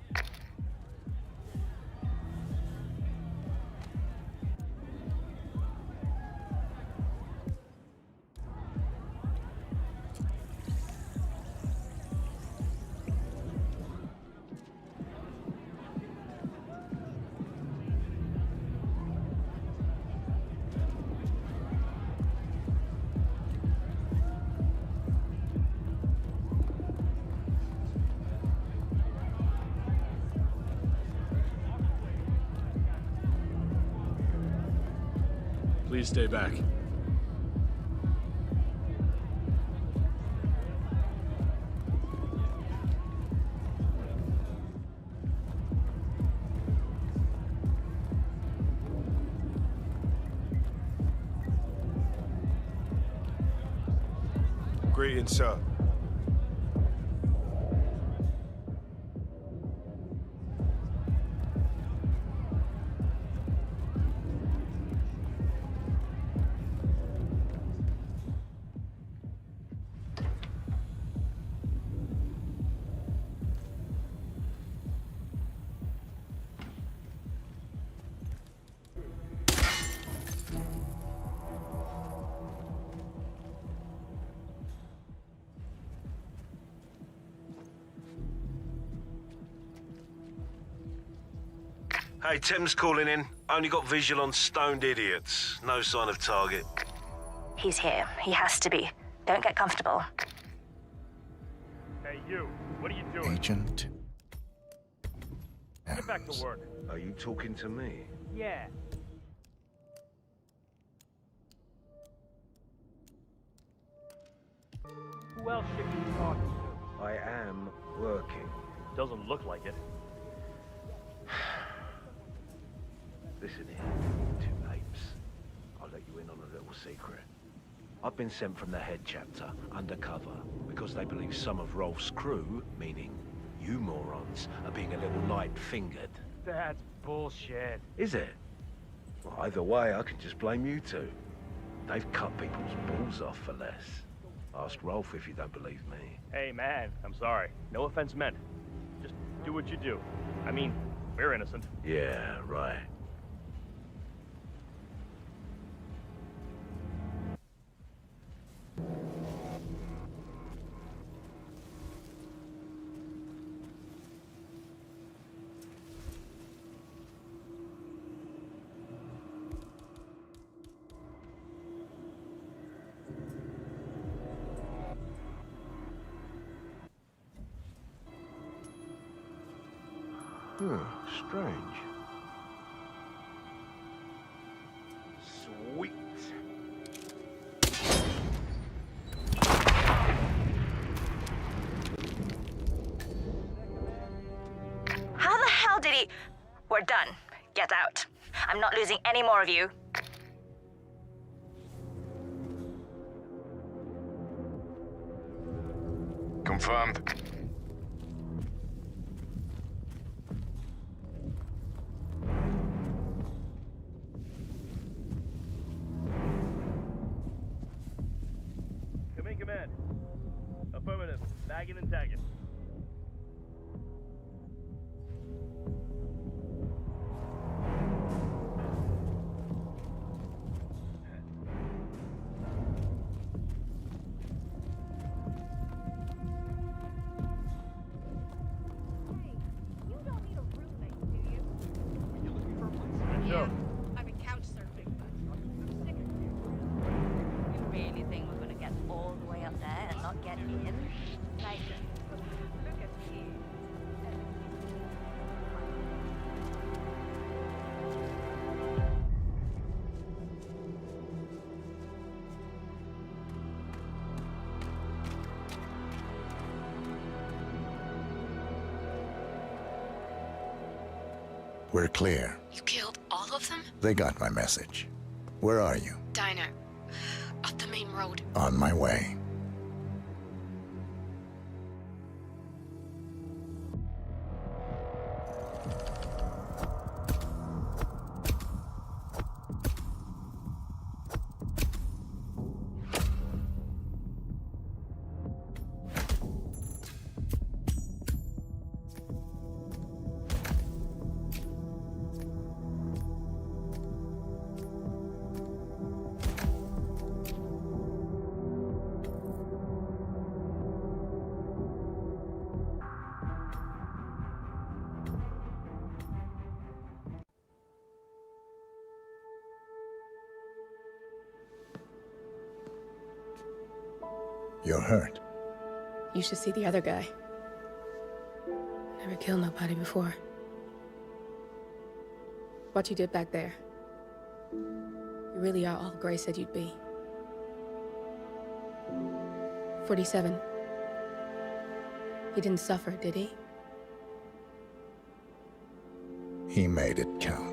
Please stay back. Greetings, sir. Hey, Tim's calling in. Only got visual on stoned idiots. No sign of target. He's here. He has to be. Don't get comfortable. Hey, you. What are you doing? Agent. Get back to work. Are you talking to me? Yeah. Who else should you be talking to? I am working. Doesn't look like it. Listen here, you two apes. I'll let you in on a little secret. I've been sent from the head chapter, undercover, because they believe some of Rolf's crew, meaning you morons, are being a little light-fingered. That's bullshit. Is it? Well, either way, I can just blame you two. They've cut people's balls off for less. Ask Rolf if you don't believe me. Hey, man. I'm sorry. No offense meant. Just do what you do. I mean, we're innocent. Yeah, right. Strange. Sweet. How the hell did he... We're done. Get out. I'm not losing any more of you. Confirmed. Come in, Command. Affirmative. Bagging and tagging. Yeah, I've been couch surfing, but I'm sick of you. You really think we're gonna get all the way up there and not get in? Like, look at you. We're clear. You killed all of them? They got my message. Where are you? Diner. Up the main road. On my way. You're hurt. You should see the other guy. Never killed nobody before. What you did back there. You really are all Gray said you'd be. 47. He didn't suffer, did he? He made it count.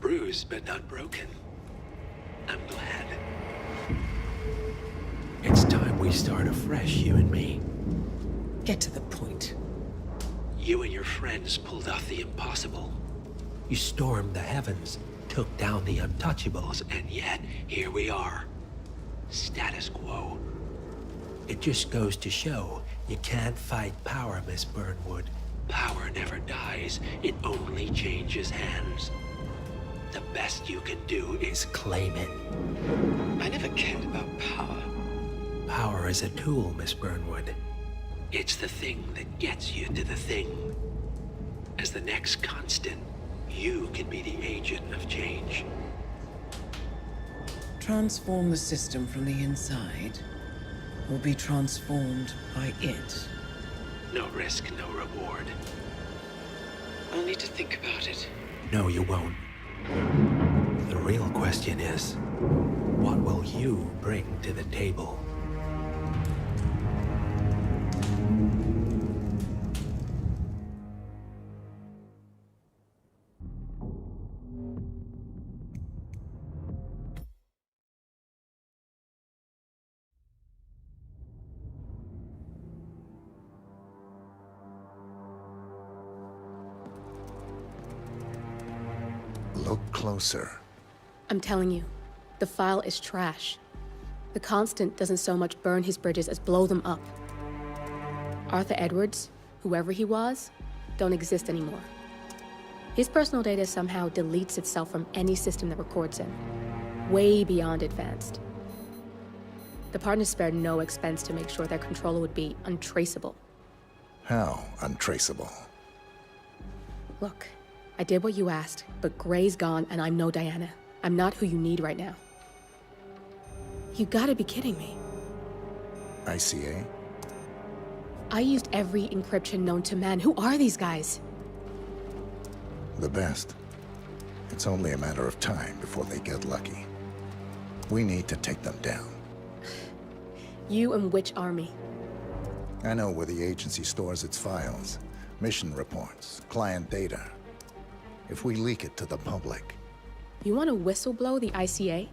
Bruised but not broken. I'm glad. It's time we start afresh, you and me. Get to the point. You and your friends pulled off the impossible. You stormed the heavens, took down the untouchables, and yet here we are. Status quo. It just goes to show you can't fight power, Miss Burnwood. Power never dies, it only changes hands. The best you can do is claim it. I never cared about power. Power is a tool, Miss Burnwood. It's the thing that gets you to the thing. As the next constant, you can be the agent of change. Transform the system from the inside, or be transformed by it. No risk, no reward. I'll need to think about it. No, you won't. The real question is, what will you bring to the table? Look closer. I'm telling you, the file is trash. The Constant doesn't so much burn his bridges as blow them up. Arthur Edwards, whoever he was, don't exist anymore. His personal data somehow deletes itself from any system that records him. Way beyond advanced. The partners spared no expense to make sure their controller would be untraceable. How untraceable? Look, I did what you asked, but Gray's gone and I'm no Diana. I'm not who you need right now. You gotta be kidding me. ICA? I used every encryption known to man. Who are these guys? The best. It's only a matter of time before they get lucky. We need to take them down. You and which army? I know where the agency stores its files, mission reports, client data. If we leak it to the public... You want to whistleblow the ICA?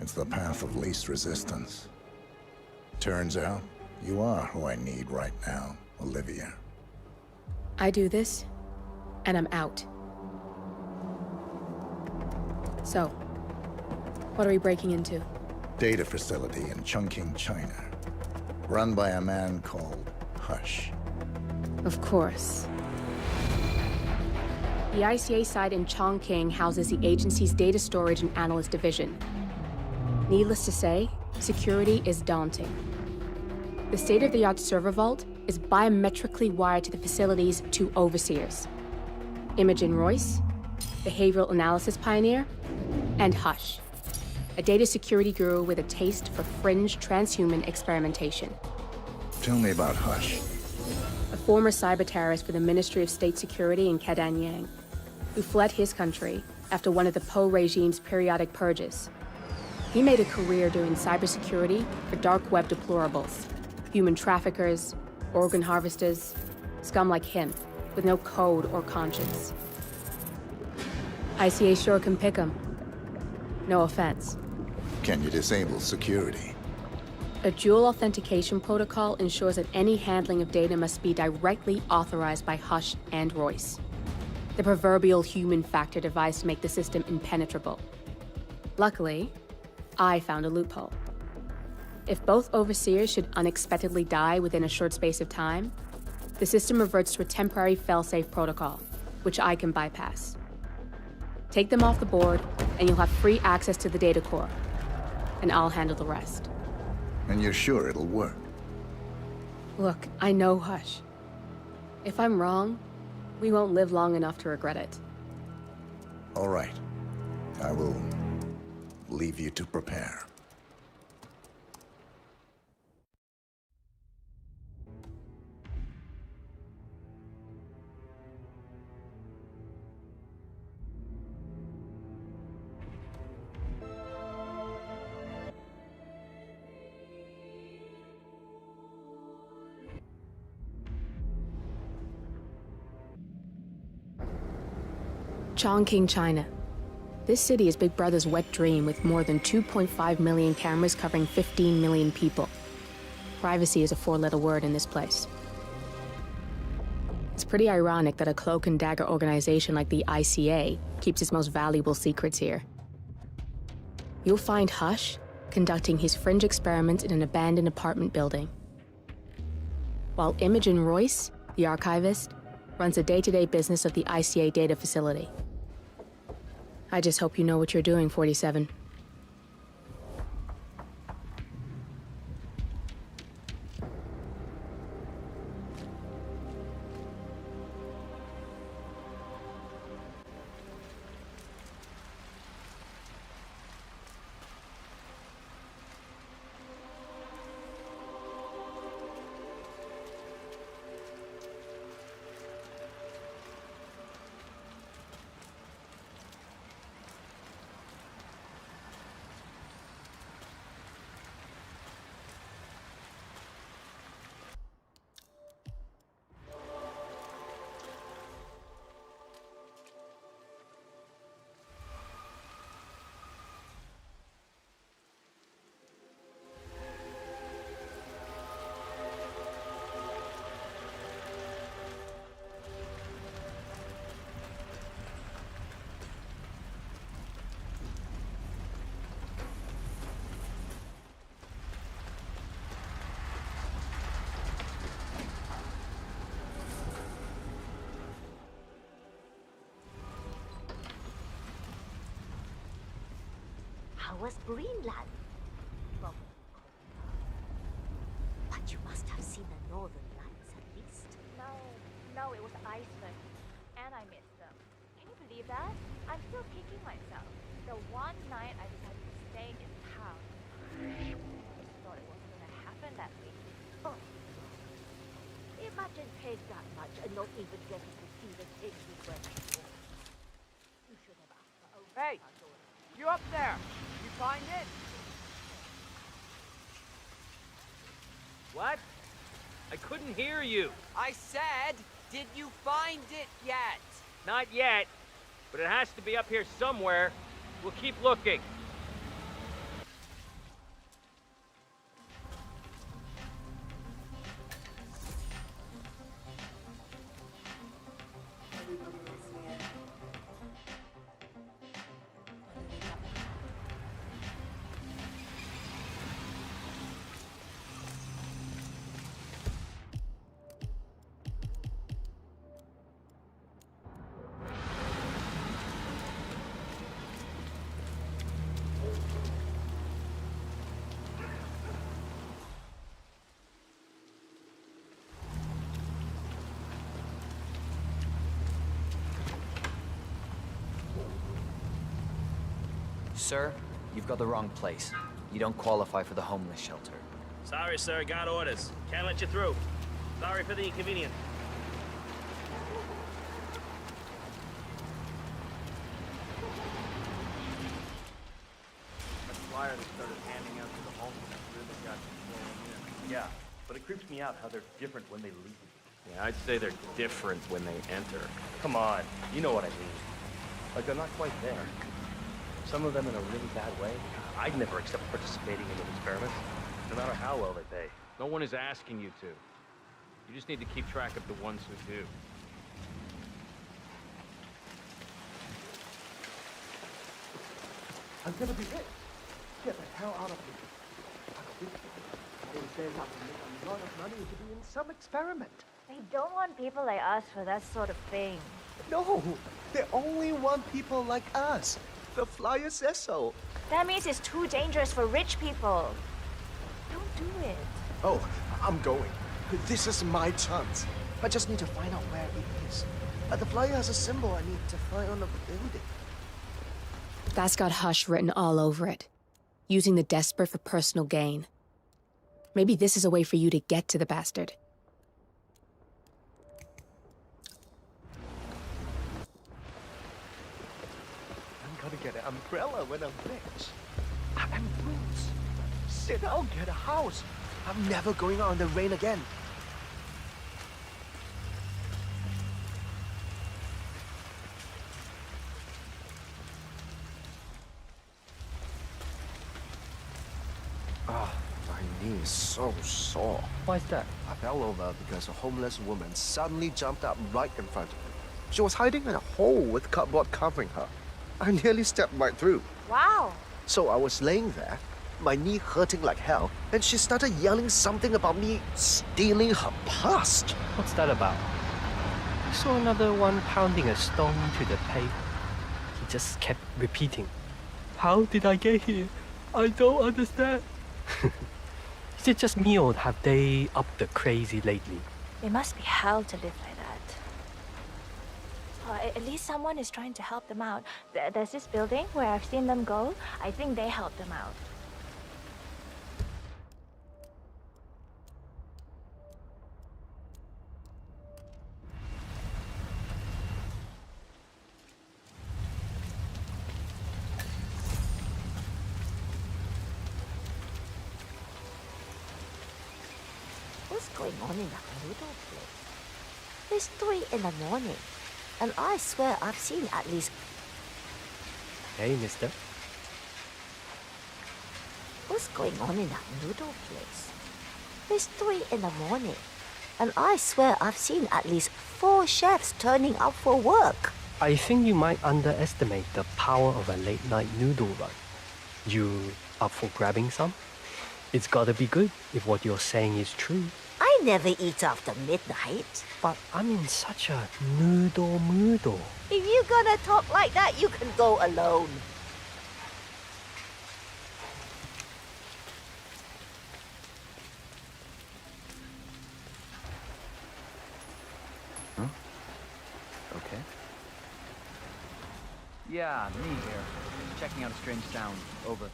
It's the path of least resistance. Turns out, you are who I need right now, Olivia. I do this, and I'm out. So, what are we breaking into? Data facility in Chongqing, China. Run by a man called Hush. Of course. The ICA site in Chongqing houses the agency's data storage and analyst division. Needless to say, security is daunting. The state-of-the-art server vault is biometrically wired to the facility's two overseers. Imogen Royce, behavioral analysis pioneer, and Hush, a data security guru with a taste for fringe transhuman experimentation. Tell me about Hush. A former cyber terrorist for the Ministry of State Security in Kadanyang, who fled his country after one of the Po regime's periodic purges. He made a career doing cybersecurity for dark web deplorables, human traffickers, organ harvesters, scum like him, with no code or conscience. ICA sure can pick 'em. No offense. Can you disable security? A dual authentication protocol ensures that any handling of data must be directly authorized by Hush and Royce. The proverbial human factor device to make the system impenetrable. Luckily, I found a loophole. If both overseers should unexpectedly die within a short space of time, the system reverts to a temporary failsafe protocol, which I can bypass. Take them off the board, and you'll have free access to the data core. and I'll handle the rest. And you're sure it'll work? Look, I know Hush. If I'm wrong, we won't live long enough to regret it. All right. I will leave you to prepare. Chongqing, China. This city is Big Brother's wet dream with more than 2.5 million cameras covering 15 million people. Privacy is a four-letter word in this place. It's pretty ironic that a cloak and dagger organization like the ICA keeps its most valuable secrets here. You'll find Hush conducting his fringe experiments in an abandoned apartment building, while Imogen Royce, the archivist, runs the day-to-day business of the ICA data facility. I just hope you know what you're doing, 47. How was Greenland? Well, but you must have seen the northern lights at least. No, it was Iceland. And I missed them. Can you believe that? I'm still kicking myself. The one night I decided to stay in town. I thought it wasn't gonna happen that week. Oh. Imagine paying that much and not even getting to see the things we went for. You should have asked for a Hey! You up there? You find it? What? I couldn't hear you. I said, did you find it yet? Not yet, but it has to be up here somewhere. We'll keep looking. Sir, you've got the wrong place. You don't qualify for the homeless shelter. Sorry, sir. Got orders. Can't let you through. Sorry for the inconvenience. That flyer they started handing out to the homeless really got you flowing in. Yeah, but it creeps me out how they're different when they leave. Yeah, I'd say they're different when they enter. Come on, you know what I mean. Like they're not quite there. Some of them in a really bad way. I'd never accept participating in an experiment, no matter how well they pay. No one is asking you to. You just need to keep track of the ones who do. I'm gonna be rich. Get the hell out of here. They say that to make a lot of money to be in some experiment. They don't want people like us for that sort of thing. No, they only want people like us. The flyer says so. That means it's too dangerous for rich people. Don't do it. Oh, I'm going. This is my chance. I just need to find out where it is. The flyer has a symbol I need to find on the building. That's got Hush written all over it. Using the desperate for personal gain. Maybe this is a way for you to get to the bastard. I'm gonna get an umbrella when I'm rich. And boots. Sit down, get a house. I'm never going out in the rain again. Ah, my knee is so sore. Why's that? I fell over because a homeless woman suddenly jumped up right in front of me. She was hiding in a hole with cardboard covering her. I nearly stepped right through. Wow. So I was laying there, my knee hurting like hell, and she started yelling something about me stealing her past. What's that about? I saw another one pounding a stone to the pavement. He just kept repeating, "How did I get here? I don't understand." Is it just me or have they upped the crazy lately? It must be hell to live like that. At least someone is trying to help them out. There's this building where I've seen them go. I think they helped them out. What's going on in that little place? It's 3 in the morning, and I swear I've seen at least... Hey, mister. What's going on in that noodle place? It's 3 in the morning, and I swear I've seen at least 4 chefs turning up for work. I think you might underestimate the power of a late-night noodle run. You up for grabbing some? It's gotta be good if what you're saying is true. I never eat after midnight. But I'm in such a noodle mood. If you're gonna talk like that, you can go alone. Huh? Okay. Yeah, me here. Checking out a strange sound. Over.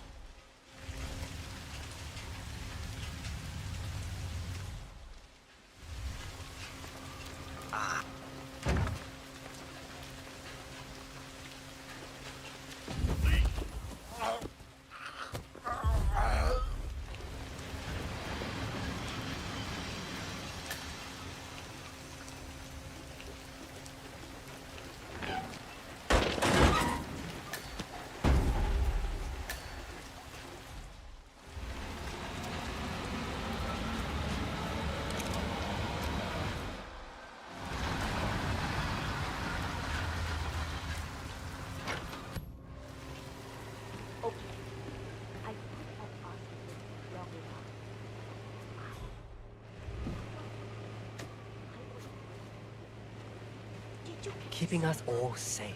Keeping us all safe.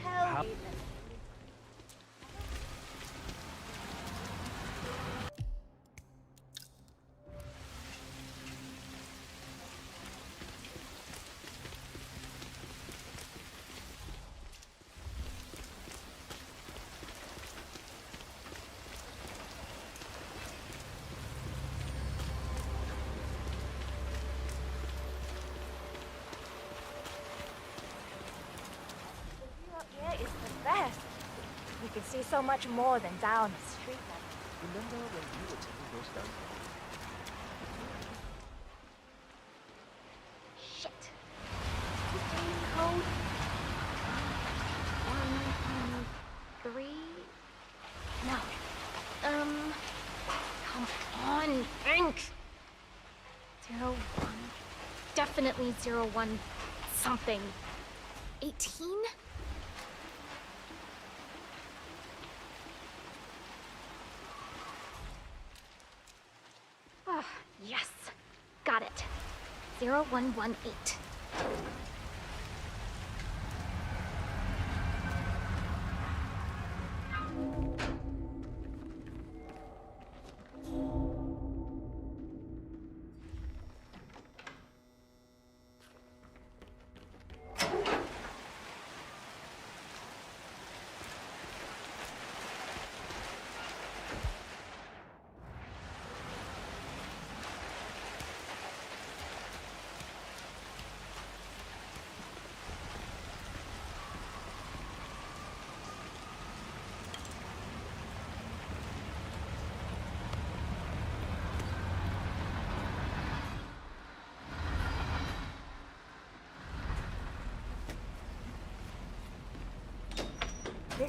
Tell me You can see so much more than down the street. Remember when you were taking those down? Shit. Code 1, 3. No. Come on, think. 0, 1. Definitely 0, 1 something. 18? Ah, yes. Got it. 0118.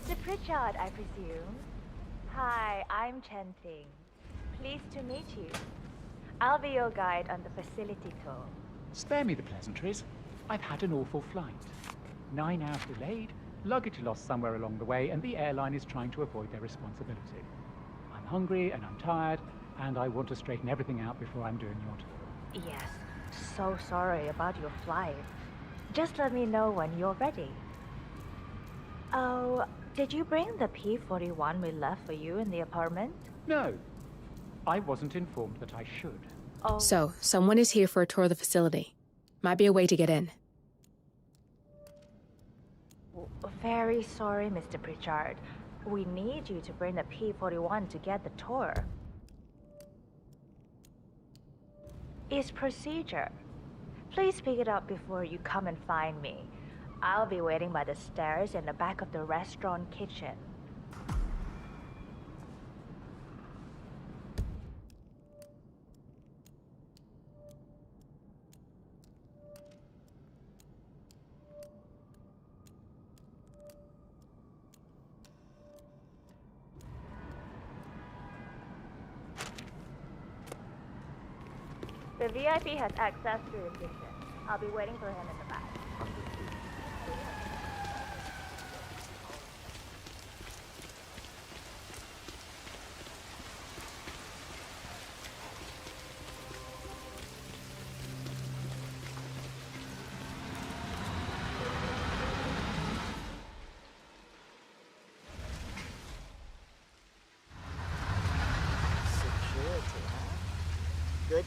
Mr. Pritchard, I presume. Hi, I'm Chen Ting. Pleased to meet you. I'll be your guide on the facility tour. Spare me the pleasantries. I've had an awful flight. 9 hours delayed, luggage lost somewhere along the way, and the airline is trying to avoid their responsibility. I'm hungry and I'm tired, and I want to straighten everything out before I'm doing your tour. Yes, so sorry about your flight. Just let me know when you're ready. Oh, did you bring the P-41 we left for you in the apartment? No, I wasn't informed that I should. Oh. So, someone is here for a tour of the facility. Might be a way to get in. Very sorry, Mr. Pritchard. We need you to bring the P-41 to get the tour. It's procedure. Please pick it up before you come and find me. I'll be waiting by the stairs in the back of the restaurant kitchen. The VIP has access to the kitchen. I'll be waiting for him in the back. Security, huh? Good.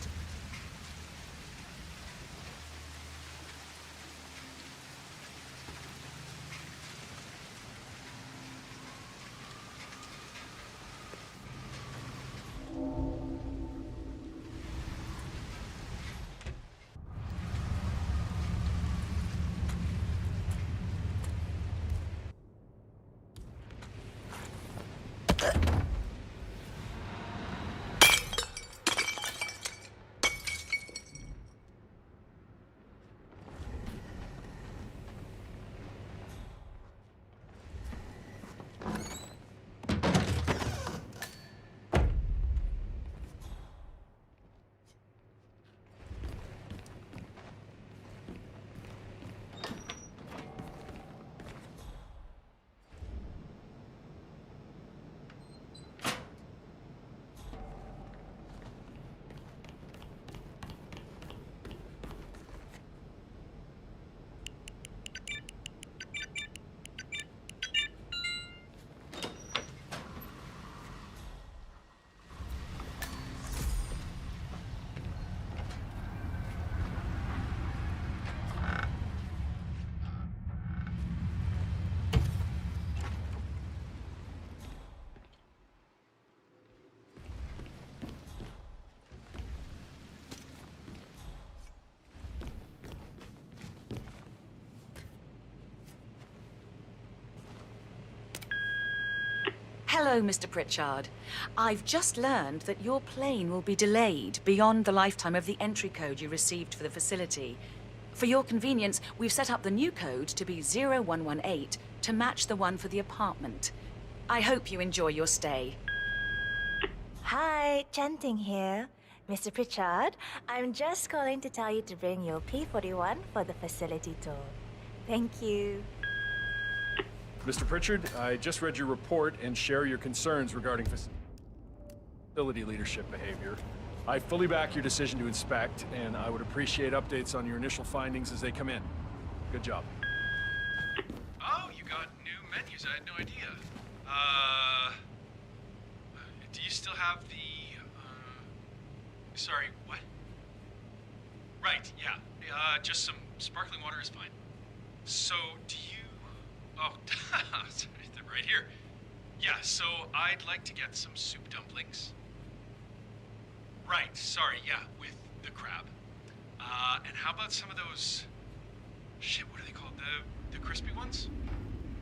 Hello, Mr. Pritchard. I've just learned that your plane will be delayed beyond the lifetime of the entry code you received for the facility. For your convenience, we've set up the new code to be 0118 to match the one for the apartment. I hope you enjoy your stay. Hi, Chanting here. Mr. Pritchard, I'm just calling to tell you to bring your P-41 for the facility tour. Thank you. Mr. Pritchard, I just read your report and share your concerns regarding facility leadership behavior. I fully back your decision to inspect, and I would appreciate updates on your initial findings as they come in. Good job. Oh, you got new menus. I had no idea. Do you still have the, sorry, what? Right, yeah. Just some sparkling water is fine. So, do you... Oh, they're right here. Yeah, so I'd like to get some soup dumplings. Right, sorry, yeah, with the crab. And how about some of those... Shit, what are they called? The crispy ones?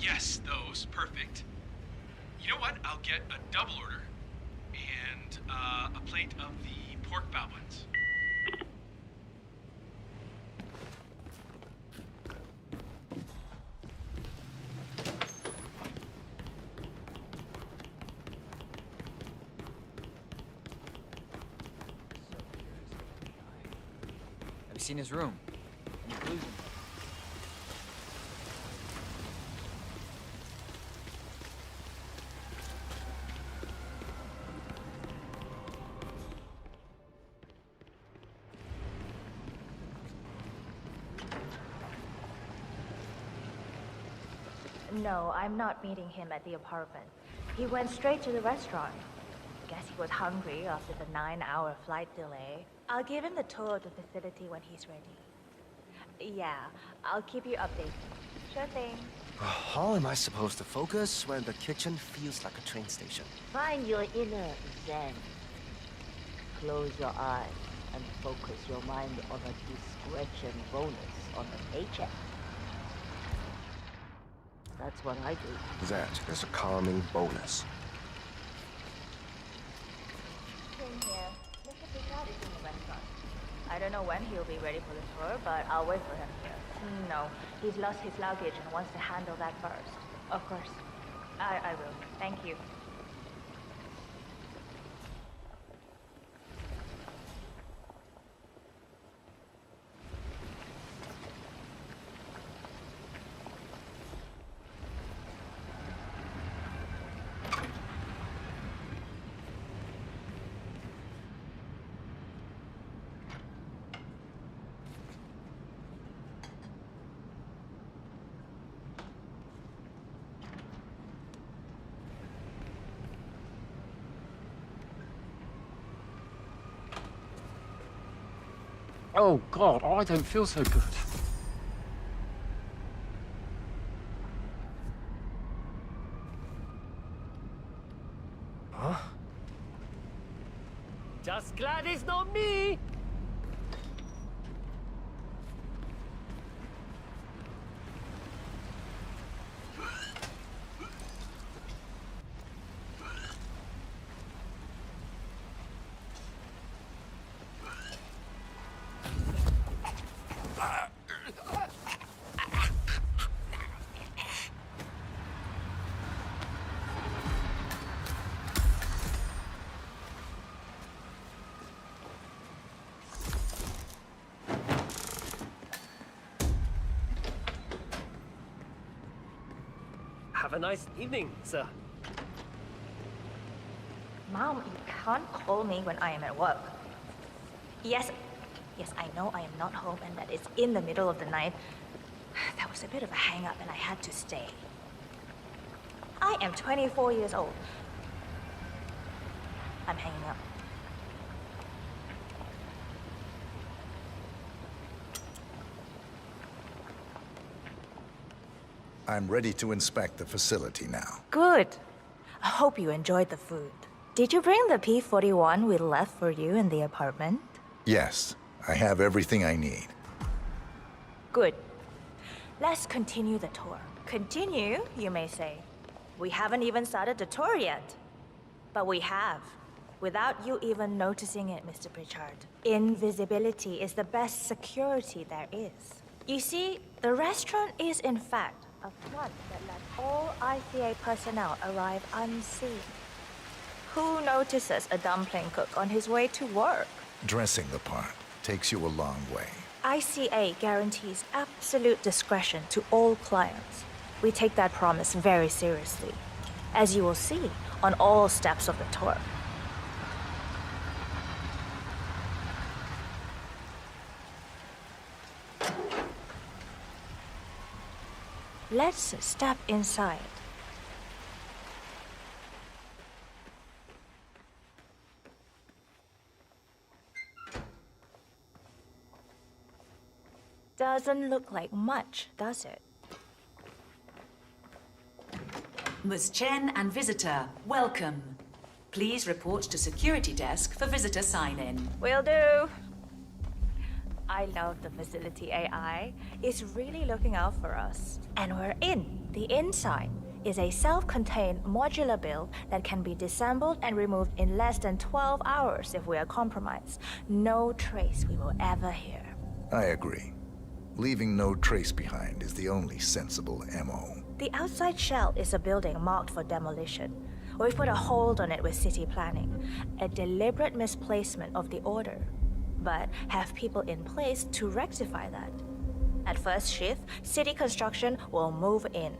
Yes, those. Perfect. You know what? I'll get a double order and a plate of the pork bao buns. seen his room. Any clues? No, I'm not meeting him at the apartment. He went straight to the restaurant. Guess he was hungry after the 9-hour flight delay. I'll give him the tour of the facility when he's ready. Yeah, I'll keep you updated. Sure thing. How am I supposed to focus when the kitchen feels like a train station? Find your inner zen. Close your eyes and focus your mind on a discretion bonus on the paycheck. That's what I do. That is a calming bonus. In here, Mr. Picard is in the restaurant. I don't know when he'll be ready for the tour, but I'll wait for him here. No, he's lost his luggage and wants to handle that first. Of course. I will. Thank you. Oh, God, I don't feel so good. Huh? Just glad it's not me! Have a nice evening, sir. Mom, you can't call me when I am at work. Yes, I know I am not home and that it's in the middle of the night. That was a bit of a hang-up and I had to stay. I am 24 years old. I'm hanging up. I'm ready to inspect the facility now. Good. I hope you enjoyed the food. Did you bring the P-41 we left for you in the apartment? Yes, I have everything I need. Good. Let's continue the tour. Continue, you may say. We haven't even started the tour yet. But we have. Without you even noticing it, Mr. Pritchard. Invisibility is the best security there is. You see, the restaurant is in fact a front that lets all ICA personnel arrive unseen. Who notices a dumpling cook on his way to work? Dressing the part takes you a long way. ICA guarantees absolute discretion to all clients. We take that promise very seriously, as you will see on all steps of the tour. Let's step inside. Doesn't look like much, does it? Ms. Chen and visitor, welcome. Please report to security desk for visitor sign-in. Will do. I love the facility AI. It's really looking out for us. And we're in. The inside is a self-contained modular build that can be disassembled and removed in less than 12 hours if we are compromised. No trace we will ever hear. I agree. Leaving no trace behind is the only sensible MO. The outside shell is a building marked for demolition. We've put a hold on it with city planning. A deliberate misplacement of the order. but have people in place to rectify that. At first shift, city construction will move in.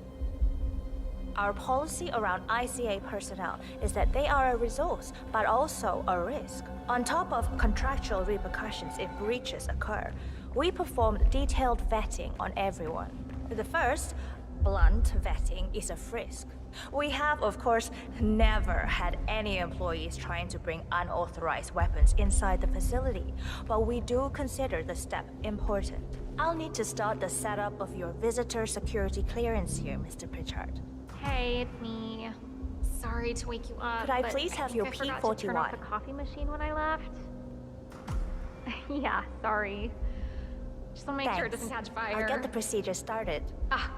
Our policy around ICA personnel is that they are a resource, but also a risk. On top of contractual repercussions if breaches occur, we perform detailed vetting on everyone. The first, blunt vetting, is a frisk. We have, of course, never had any employees trying to bring unauthorized weapons inside the facility, but we do consider the step important. I'll need to start the setup of your visitor security clearance here, Mr. Pritchard. Hey, it's me. Sorry to wake you up. Could I but please have think your I forgot to turn off P41? the coffee machine when I left. Yeah, sorry. Just want to make sure it doesn't catch fire. I'll get the procedure started.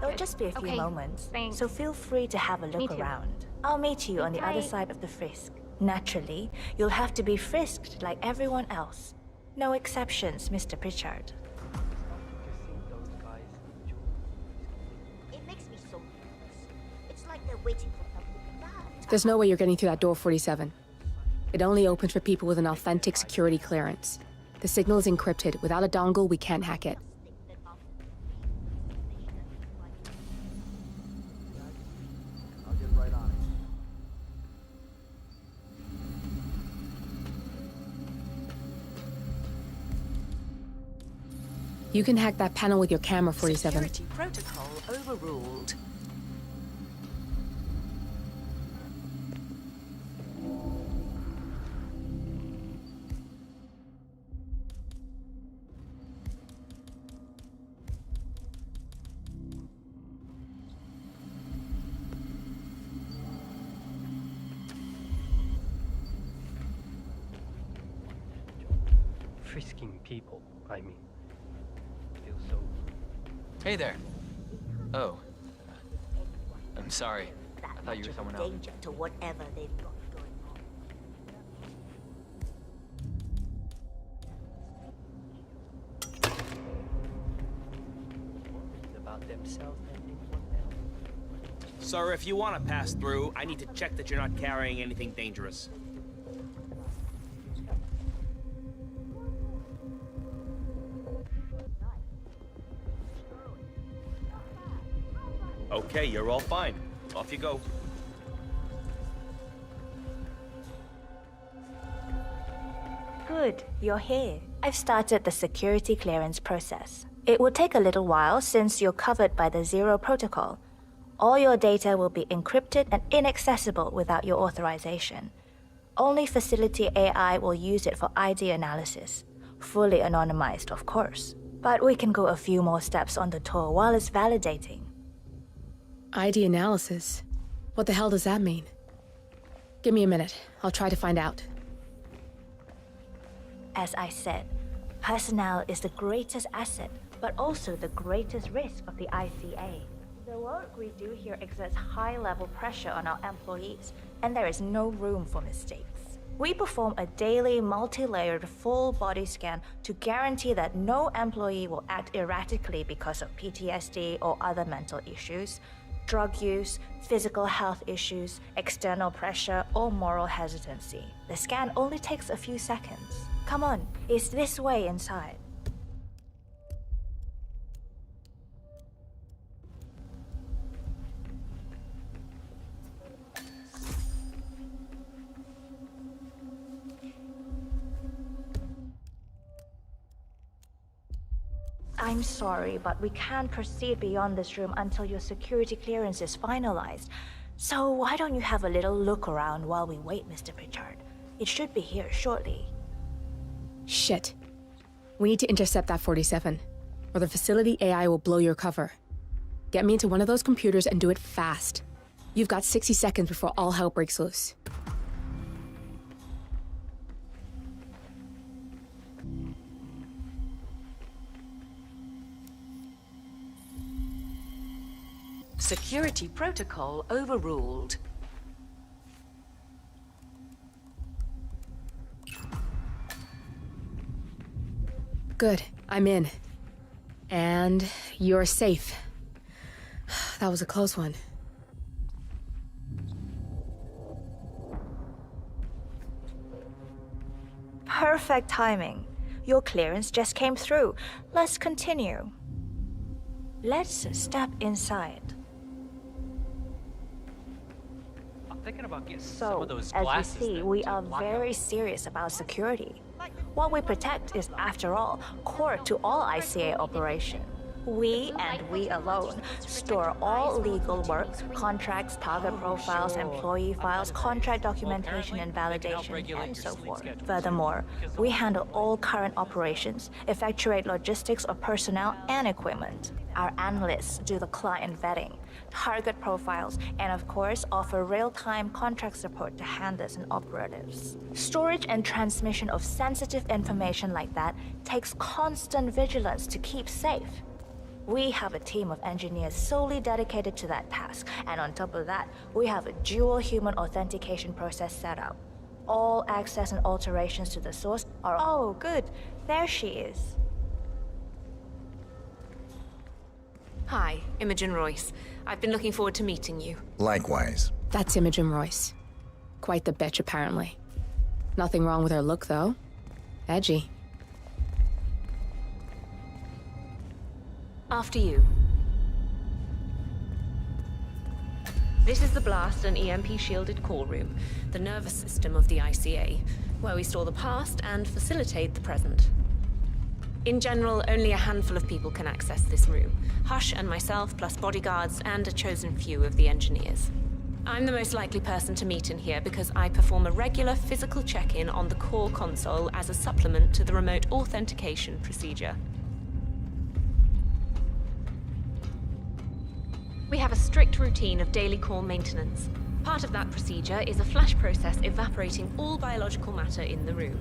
It'll just be a few Okay, moments, thanks. so feel free to have a Me look too. around. I'll meet you on the other tight. side of the frisk. Naturally, you'll have to be frisked like everyone else. No exceptions, Mr. Pritchard. It makes me so nervous. It's like they're waiting for something bad. There's no way you're getting through that door 47. It only opens for people with an authentic security clearance. The signal is encrypted. Without a dongle, we can't hack it. I'll get right on it. You can hack that panel with your camera, 47. Security protocol overruled. Frisking people, I mean. Feels so... Hey there. Oh. I'm sorry. I thought you were someone else. Danger to whatever they've got going on. It's about themselves and anyone else. Sir, if you want to pass through, I need to check that you're not carrying anything dangerous. Okay, you're all fine. Off you go. Good, you're here. I've started the security clearance process. It will take a little while since you're covered by the Zero Protocol. All your data will be encrypted and inaccessible without your authorization. Only facility AI will use it for ID analysis. Fully anonymized, of course. But we can go a few more steps on the tour while it's validating. ID analysis? What the hell does that mean? Give me a minute. I'll try to find out. As I said, personnel is the greatest asset, but also the greatest risk of the ICA. The work we do here exerts high-level pressure on our employees, and there is no room for mistakes. We perform a daily, multi-layered, full-body scan to guarantee that no employee will act erratically because of PTSD or other mental issues, drug use, physical health issues, external pressure, or moral hesitancy. The scan only takes a few seconds. Come on, it's this way inside. I'm sorry, but we can't proceed beyond this room until your security clearance is finalized. So why don't you have a little look around while we wait, Mr. Pritchard? It should be here shortly. Shit. We need to intercept that 47, or the facility AI will blow your cover. Get me into one of those computers and do it fast. You've got 60 seconds before all hell breaks loose. Security protocol overruled. Good, I'm in. And you're safe. That was a close one. Perfect timing. Your clearance just came through. Let's continue. Let's step inside. I'm thinking about getting some So, of those as glasses. you see, we are very serious about security. What we protect is, after all, core to all ICA operation. We, and we alone, store all legal work, contracts, target profiles, employee files, contract documentation and validation, and so forth. Furthermore, we handle all current operations, effectuate logistics of personnel and equipment. Our analysts do the client vetting, target profiles, and of course, offer real-time contract support to handlers and operatives. Storage and transmission of sensitive information like that takes constant vigilance to keep safe. We have a team of engineers solely dedicated to that task, and on top of that, we have a dual human authentication process set up. All access and alterations to the source are... Oh, good. There she is. Hi, Imogen Royce. I've been looking forward to meeting you. Likewise. That's Imogen Royce. Quite the bitch, apparently. Nothing wrong with her look, though. Edgy. After you. This is the blast and EMP-shielded core room, the nervous system of the ICA, where we store the past and facilitate the present. In general, only a handful of people can access this room. Hush and myself, plus bodyguards and a chosen few of the engineers. I'm the most likely person to meet in here because I perform a regular physical check-in on the core console as a supplement to the remote authentication procedure. We have a strict routine of daily core maintenance. Part of that procedure is a flash process evaporating all biological matter in the room.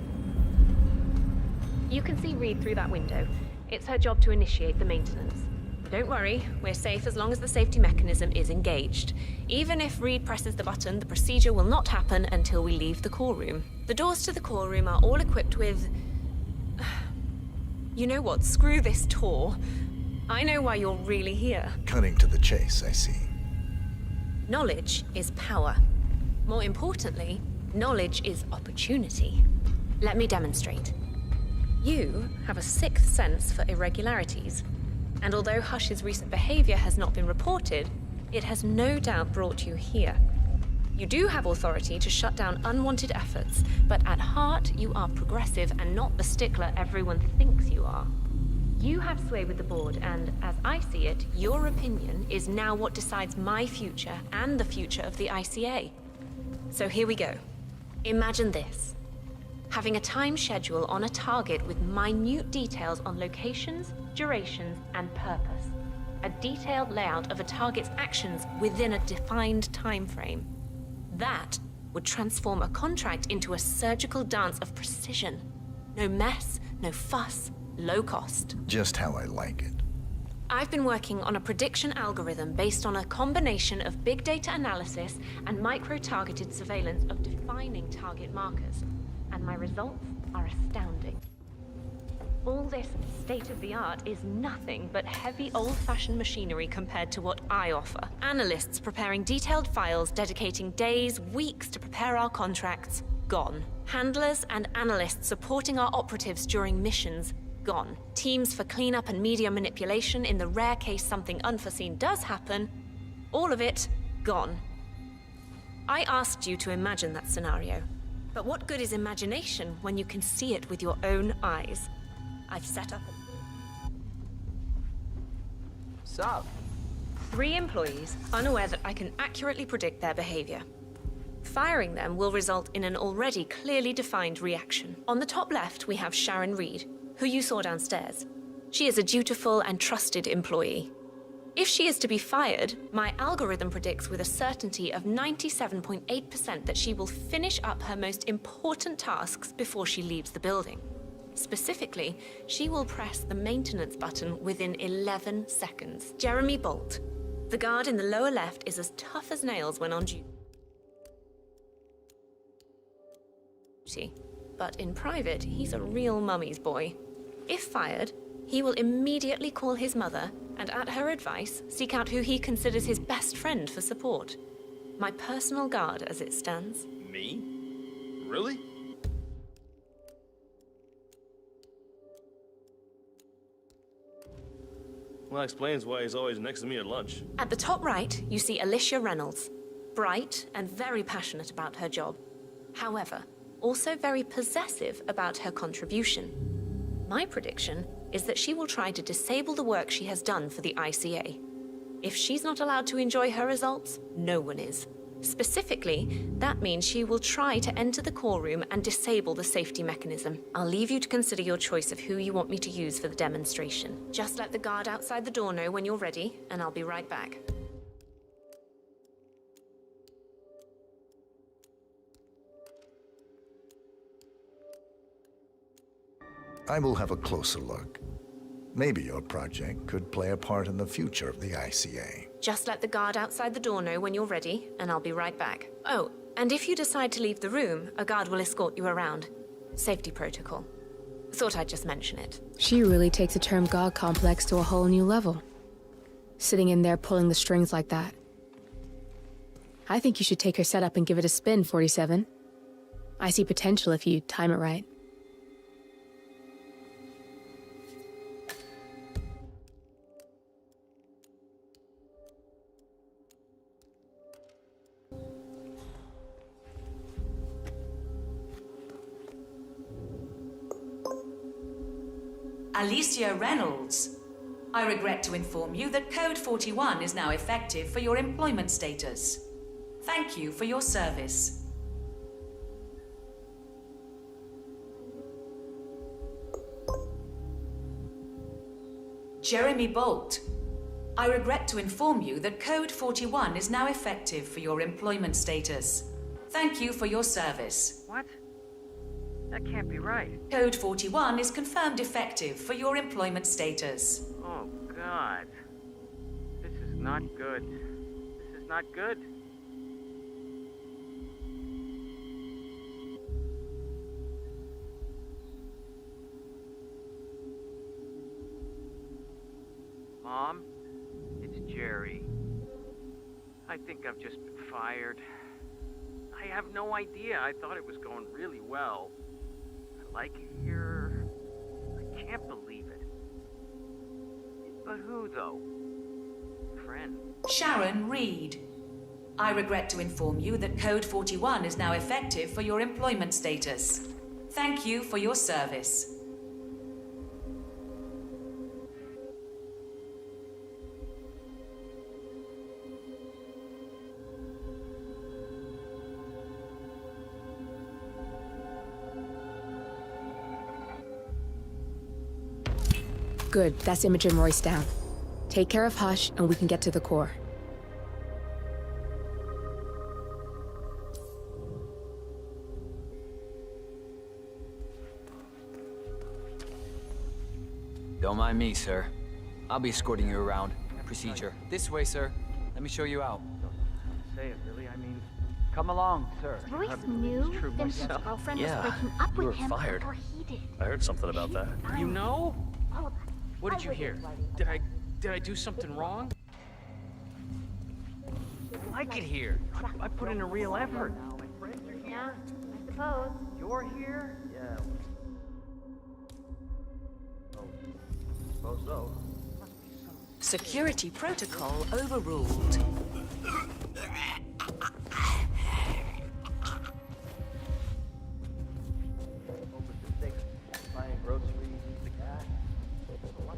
You can see Reed through that window. It's her job to initiate the maintenance. Don't worry, we're safe as long as the safety mechanism is engaged. Even if Reed presses the button, the procedure will not happen until we leave the core room. The doors to the core room are all equipped with... You know what? Screw this tour. I know why you're really here. Cutting to the chase, I see. Knowledge is power. More importantly, knowledge is opportunity. Let me demonstrate. You have a sixth sense for irregularities. And although Hush's recent behavior has not been reported, it has no doubt brought you here. You do have authority to shut down unwanted efforts, but at heart, you are progressive and not the stickler everyone thinks you are. You have sway with the board, and as I see it, your opinion is now what decides my future and the future of the ICA. So here we go. Imagine this. Having a time schedule on a target with minute details on locations, durations, and purpose. A detailed layout of a target's actions within a defined time frame. That would transform a contract into a surgical dance of precision. No mess, no fuss, low cost. Just how I like it. I've been working on a prediction algorithm based on a combination of big data analysis and micro-targeted surveillance of defining target markers. And my results are astounding. All this state-of-the-art is nothing but heavy old-fashioned machinery compared to what I offer. Analysts preparing detailed files, dedicating days, weeks to prepare our contracts, gone. Handlers and analysts supporting our operatives during missions, gone. Teams for cleanup and media manipulation in the rare case something unforeseen does happen, all of it, gone. I asked you to imagine that scenario. But what good is imagination when you can see it with your own eyes? I've set up Sup? 3 employees, unaware that I can accurately predict their behavior. Firing them will result in an already clearly defined reaction. On the top left, we have Sharon Reed, who you saw downstairs. She is a dutiful and trusted employee. If she is to be fired, my algorithm predicts with a certainty of 97.8% that she will finish up her most important tasks before she leaves the building. Specifically, she will press the maintenance button within 11 seconds. Jeremy Bolt, the guard in the lower left, is as tough as nails when on duty. But in private, he's a real mummy's boy. If fired, he will immediately call his mother and, at her advice, seek out who he considers his best friend for support. My personal guard, as it stands. Me? Really? Well, that explains why he's always next to me at lunch. At the top right, you see Alicia Reynolds. Bright and very passionate about her job. However, also very possessive about her contribution. My prediction is that she will try to disable the work she has done for the ICA. If she's not allowed to enjoy her results, no one is. Specifically, that means she will try to enter the core room and disable the safety mechanism. I'll leave you to consider your choice of who you want me to use for the demonstration. Just let the guard outside the door know when you're ready, and I'll be right back. I will have a closer look. Maybe your project could play a part in the future of the ICA. Just let the guard outside the door know when you're ready, and I'll be right back. Oh, and if you decide to leave the room, a guard will escort you around. Safety protocol. Thought I'd just mention it. She really takes the term God complex to a whole new level. Sitting in there pulling the strings like that. I think you should take her setup and give it a spin, 47. I see potential if you time it right. Alicia Reynolds. I regret to inform you that Code 41 is now effective for your employment status. Thank you for your service. Jeremy Bolt. I regret to inform you that Code 41 is now effective for your employment status. Thank you for your service. What? That can't be right. Code 41 is confirmed effective for your employment status. Oh, God. This is not good. This is not good. Mom, it's Jerry. I think I've just been fired. I have no idea. I thought it was going really well. I like it here. I can't believe it. But who, though? Friend. Sharon Reed. I regret to inform you that Code 41 is now effective for your employment status. Thank you for your service. Good, that's Imogen Royce down. Take care of Hush, and we can get to the core. Don't mind me, sir. I'll be escorting you around. Procedure. This way, sir. Let me show you out. Say it, really. I mean, come along, sir. Royce I'm knew true Vincent's myself. girlfriend Yeah, was breaking up you with were him fired. before he did. I heard something about that. You know? All of us. What did you hear? Did I do something wrong? I like it here. I put in a real effort. Yeah, I suppose. You're here? Yeah. Oh, suppose so. Security protocol overruled. Buying groceries, the gas. What?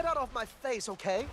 Get out of my face, okay?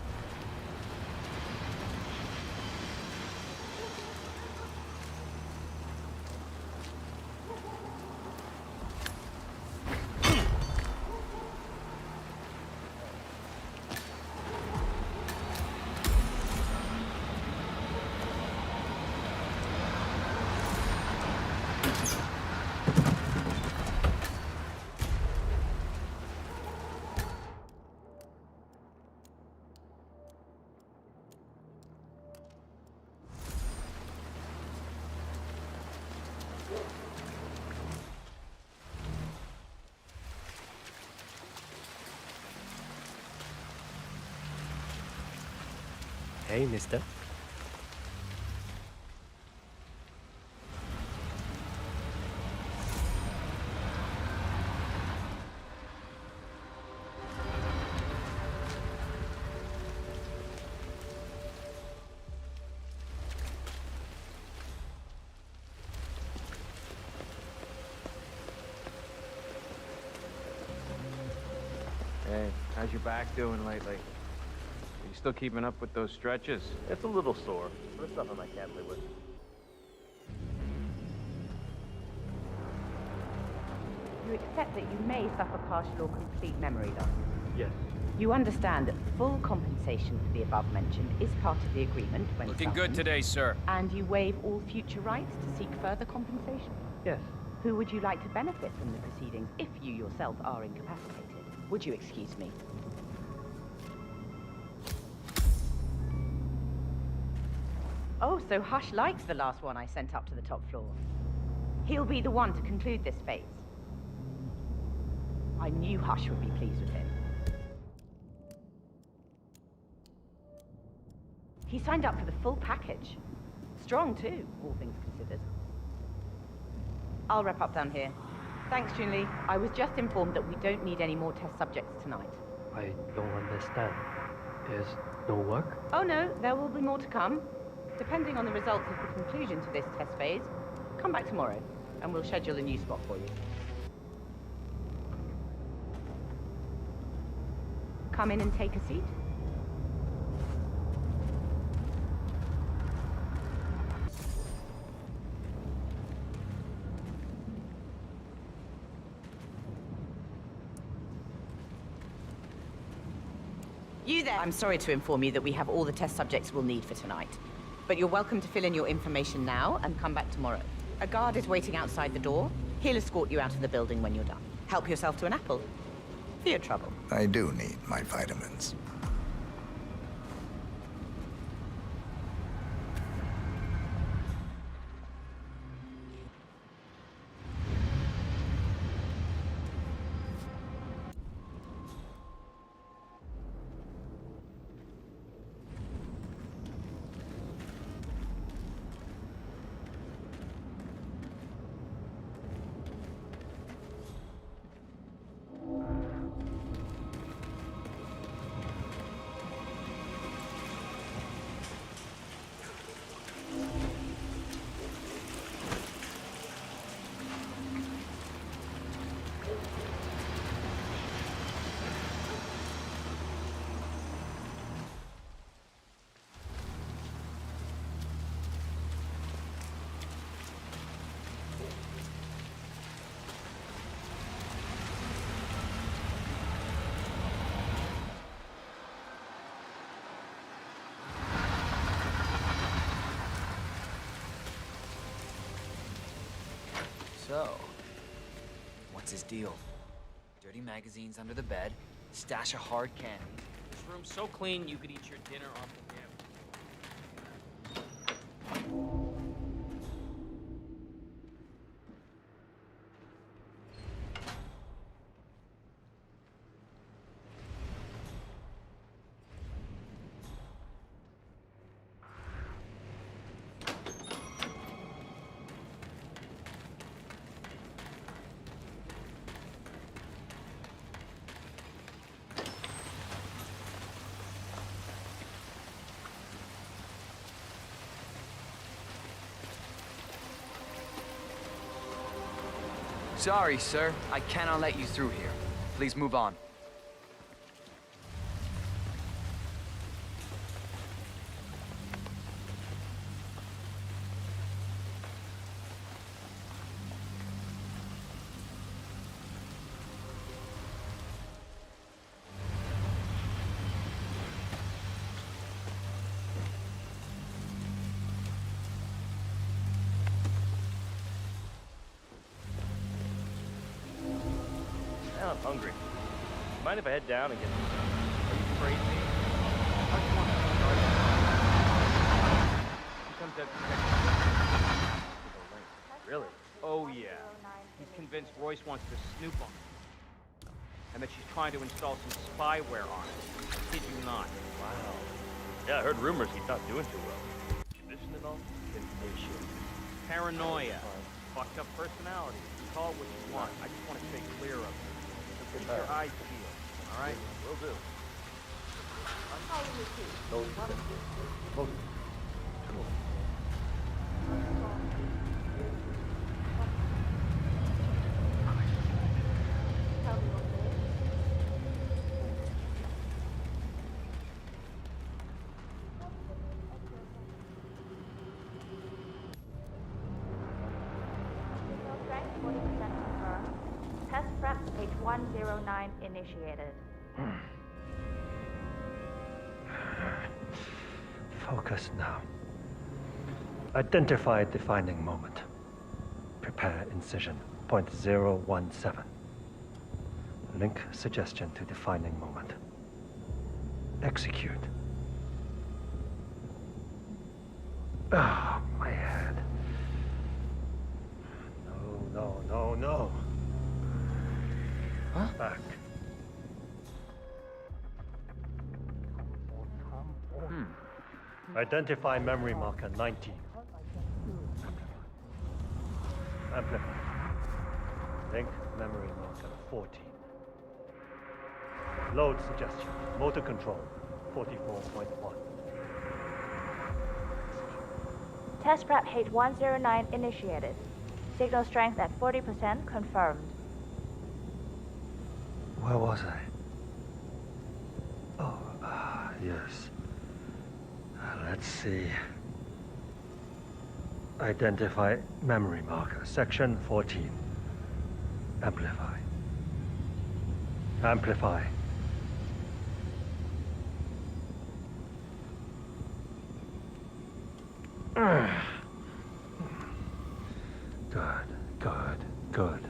Hey, mister. Hey, how's your back doing lately? Are you still keeping up with those stretches? It's a little sore, but it's nothing I can't live with. You accept that you may suffer partial or complete memory loss? Yes. You understand that full compensation for the above mentioned is part of the agreement when Looking good signed, today, sir. and you waive all future rights to seek further compensation? Yes. Who would you like to benefit from the proceedings if you yourself are incapacitated? Would you excuse me? Oh, so Hush likes the last one I sent up to the top floor. He'll be the one to conclude this phase. I knew Hush would be pleased with him. He signed up for the full package. Strong, too, all things considered. I'll wrap up down here. Thanks, Junli. I was just informed that we don't need any more test subjects tonight. I don't understand. Is no work? Oh no, there will be more to come. Depending on the results of the conclusion to this test phase, come back tomorrow, and we'll schedule a new spot for you. Come in and take a seat. You there! I'm sorry to inform you that we have all the test subjects we'll need for tonight. But you're welcome to fill in your information now and come back tomorrow. A guard is waiting outside the door. He'll escort you out of the building when you're done. Help yourself to an apple. For your trouble. I do need my vitamins. So, what's his deal? Dirty magazines under the bed, stash of hard candy. This room's so clean you could eat your dinner off the Sorry, sir. I cannot let you through here. Please move on. I'm hungry. Mind if I head down and get some? Are you crazy? I just want to start. He comes out to check the link. Really? Oh, yeah. He's convinced Royce wants to snoop on it. And that she's trying to install some spyware on it. I kid you not. Wow. Yeah, I heard rumors he's not doing too well. Condition and all? Condition. Paranoia. Fucked up personality. Call it what you want. I just want to stay clear of it. Keep your eyes peeled, all right? Will do. Test prep page 109 initiated. Focus now. Identify defining moment. Prepare incision. Point 017. Link suggestion to defining moment. Execute. Ah, my head. No. Huh? Back. Identify memory marker 19. Amplify. Link memory marker 14. Load suggestion. Motor control 44.1. Test prep page 109 initiated. Signal strength at 40% confirmed. Where was I? Oh, yes. Let's see. Identify memory marker, section 14. Amplify. Amplify. Good.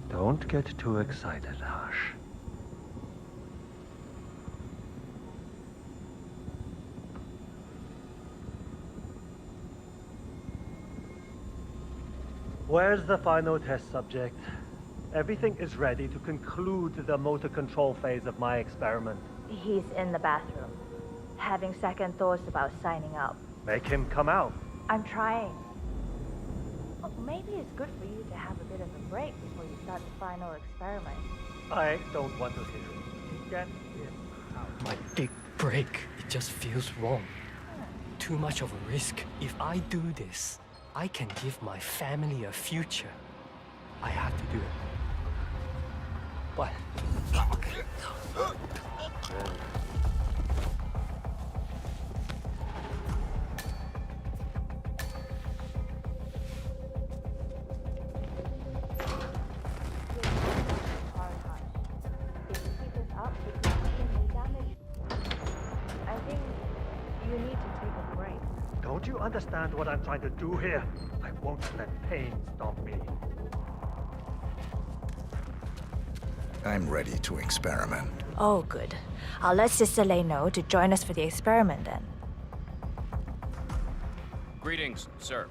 Don't get too excited, Hush. Where's the final test subject? Everything is ready to conclude the motor control phase of my experiment. He's in the bathroom, having second thoughts about signing up. Make him come out. I'm trying. Maybe it's good for you to have a bit of a break before you start the final experiment. I don't want to hear it. Get him out. My big break, it just feels wrong. Too much of a risk. If I do this, I can give my family a future. I have to do it. But... Don't you understand what I'm trying to do here? I won't let pain stop me. I'm ready to experiment. Oh, good. I'll let Sister Lei know to join us for the experiment then. Greetings, sir.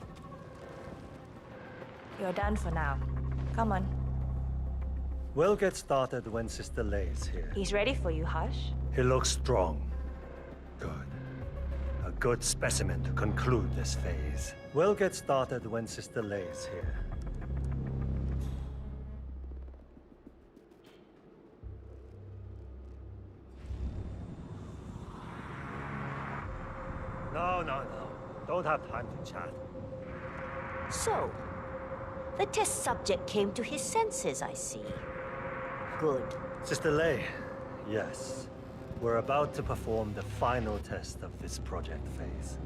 You're done for now. Come on. We'll get started when Sister Lei's here. He's ready for you, Hush. He looks strong. Good. A good specimen to conclude this phase. We'll get started when Sister Lei's here. No. Don't have time to chat. So, the test subject came to his senses, I see. Good. Sister Lei, yes. We're about to perform the final test of this project phase.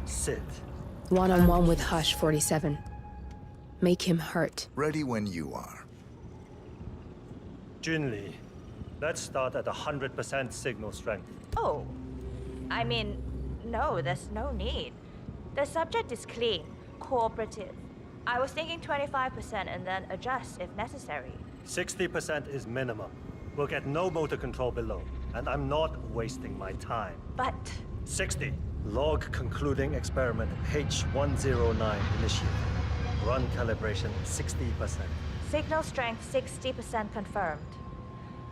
Sit. One-on-one with Hush 47. Make him hurt. Ready when you are. Junli, let's start at 100% signal strength. Oh, I mean, no, there's no need. The subject is clean, cooperative. I was thinking 25% and then adjust if necessary. 60% is minimum. We'll get no motor control below, and I'm not wasting my time. But... 60. Log concluding experiment H109 initiated. Run calibration 60%. Signal strength 60% confirmed.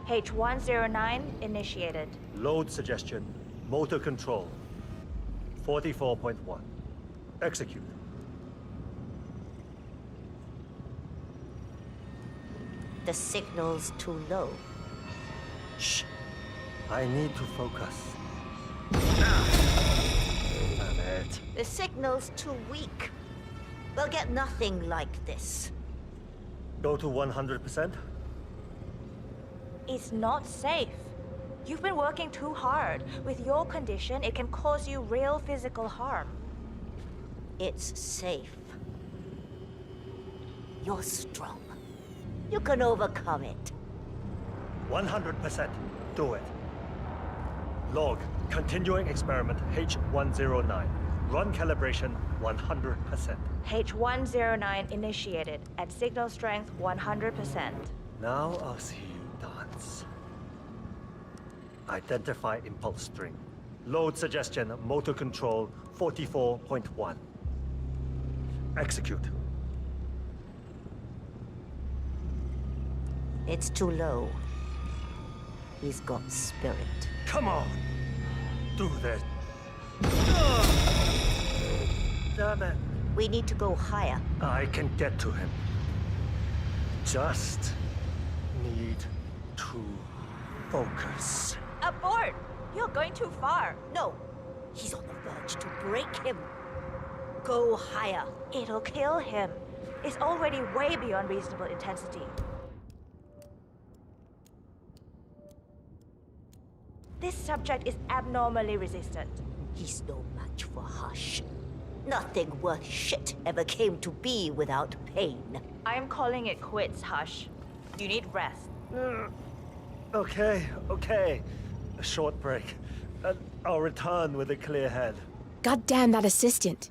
H109 initiated. Load suggestion, motor control 44.1. Execute. The signal's too low. Shh. I need to focus. Damn it. The signal's too weak. We'll get nothing like this. Go to 100%? It's not safe. You've been working too hard. With your condition, it can cause you real physical harm. It's safe. You're strong. You can overcome it. 100%. Do it. Log, continuing experiment H109. Run calibration 100%. H109 initiated at signal strength 100%. Now I'll see you dance. Identify impulse string. Load suggestion, motor control 44.1. Execute. It's too low. He's got spirit. Come on! Do this. Damn it. We need to go higher. I can get to him. Just need to focus. Abort! You're going too far. No. He's on the verge to break him. Go higher. It'll kill him. It's already way beyond reasonable intensity. This subject is abnormally resistant. He's no match for Hush. Nothing worth shit ever came to be without pain. I'm calling it quits, Hush. You need rest. Okay. A short break. I'll return with a clear head. God damn that assistant.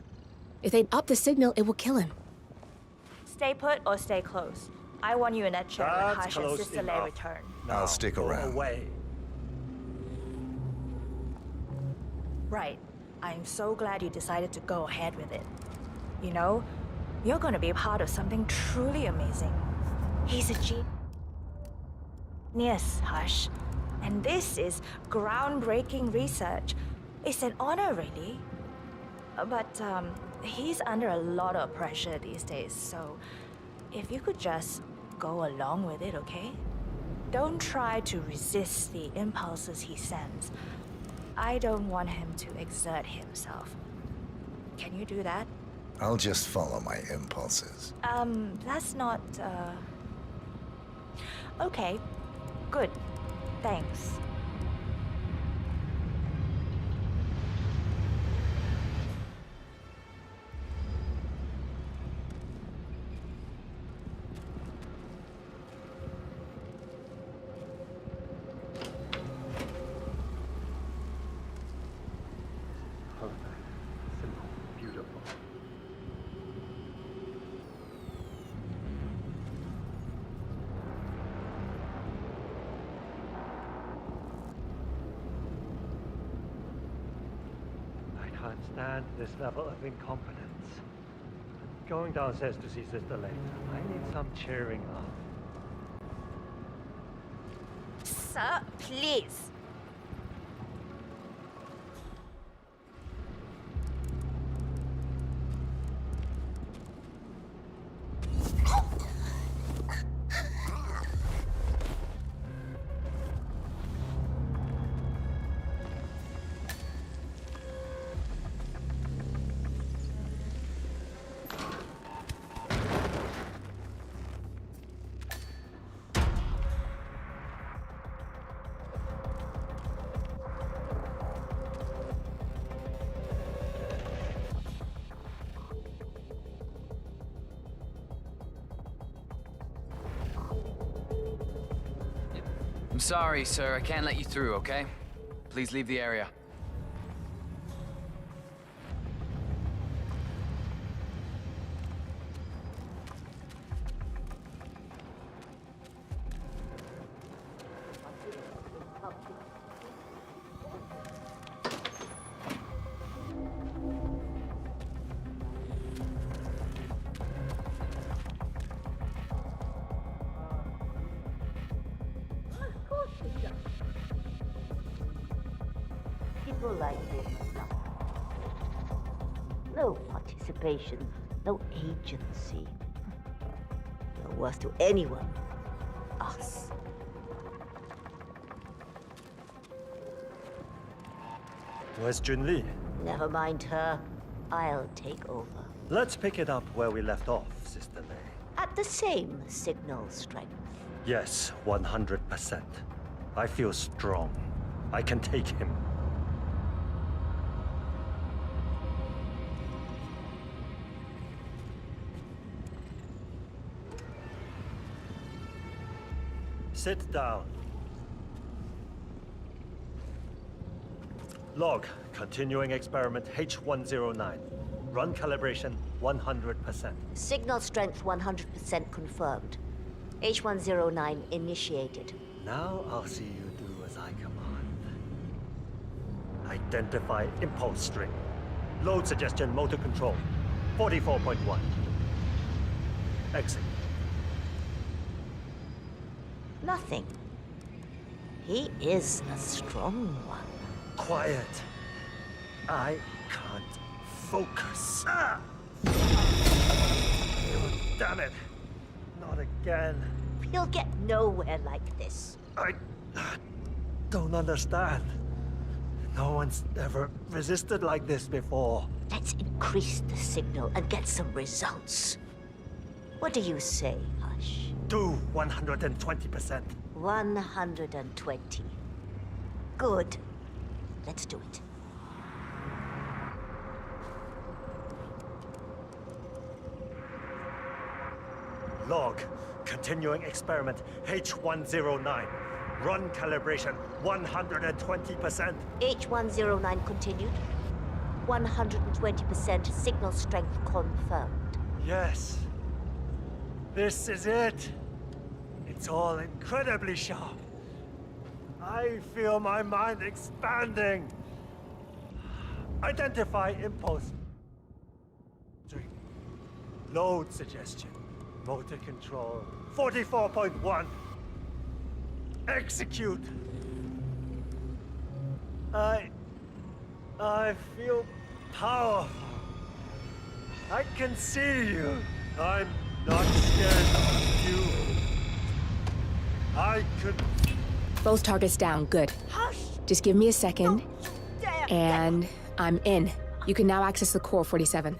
If they'd up the signal, it will kill him. Stay put or stay close. I want you in that chair when That's Hush and close Sister Lei enough. return. I'll stick Go around. away. Right. I'm so glad you decided to go ahead with it. You know, you're gonna be a part of something truly amazing. He's a genius, Hush. And this is groundbreaking research. It's an honor, really. But, he's under a lot of pressure these days, so if you could just go along with it, okay? Don't try to resist the impulses he sends. I don't want him to exert himself. Can you do that? I'll just follow my impulses. That's not, Okay, good. Thanks. I can't stand this level of incompetence. Going downstairs to see Sister later. I need some cheering up. Sir, please. I'm sorry, sir. I can't let you through, okay? Please leave the area. people like this. No participation, no agency. No worth to anyone. Us. Where's Junli? Never mind her. I'll take over. Let's pick it up where we left off, Sister Lei. At the same signal strength. Yes, 100%. I feel strong. I can take him. Sit down. Log, continuing experiment H109. Run calibration 100%. Signal strength 100% confirmed. H109 initiated. Now I'll see you do as I command. Identify impulse string. Load suggestion motor control 44.1. Exit. Nothing. He is a strong one. Quiet. I can't focus. Ah! Damn it. Not again. You'll get nowhere like this. I don't understand. No one's ever resisted like this before. Let's increase the signal and get some results. What do you say, Hush? Do 120%. 120. Good. Let's do it. Log, continuing experiment H109. Run calibration 120%. H109 continued. 120% signal strength confirmed. Yes. This is it. It's all incredibly sharp. I feel my mind expanding. Identify impulse. Load suggestion. Motor control 44.1. Execute. I feel powerful. I can see you. I'm not scared of you. I could... Both targets down, good. Just give me a second, and I'm in. You can now access the core 47.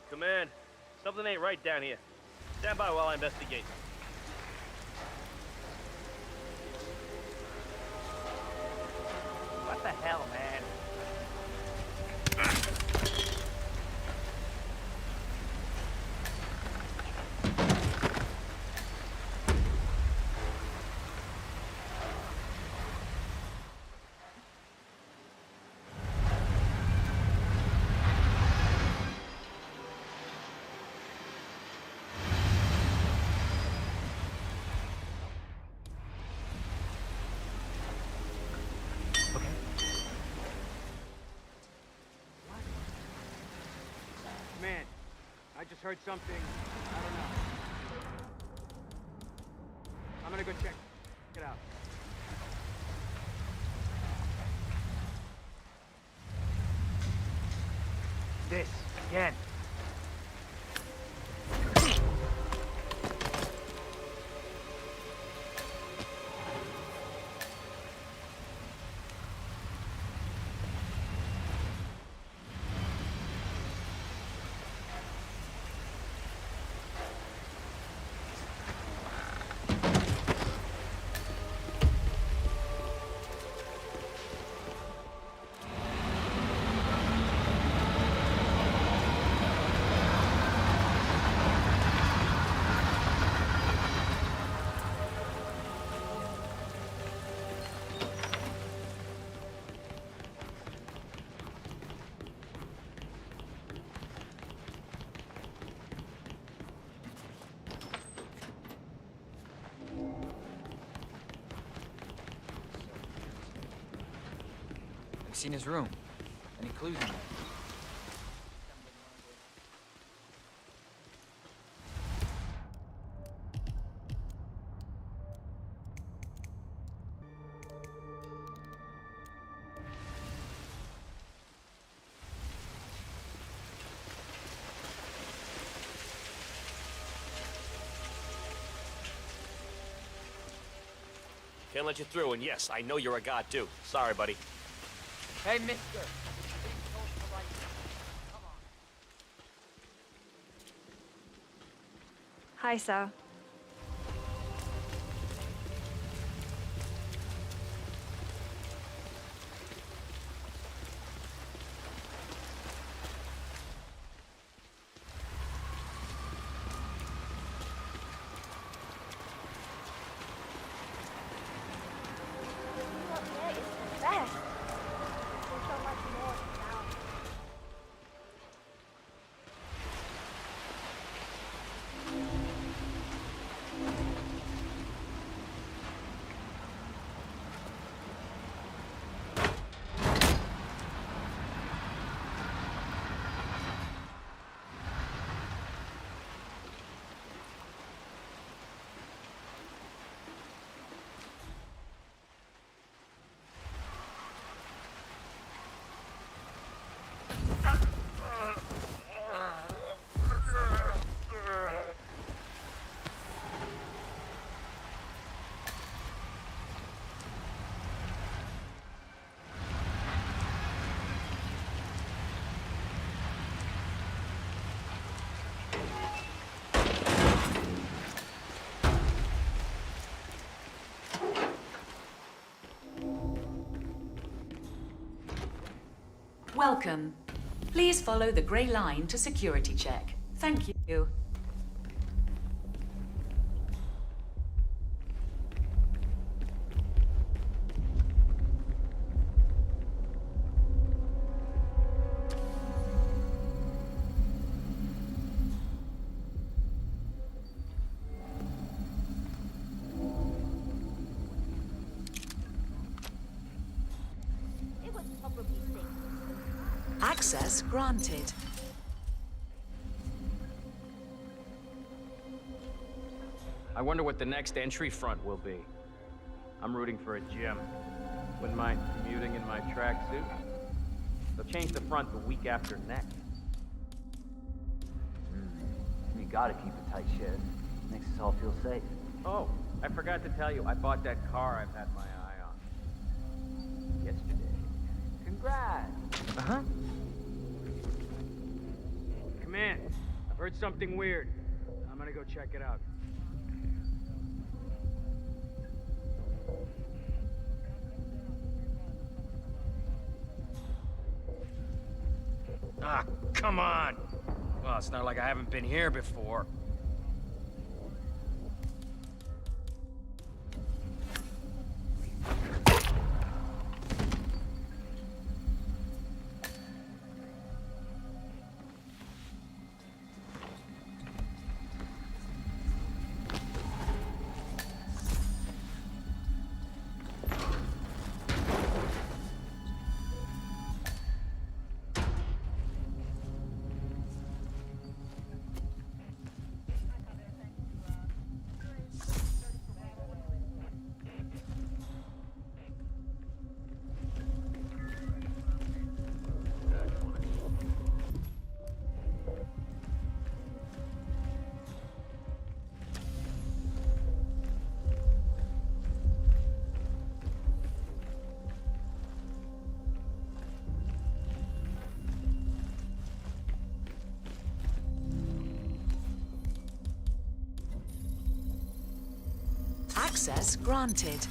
Command, something ain't right down here. Stand by while I investigate. What the hell, man? Man, I just heard something. I don't know. I'm gonna go check. Get out. This, again. seen his room? Any clues in there? Can't let you through, and yes, I know you're a god too. Sorry, buddy. Hey, mister. Hi, sir. Welcome. Please follow the grey line to security check. Thank you. Access granted. I wonder what the next entry front will be. I'm rooting for a gym. Wouldn't mind commuting in my tracksuit. They'll change the front the week after next. You gotta keep it tight, Sheriff. Makes us all feel safe. Oh, I forgot to tell you, I bought that car I've had my eye on. Yesterday. Congrats! Uh-huh. Come in. I've heard something weird. I'm gonna go check it out. Ah, come on! Well, it's not like I haven't been here before. Access granted.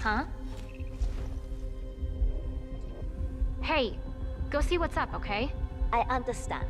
Huh? Hey, go see what's up, okay? I understand.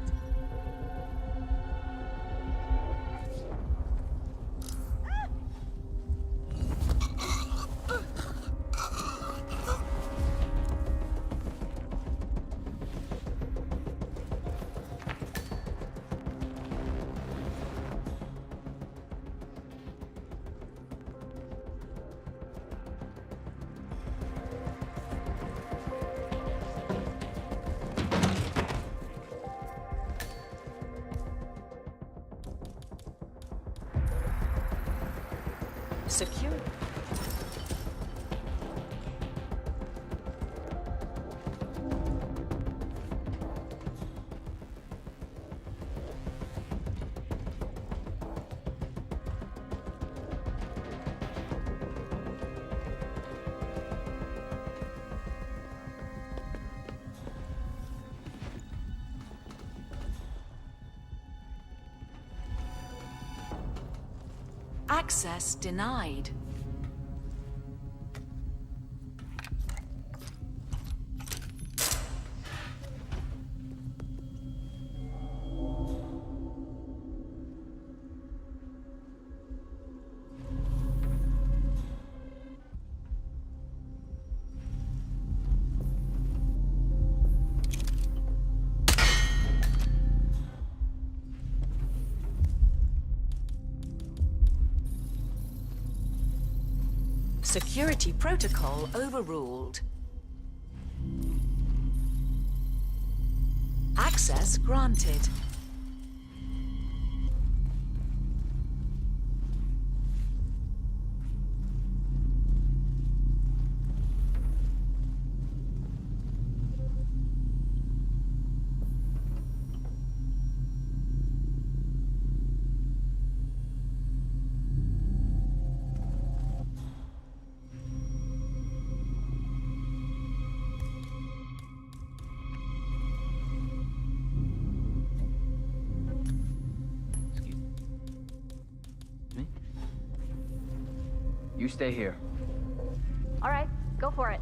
Secure. Access denied. Security protocol overruled. Access granted. You stay here. All right, go for it.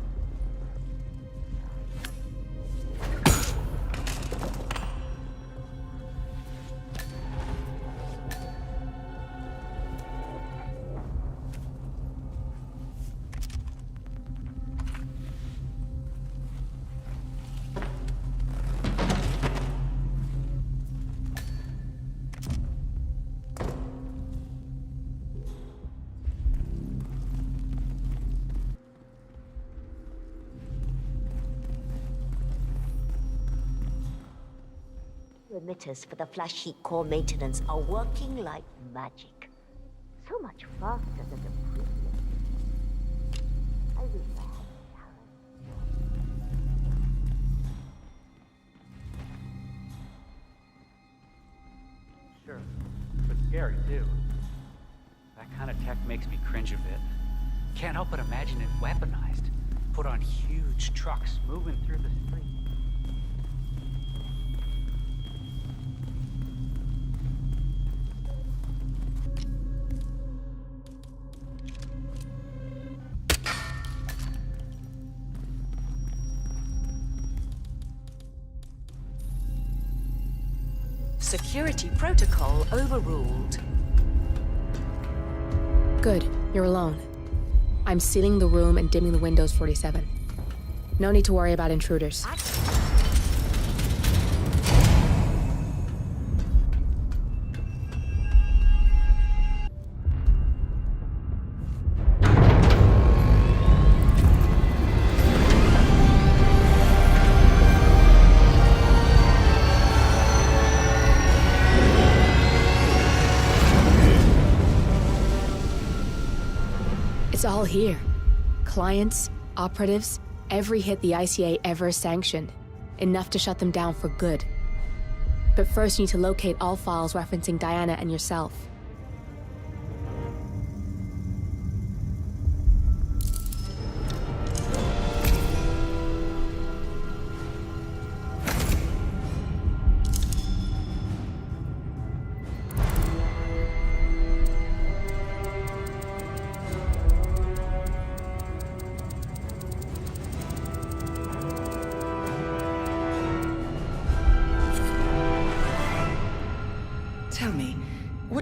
Emitters for the flash heat core maintenance are working like magic. So much faster than the previous. I wish I had Sure, but scary too. That kind of tech makes me cringe a bit. Can't help but imagine it weaponized. Put on huge trucks moving through the street. Security protocol overruled. Good, you're alone. I'm sealing the room and dimming the windows, 47. No need to worry about intruders. It's all here. Clients, operatives, every hit the ICA ever sanctioned. Enough to shut them down for good. But first you need to locate all files referencing Diana and yourself.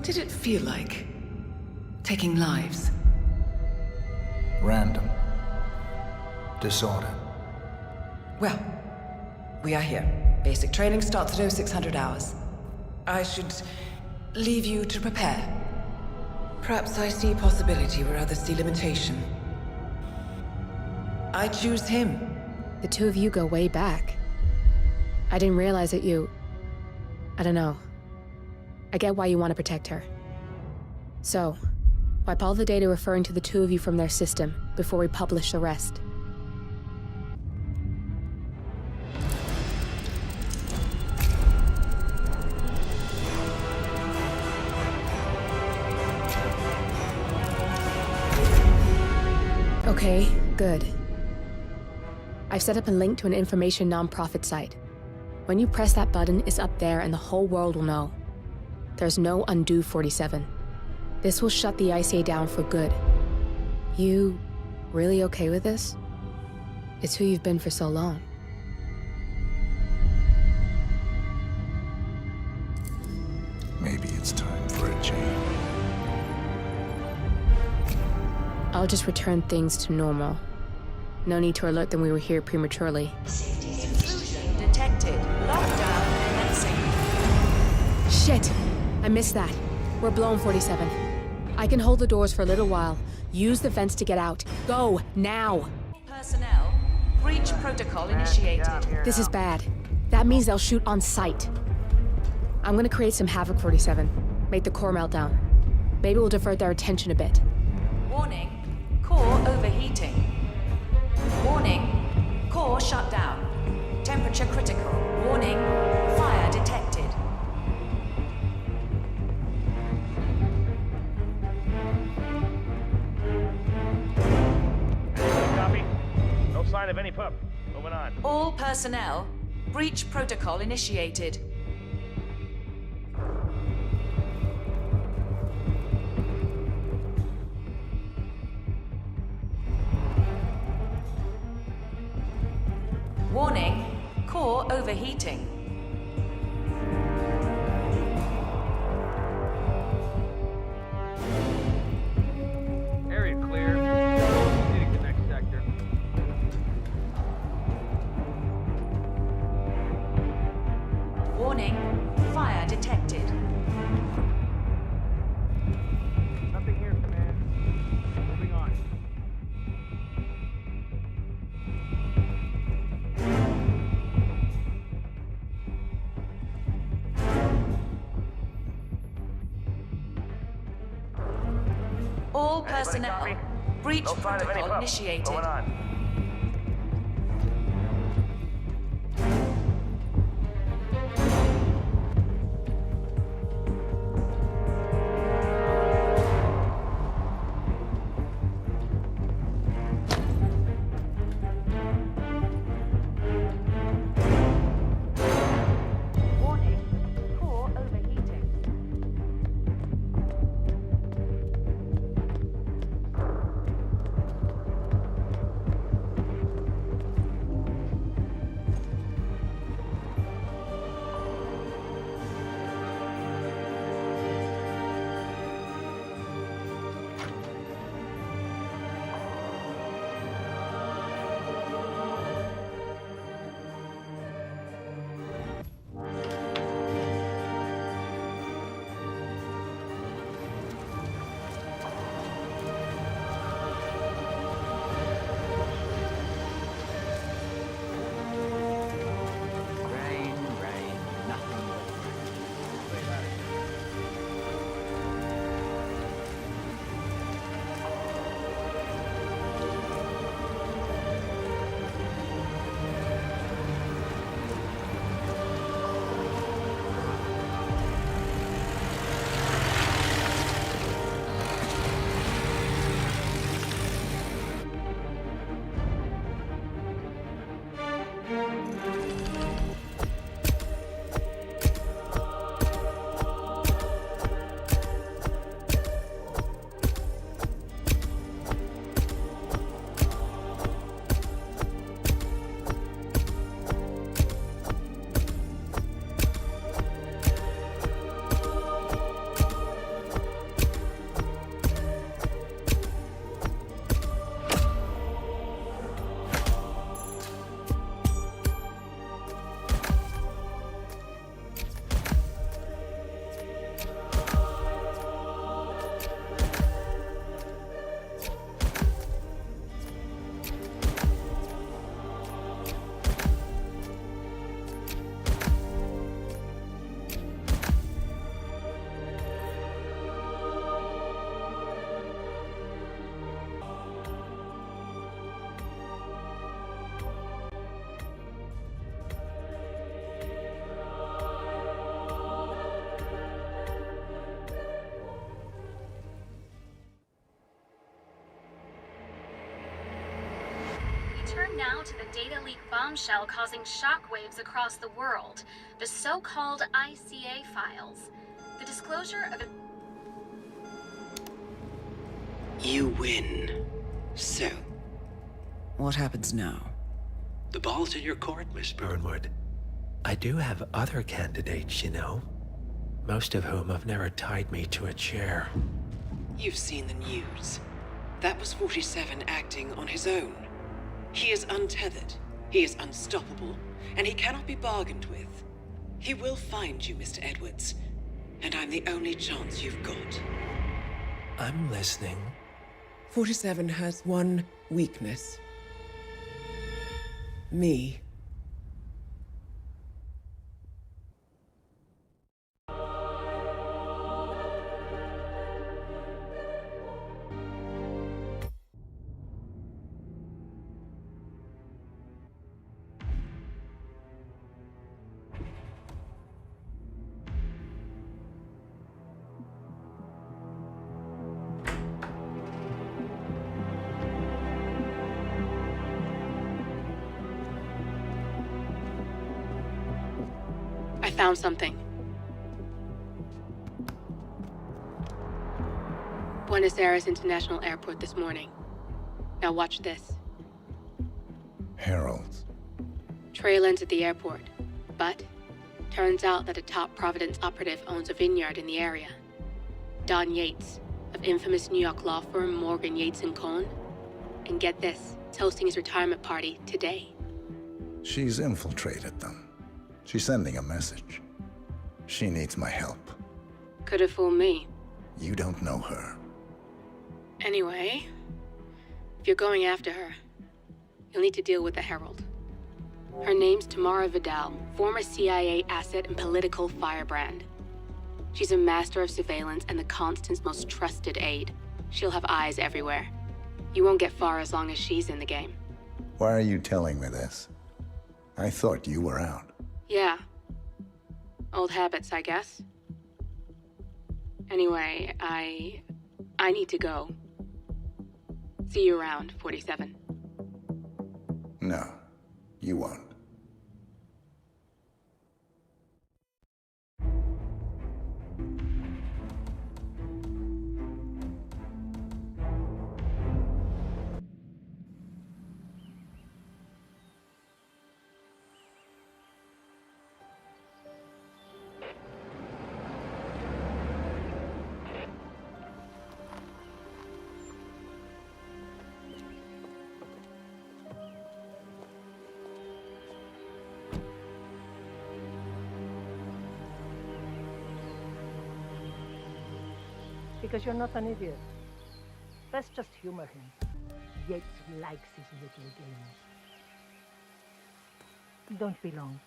did it feel like? Taking lives? Random. Disorder. Well, we are here. Basic training starts at 0600 hours. I should leave you to prepare. Perhaps I see possibility where others see limitation. I choose him. The two of you go way back. I didn't realize that you... I don't know. I get why you want to protect her. So, wipe all the data referring to the two of you from their system before we publish the rest. Okay, good. I've set up a link to an information non-profit site. When you press that button, it's up there and the whole world will know. There's no undo 47. This will shut the ICA down for good. You really okay with this? It's who you've been for so long. Maybe it's time for a change. I'll just return things to normal. No need to alert them we were here prematurely. Intrusion detected. Lockdown commencing. Shit! I missed that. We're blown, 47. I can hold the doors for a little while. Use the vents to get out. Go, now! Personnel, breach protocol initiated. This is bad. That means they'll shoot on sight. I'm gonna create some havoc, 47. Make the core melt down. Maybe we'll divert their attention a bit. Warning, core overheating. Warning, core shut down. Temperature critical. Warning, fire detected. Copy. No sign of any pup. Moving on. All personnel, breach protocol initiated. Warning, core overheating. Area clear. Proceeding to next sector. Warning, fire detected. Nothing here, command. Moving on. All personnel, breach protocol initiated. Moving on. Warning, core overheating. now to the data leak bombshell causing shockwaves across the world, the so-called ICA files. The disclosure of... You win. So, what happens now? The ball's in your court, Miss Burnwood. I do have other candidates, you know. Most of whom have never tied me to a chair. You've seen the news. That was 47 acting on his own. He is untethered, he is unstoppable, and he cannot be bargained with. He will find you, Mr. Edwards, and I'm the only chance you've got. I'm listening. 47 has one weakness. Me. I found something. Buenos Aires International Airport this morning. Now watch this. Heralds. Trail ends at the airport, but turns out that a top Providence operative owns a vineyard in the area. Don Yates, of infamous New York law firm Morgan, Yates & Cohn. And get this, he's hosting his retirement party today. She's infiltrated them. She's sending a message. She needs my help. Could have fooled me. You don't know her. Anyway, if you're going after her, you'll need to deal with the Herald. Her name's Tamara Vidal, former CIA asset and political firebrand. She's a master of surveillance and the Constant's most trusted aide. She'll have eyes everywhere. You won't get far as long as she's in the game. Why are you telling me this? I thought you were out. Yeah. Old habits, I guess. Anyway, I need to go. See you around, 47. No, you won't. Because you're not an idiot. Let's just humor him. Yates likes his little games. Don't be long.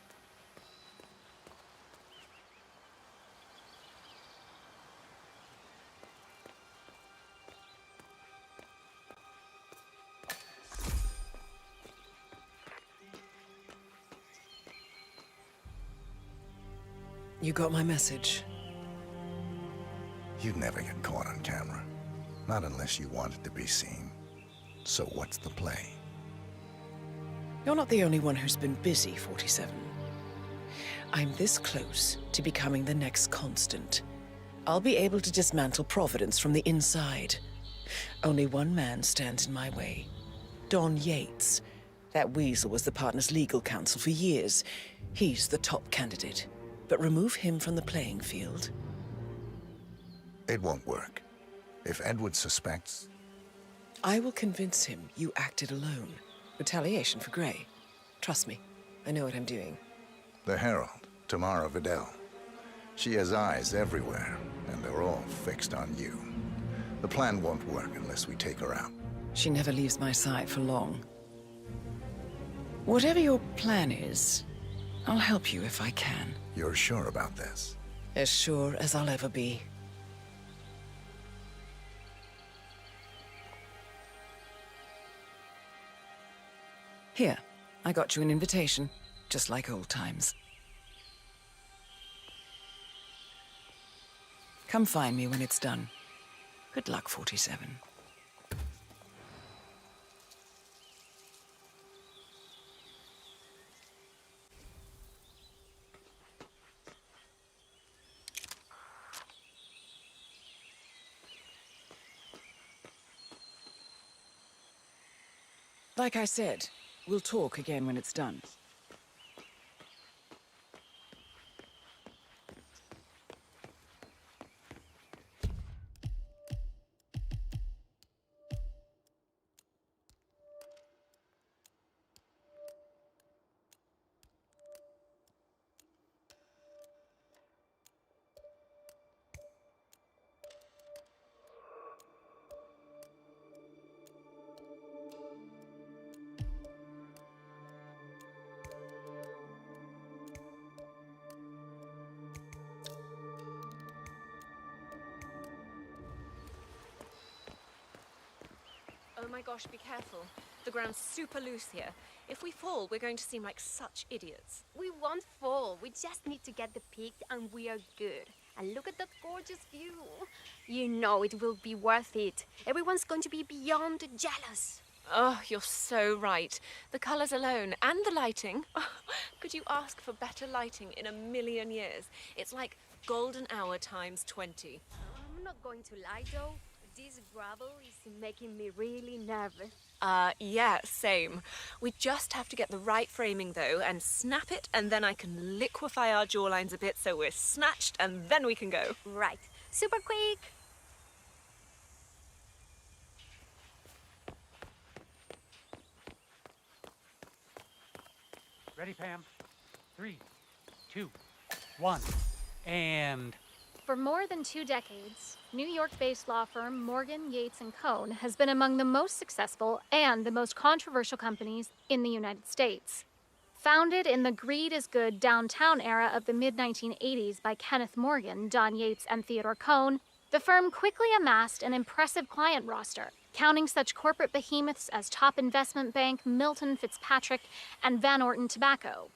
You got my message. You'd never get caught on camera. Not unless you wanted to be seen. So what's the play? You're not the only one who's been busy, 47. I'm this close to becoming the next Constant. I'll be able to dismantle Providence from the inside. Only one man stands in my way. Don Yates. That weasel was the partner's legal counsel for years. He's the top candidate. But remove him from the playing field. It won't work. If Edward suspects... I will convince him you acted alone. Retaliation for Grey. Trust me, I know what I'm doing. The Herald, Tamara Vidal. She has eyes everywhere, and they're all fixed on you. The plan won't work unless we take her out. She never leaves my side for long. Whatever your plan is, I'll help you if I can. You're sure about this? As sure as I'll ever be. Here, I got you an invitation, just like old times. Come find me when it's done. Good luck, 47. Like I said, we'll talk again when it's done. Oh my gosh, be careful. The ground's super loose here. If we fall, we're going to seem like such idiots. We won't fall. We just need to get the peak and we are good. And look at that gorgeous view. You know it will be worth it. Everyone's going to be beyond jealous. Oh, you're so right. The colors alone and the lighting. Could you ask for better lighting in a million years? It's like golden hour times 20. I'm not going to lie though. This gravel is making me really nervous. Yeah, same. We just have to get the right framing though and snap it, and then I can liquefy our jawlines a bit so we're snatched, and then we can go. Right. Super quick. Ready, Pam? 3, 2, 1, and... For more than 2 decades, New York-based law firm Morgan, Yates & Cohn has been among the most successful and the most controversial companies in the United States. Founded in the greed is good downtown era of the mid-1980s by Kenneth Morgan, Don Yates, and Theodore Cohn, the firm quickly amassed an impressive client roster, counting such corporate behemoths as Top Investment Bank, Milton Fitzpatrick, and Van Orton Tobacco.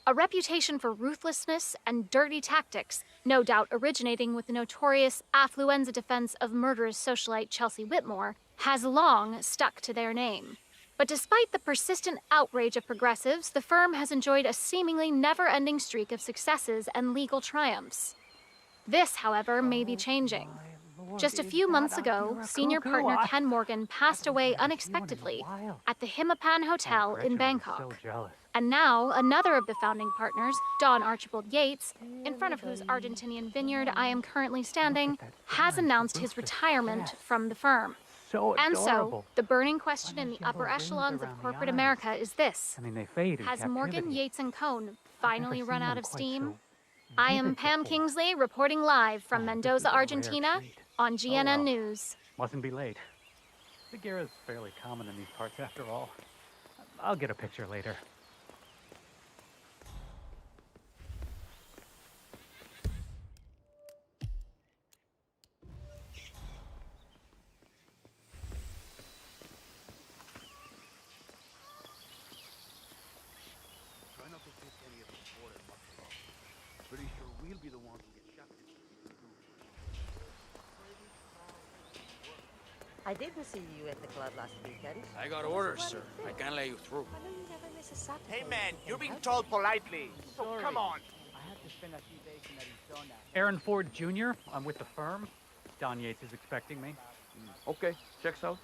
A reputation for ruthlessness and dirty tactics, no doubt originating with the notorious affluenza defense of murderous socialite Chelsea Whitmore, has long stuck to their name. But despite the persistent outrage of progressives, the firm has enjoyed a seemingly never-ending streak of successes and legal triumphs. This, however, may be changing. Just a few months ago, senior partner Ken Morgan passed away unexpectedly at the Hitman Hotel in Bangkok. And now, another of the founding partners, Don Archibald Yates, in front of whose Argentinian vineyard I am currently standing, has announced his retirement from the firm. And so, the burning question in the upper echelons of corporate America is this. I mean, they fade in Has captivity. Morgan, Yates & Cohn finally run out of steam? so I am Pam Kingsley, reporting live from Mendoza, a rare Argentina, treat. on GNN well. News. Mustn't be late. The gear is fairly common in these parts after all. I'll get a picture later. Try not to pick any of the border buffalo. Pretty sure we'll be the ones who get shot. I didn't see you at the club last weekend. I got orders, sir. I can't let you through. Hey man, you're being told politely, so come on. I have to spend a few days in Arizona. Aaron Ford Jr., I'm with the firm. Don Yates is expecting me. Okay, checks out.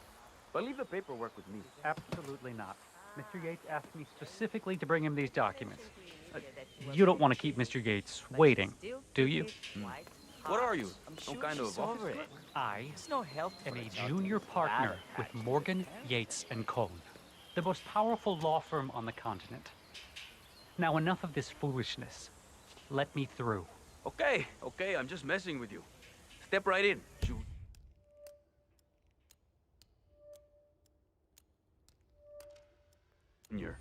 But leave the paperwork with me. Absolutely not. Mr. Yates asked me specifically to bring him these documents. You don't want to keep Mr. Yates waiting, do you? What are you? Some kind of office clerk? I no help am a junior partner with Morgan, Yates & Cohn, the most powerful law firm on the continent. Now enough of this foolishness. Let me through. Okay, I'm just messing with you. Step right in. Junior.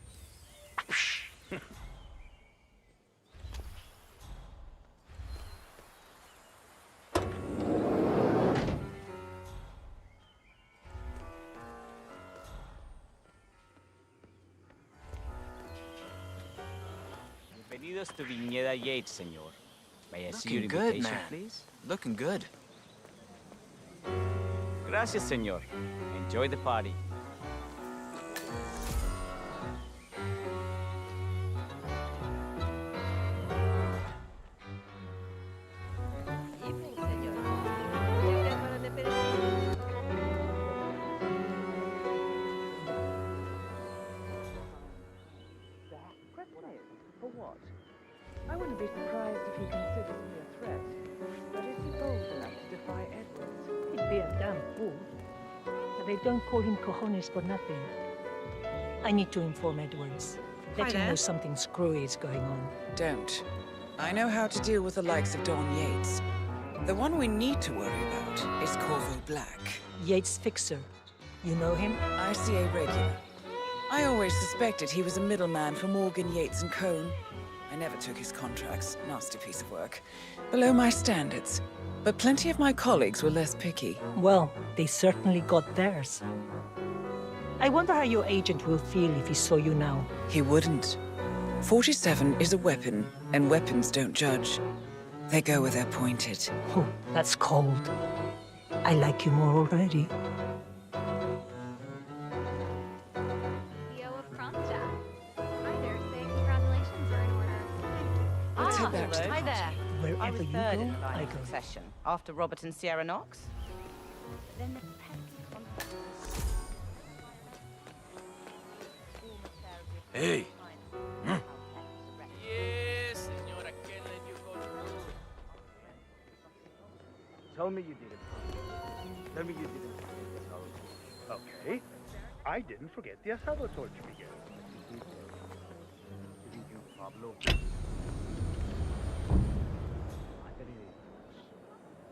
Bienvenidos to Viñeda Yates, señor. May I see your Looking good, invitation, man. please? Looking good. Gracias, señor. Enjoy the party. Evening, senor. For what? I wouldn't be surprised if he considers me a threat. But is he bold enough to defy Edwards? He'd be a damn fool. But they don't call him cojones for nothing. I need to inform Edwards. Let him know something screwy is going on. Don't. I know how to deal with the likes of Don Yates. The one we need to worry about is Corvo Black. Yates' fixer. You know him? ICA regular. I always suspected he was a middleman for Morgan, Yates and Cohn. I never took his contracts. Nasty piece of work. Below my standards. But plenty of my colleagues were less picky. Well, they certainly got theirs. I wonder how your agent will feel if he saw you now. He wouldn't. 47 is a weapon, and weapons don't judge. They go where they're pointed. Oh, that's cold. I like you more already. Let's head back to the Hi there. Wherever I was you third go, in the line I of go. succession, after Robert and Sierra Knox. Then the petty contract. Hey. Yes, senora, can't let you go through. Tell me you didn't. Tell me you didn't. Okay. I didn't forget the asado torch, Miguel. Didn't you, Pablo?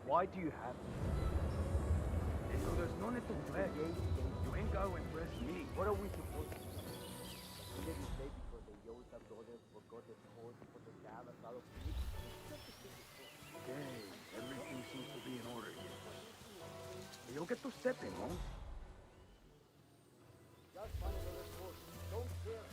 Why do you have so there's no need to flex. You ain't going to press me. What are we supposed to do? You didn't say because the Yoda brothers forgot the code for the Dallas out of me. Okay, everything seems to be in order here. You'll get to stepping, huh? Just find another course. Don't care.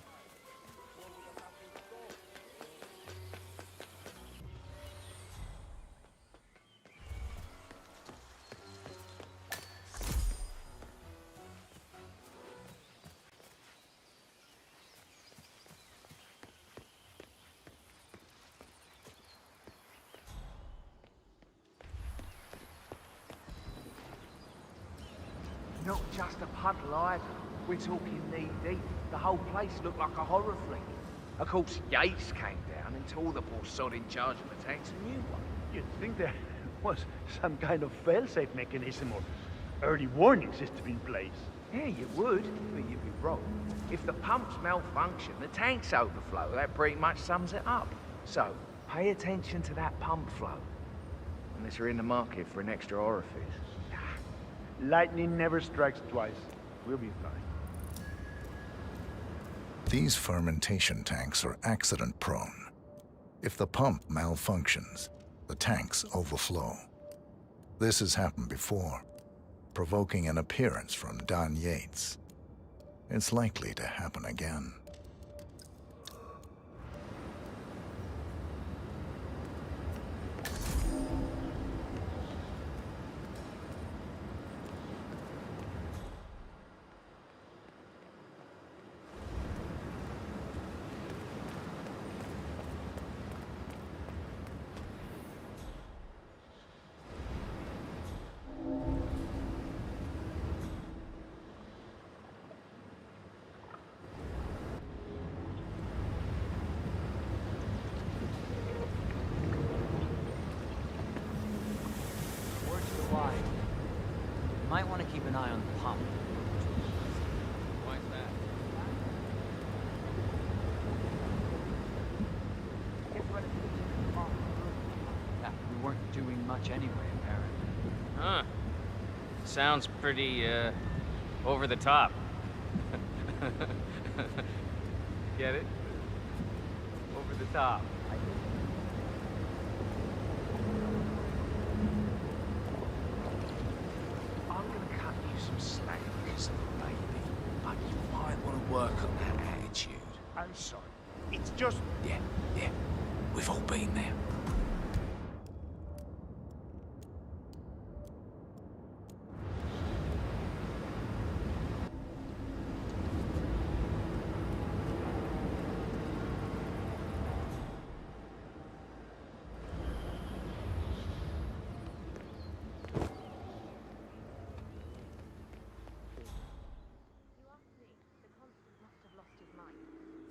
Not just a puddle either. We're talking knee-deep. The whole place looked like a horror flick. Of course, Yates came down and tore the poor sod in charge of the tanks a new one. You'd think there was some kind of fail-safe mechanism or early warning system in place. Yeah, you would, but you'd be wrong. If the pumps malfunction, the tanks overflow, that pretty much sums it up. So, pay attention to that pump flow. Unless you're in the market for an extra orifice. Lightning never strikes twice. We'll be fine. These fermentation tanks are accident-prone. If the pump malfunctions, the tanks overflow. This has happened before, provoking an appearance from Don Yates. It's likely to happen again. You might want to keep an eye on the pump. Why's that? Yeah, we weren't doing much anyway, apparently. Huh. Sounds pretty, over the top. Get it? Over the top. I'm gonna cut you some slack because of the baby, but you might want to work on that attitude. I'm sorry. It's just... Yeah. We've all been there. You asked me. The constant must have lost his mind.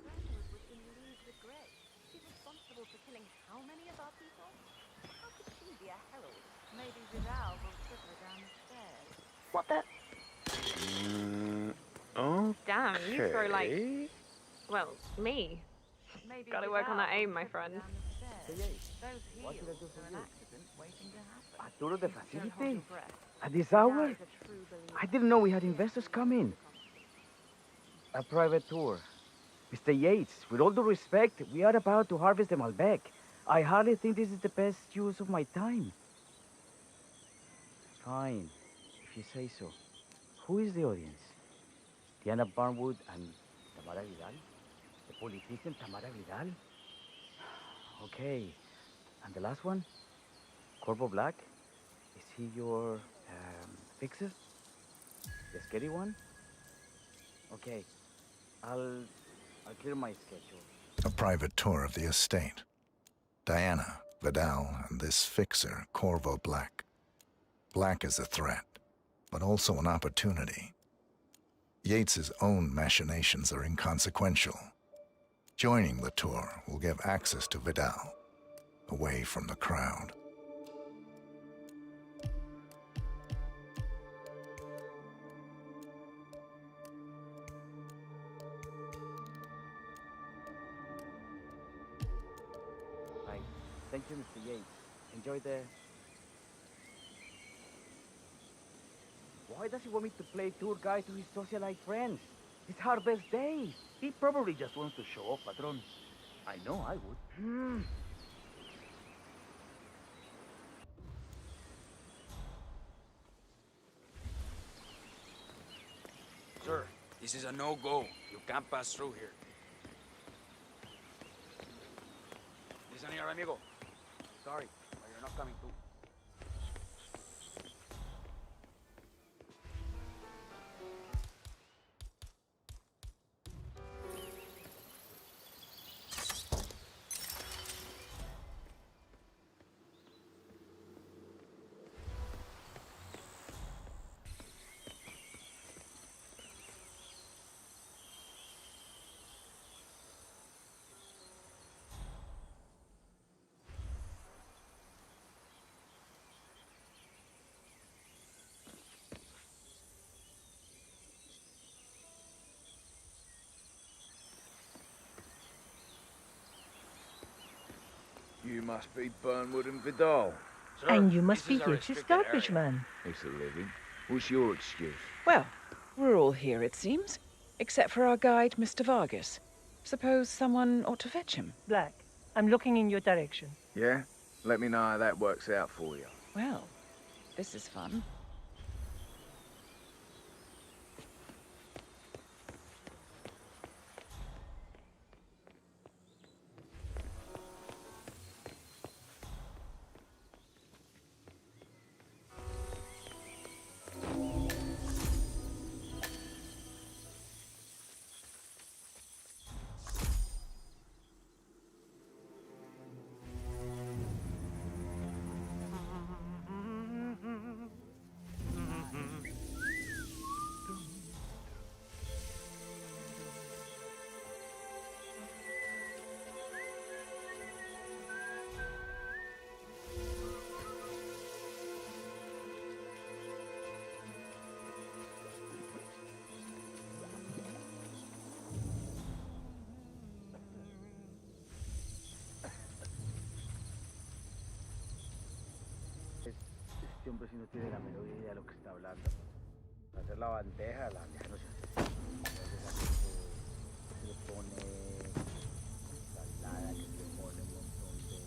Brentwood was in league with Maybe Vidal will slip her down the stairs. What the? Okay. Damn, you throw like, well, me. Maybe Gotta work on that Vidal aim, will my slip her friend. down the stairs. Those What did I heels do for are an you? accident waiting to happen. A tour of the Don't hold facility? your breath. At this Vidal hour? is a true believer. I didn't know we had investors coming. A private tour. Mr. Yates, with all due respect, we are about to harvest the Malbec. I hardly think this is the best use of my time. Fine, if you say so. Who is the audience? Diana Barnwood and Tamara Vidal? The politician Tamara Vidal? Okay. And the last one? Corvo Black? Is he your fixer? The scary one? Okay. I'll clear my schedule. A private tour of the estate. Diana, Vidal, and this fixer, Corvo Black. Black is a threat, but also an opportunity. Yates's own machinations are inconsequential. Joining the tour will give access to Vidal, away from the crowd. Right. Thank you, Mr. Yates. Enjoy the... Why does he want me to play tour guide to his socialite friends? It's our best day. He probably just wants to show off, Patron. I know I would. Sir, this is a no-go. You can't pass through here. Listen here, amigo. Sorry, but you're not coming through. You must be Burnwood and Vidal. Sir, And you must this be is a Yates' restricted garbage area. man. It's a living. What's your excuse? Well, we're all here, it seems. Except for our guide, Mr. Vargas. Suppose someone ought to fetch him. Black, I'm looking in your direction. Yeah? Let me know how that works out for you. Well, this is fun. Este hombre sí no tiene la menor idea de lo que está hablando. Para hacer la bandeja no se hace. Entonces aquí se le pone ensalada, que se le pone un montón de...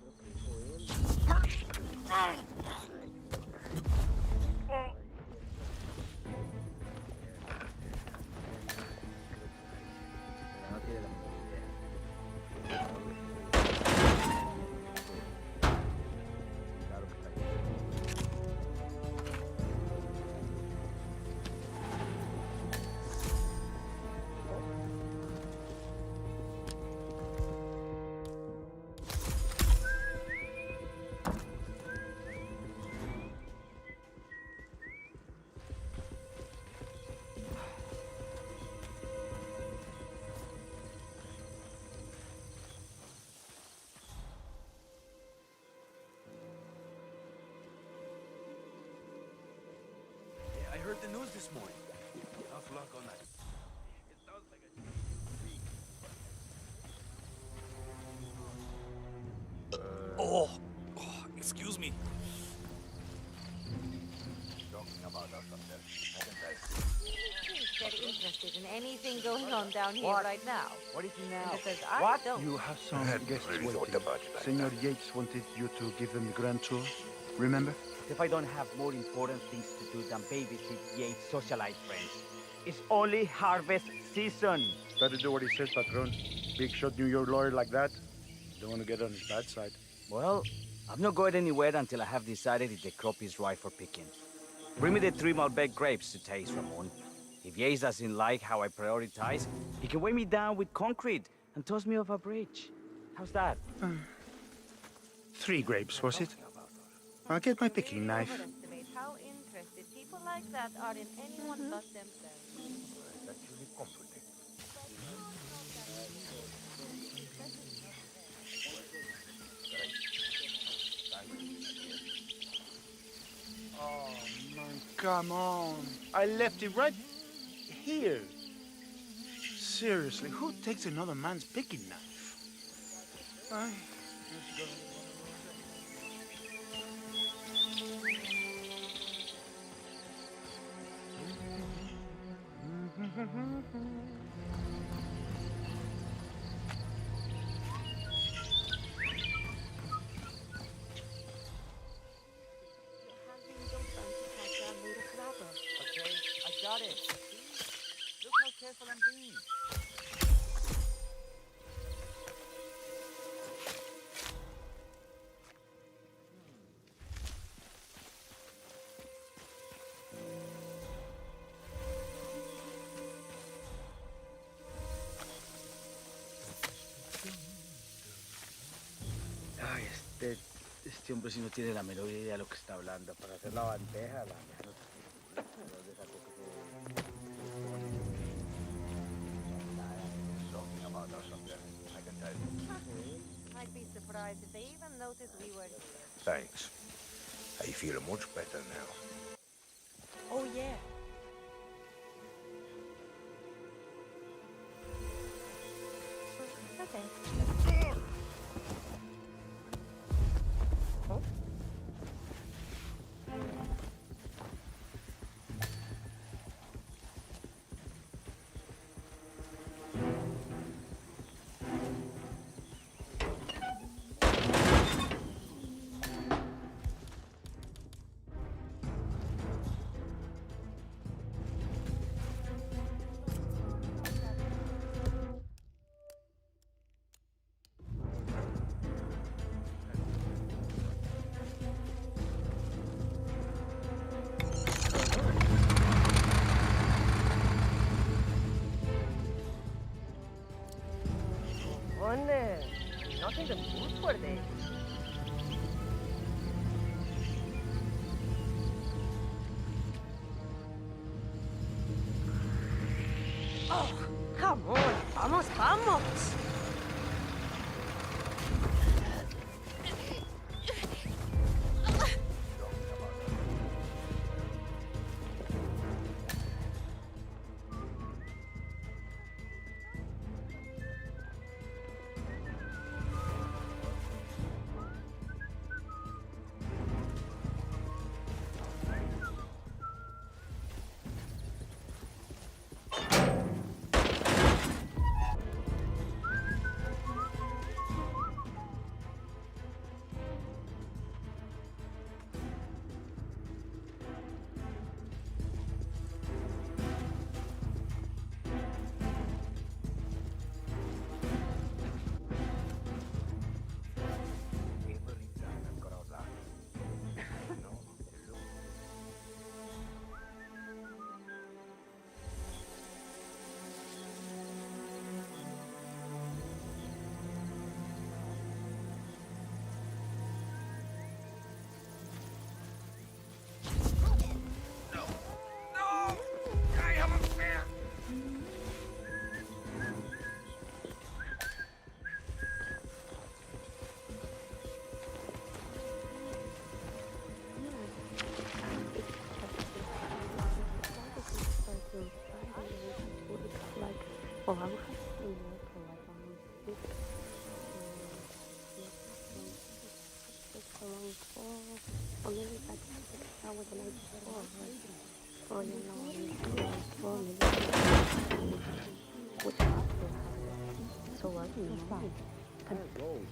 Creo que dijo él. Pero no tiene la menor idea. Claro que está ahí. news this morning. Tough luck on that. It sounds like a... Excuse me. Talking about us up there. Very interested in anything going on down here What? right now. What is it now? Because I What? don't. You have some guests really waiting. thought about it like Senor Yates wanted you to give them the grand tour. Remember? If I don't have more important things to do than babysit Yates' socialite friends. It's only harvest season. Better do what he says, Patron. Big shot New York lawyer like that. Don't want to get on his bad side. Well, I'm not going anywhere until I have decided if the crop is right for picking. Bring me the 3 Malbec grapes to taste, Ramon. If Yates doesn't like how I prioritize, he can weigh me down with concrete and toss me off a bridge. How's that? 3 grapes, was it? I'll get my picking knife. Overestimate how interested people like that are in anyone but themselves. That's really comforting. Oh, man, come on. I left it right here. Seriously, who takes another man's picking knife? I just go... Okay, I got it. Look how careful I'm being. Ay, este hombre sí no tiene la menor idea de lo que está hablando. Para hacer la bandeja no I'd be surprised if they even noticed we were here. Thanks. I feel much better now. Oh, yeah. Okay. Not in the mood for this. Oh, come on. Vamos, vamos.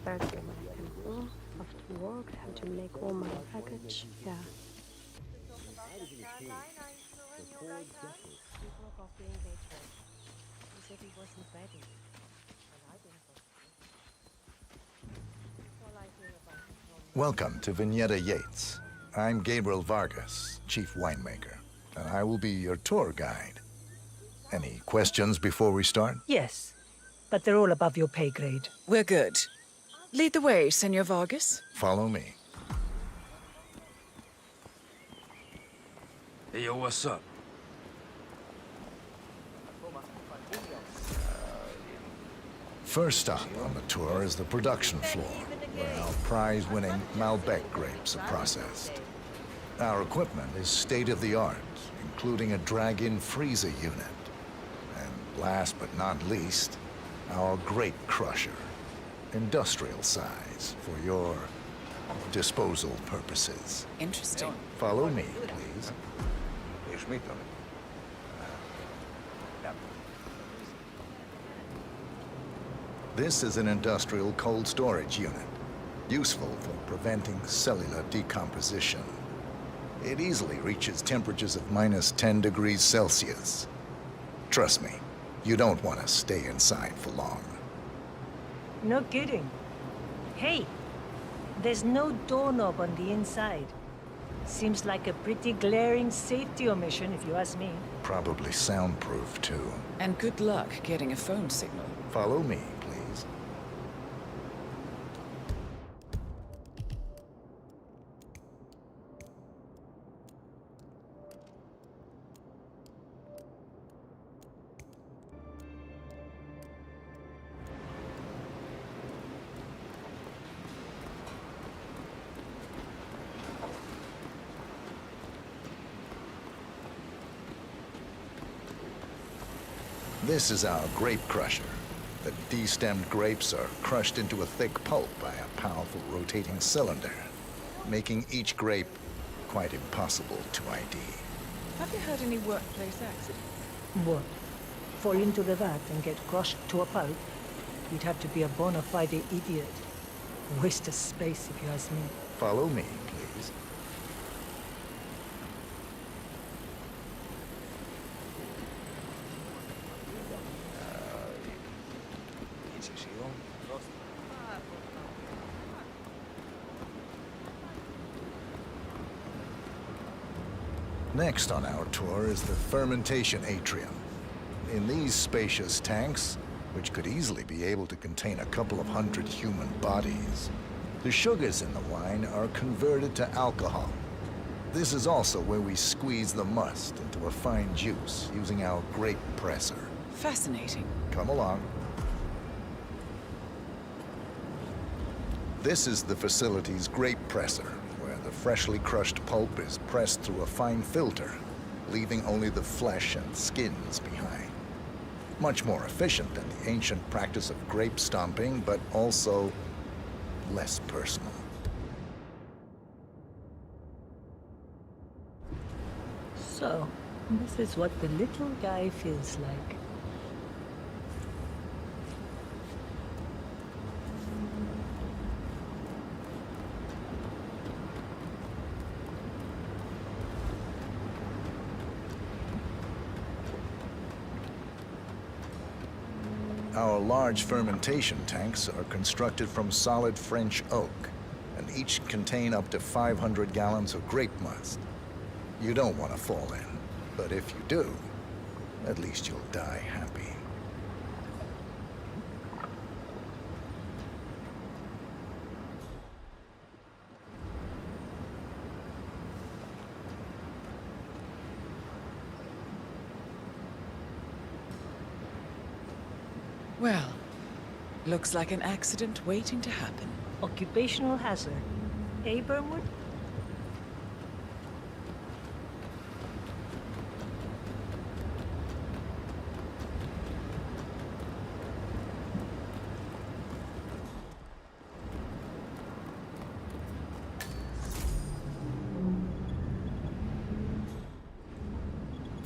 Thursday when I can go after work, have to make all my package. Yeah. Welcome to Vignetta Yates. I'm Gabriel Vargas, chief winemaker, and I will be your tour guide. Any questions before we start? Yes, but they're all above your pay grade. We're good. Lead the way, Senor Vargas. Follow me. Hey, yo, what's up? First stop on the tour is the production floor, where our prize-winning Malbec grapes are processed. Our equipment is state-of-the-art, including a drag-in freezer unit. And last but not least, our grape crusher, industrial size for your disposal purposes. Interesting. Follow me, please. This is an industrial cold storage unit, useful for preventing cellular decomposition. It easily reaches temperatures of -10 degrees Celsius. Trust me, you don't want to stay inside for long. No kidding. Hey, there's no doorknob on the inside. Seems like a pretty glaring safety omission, if you ask me. Probably soundproof, too. And good luck getting a phone signal. Follow me, please. This is our grape crusher. The destemmed grapes are crushed into a thick pulp by a powerful rotating cylinder, making each grape quite impossible to ID. Have you heard any workplace accidents? What? Fall into the vat and get crushed to a pulp? You'd have to be a bona fide idiot. Waste of space, if you ask me. Follow me, please. Next on our tour is the fermentation atrium. In these spacious tanks, which could easily be able to contain a couple of hundred human bodies, the sugars in the wine are converted to alcohol. This is also where we squeeze the must into a fine juice using our grape presser. Fascinating. Come along. This is the facility's grape presser, where the freshly crushed pulp is pressed through a fine filter, leaving only the flesh and skins behind. Much more efficient than the ancient practice of grape stomping, but also less personal. So, this is what the little guy feels like. Our large fermentation tanks are constructed from solid French oak, and each contain up to 500 gallons of grape must. You don't want to fall in, but if you do, at least you'll die happy. Well, looks like an accident waiting to happen. Occupational hazard. Eh, Burnwood?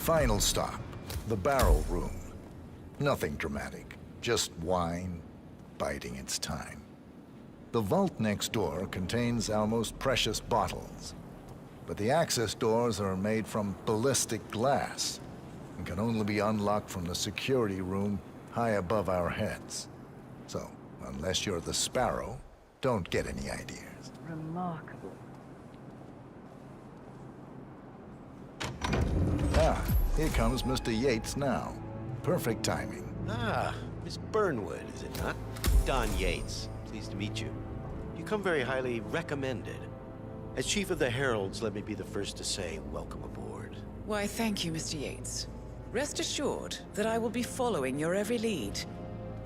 Final stop, the barrel room. Nothing dramatic, just wine biding its time. The vault next door contains our most precious bottles, but the access doors are made from ballistic glass and can only be unlocked from the security room high above our heads. So, unless you're the Sparrow, don't get any ideas. Remarkable. Ah, here comes Mr. Yates now. Perfect timing. Ah, Miss Burnwood, is it not? Don Yates. Pleased to meet you. You come very highly recommended. As Chief of the Heralds, let me be the first to say welcome aboard. Why, thank you, Mr. Yates. Rest assured that I will be following your every lead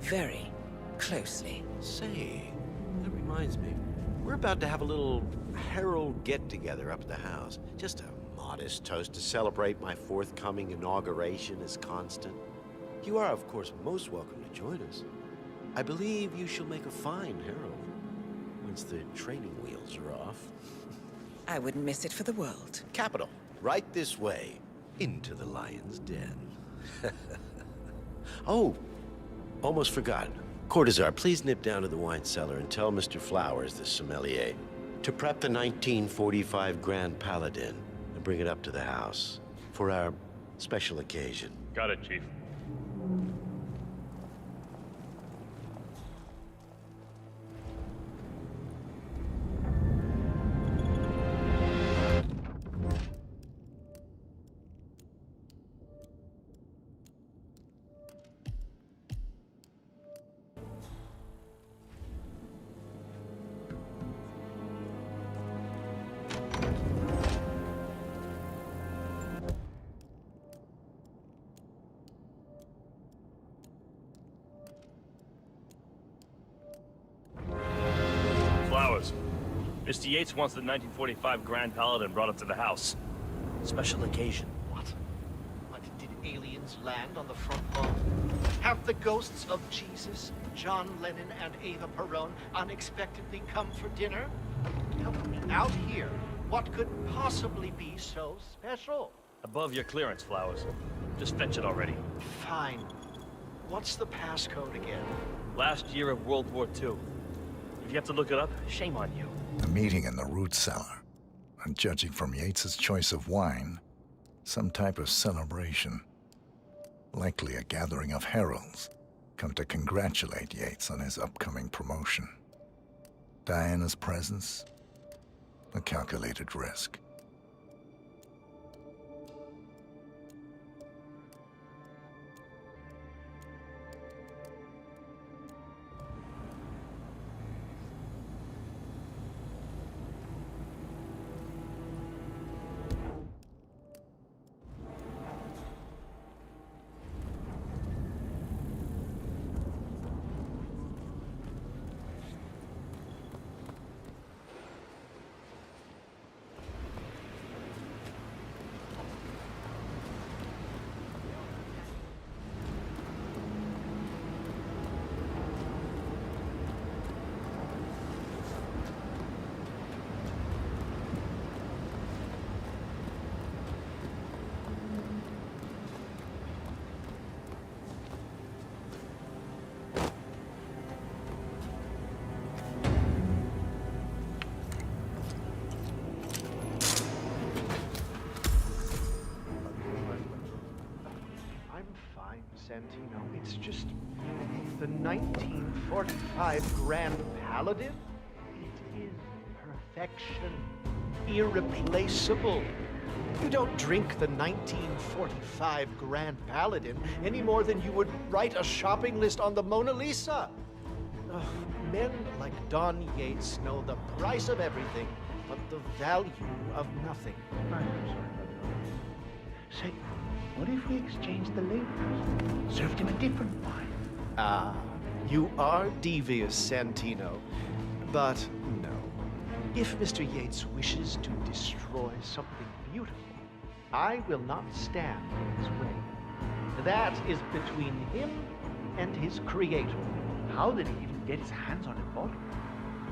very closely. Say, that reminds me. We're about to have a little Herald get-together up at the house. Just a modest toast to celebrate my forthcoming inauguration as Constant. You are, of course, most welcome to join us. I believe you shall make a fine Herald once the training wheels are off. I wouldn't miss it for the world. Capital. Right this way. Into the lion's den. Oh, almost forgot. Cortazar, please nip down to the wine cellar and tell Mr. Flowers, the sommelier, to prep the 1945 Grand Paladin and bring it up to the house for our special occasion. Got it, Chief. Flowers. Mr. Yates wants the 1945 Grand Paladin brought up to the house. Special occasion. What? Did aliens land on the front lawn? Have the ghosts of Jesus, John Lennon, and Eva Peron unexpectedly come for dinner? Help me out here. What could possibly be so special? Above your clearance, Flowers. Just fetch it already. Fine. What's the passcode again? Last year of World War II. If you have to look it up, shame on you. A meeting in the root cellar. And judging from Yates's choice of wine, some type of celebration. Likely a gathering of heralds, come to congratulate Yates on his upcoming promotion. Diana's presence, a calculated risk. Santino. It's just the 1945 Grand Paladin. It is perfection, irreplaceable. You don't drink the 1945 Grand Paladin any more than you would write a shopping list on the Mona Lisa. Ugh, men like Don Yates know the price of everything, but the value of nothing. I'm sorry. Say, what if we exchange the labels? Served him a different wine. Ah, you are devious, Santino. But no. If Mr. Yates wishes to destroy something beautiful, I will not stand in his way. That is between him and his creator. How did he even get his hands on a bottle?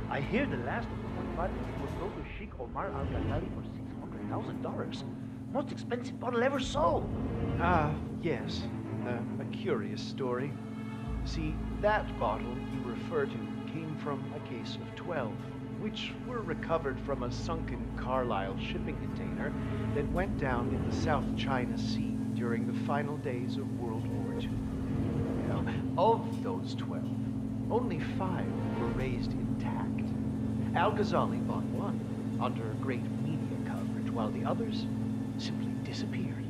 I hear the last of the 45 was sold to Sheikh Omar Al-Ghazali for $600,000. Most expensive bottle ever sold. Yes. A curious story. See, that bottle you refer to came from a case of 12, which were recovered from a sunken Carlisle shipping container that went down in the South China Sea during the final days of World War II. Well, of those 12, only 5 were raised intact. Al-Ghazali bought one under great media coverage, while the others simply disappeared,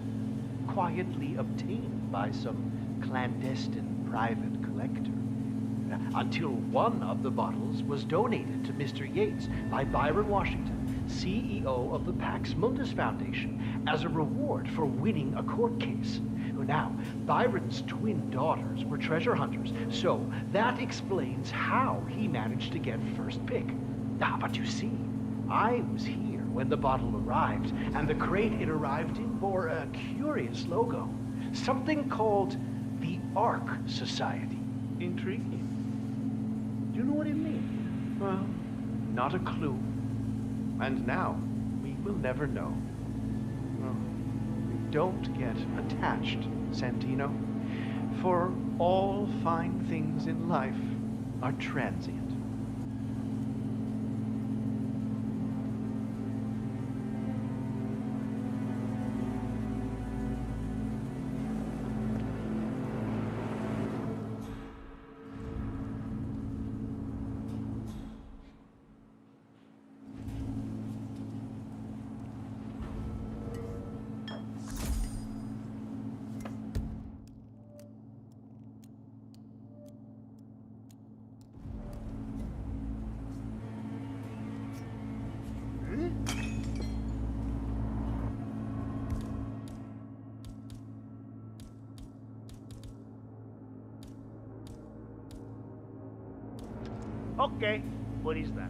quietly obtained by some clandestine private collector. Until one of the bottles was donated to Mr. Yates by Byron Washington, CEO of the Pax Mundus Foundation, as a reward for winning a court case. Now, Byron's twin daughters were treasure hunters, so that explains how he managed to get first pick. But you see, I was here when the bottle arrived, and the crate it arrived in bore a curious logo. Something called the Ark Society. Intriguing. Do you know what it means? Well, not a clue. And now, we will never know. Don't get attached, Santino, for all fine things in life are transient. Okay, what is that?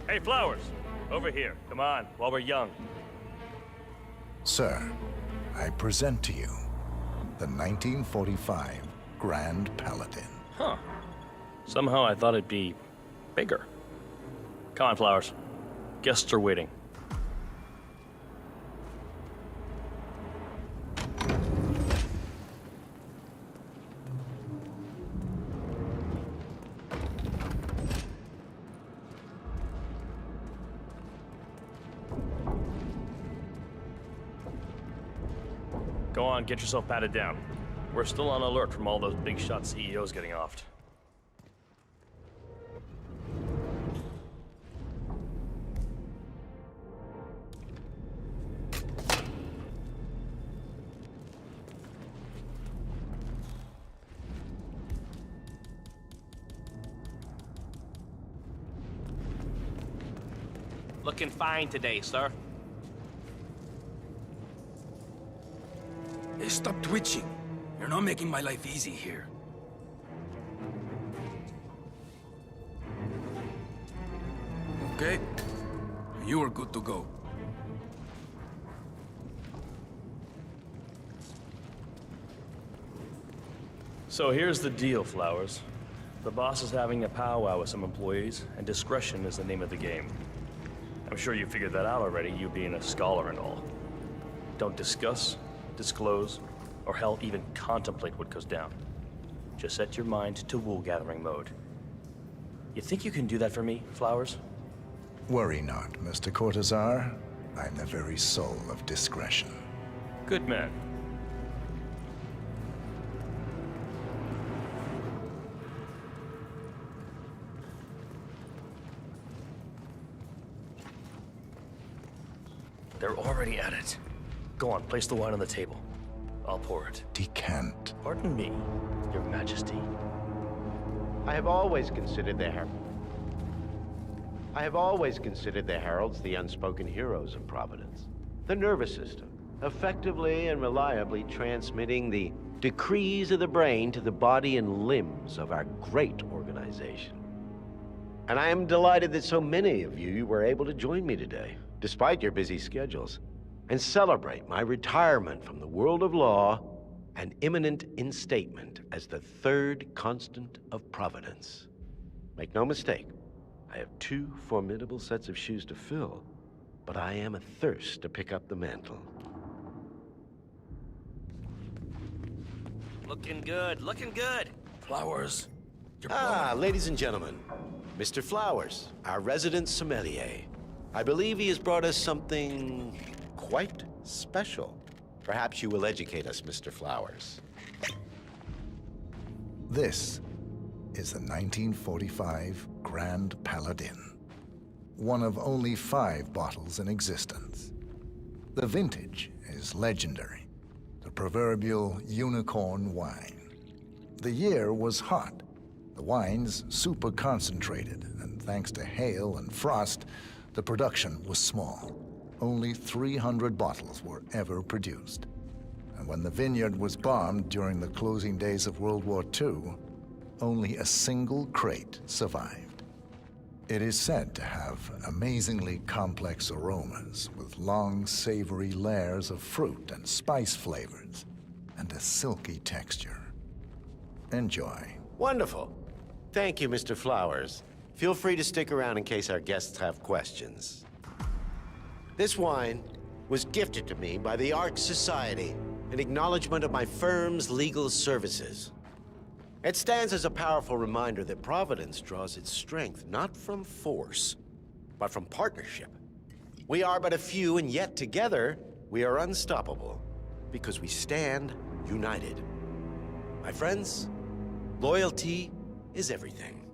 Hey, Flowers! Over here. Come on, while we're young. Sir, I present to you the 1945 Grand Paladin. Huh. Somehow I thought it'd be bigger. Come on, Flowers. Guests are waiting. Go on, get yourself patted down. We're still on alert from all those big shot CEOs getting offed. Looking fine today, sir. Hey, stop twitching. You're not making my life easy here. Okay? You are good to go. So here's the deal, Flowers. The boss is having a powwow with some employees, and discretion is the name of the game. I'm sure you figured that out already, you being a scholar and all. Don't discuss, disclose, or hell, even contemplate what goes down. Just set your mind to wool-gathering mode. You think you can do that for me, Flowers? Worry not, Mr. Cortazar. I'm the very soul of discretion. Good man. They're already at it. Go on, place the wine on the table. I'll pour it. Decant. Pardon me, Your Majesty. I have always considered the heralds the unspoken heroes of Providence. The nervous system, effectively and reliably transmitting the decrees of the brain to the body and limbs of our great organization. And I am delighted that so many of you were able to join me today, despite your busy schedules, and celebrate my retirement from the world of law and imminent instatement as the third constant of Providence. Make no mistake, I have 2 formidable sets of shoes to fill, but I am athirst to pick up the mantle. Looking good, looking good. Flowers. Ladies and gentlemen, Mr. Flowers, our resident sommelier. I believe he has brought us something quite special. Perhaps you will educate us, Mr. Flowers. This is the 1945 Grand Paladin, one of only 5 bottles in existence. The vintage is legendary, the proverbial unicorn wine. The year was hot, the wine's super concentrated, and thanks to hail and frost, the production was small. Only 300 bottles were ever produced. And when the vineyard was bombed during the closing days of World War II, only a single crate survived. It is said to have amazingly complex aromas with long, savory layers of fruit and spice flavors, and a silky texture. Enjoy. Wonderful. Thank you, Mr. Flowers. Feel free to stick around in case our guests have questions. This wine was gifted to me by the Ark Society in acknowledgement of my firm's legal services. It stands as a powerful reminder that Providence draws its strength not from force, but from partnership. We are but a few, and yet together we are unstoppable because we stand united. My friends, loyalty is everything,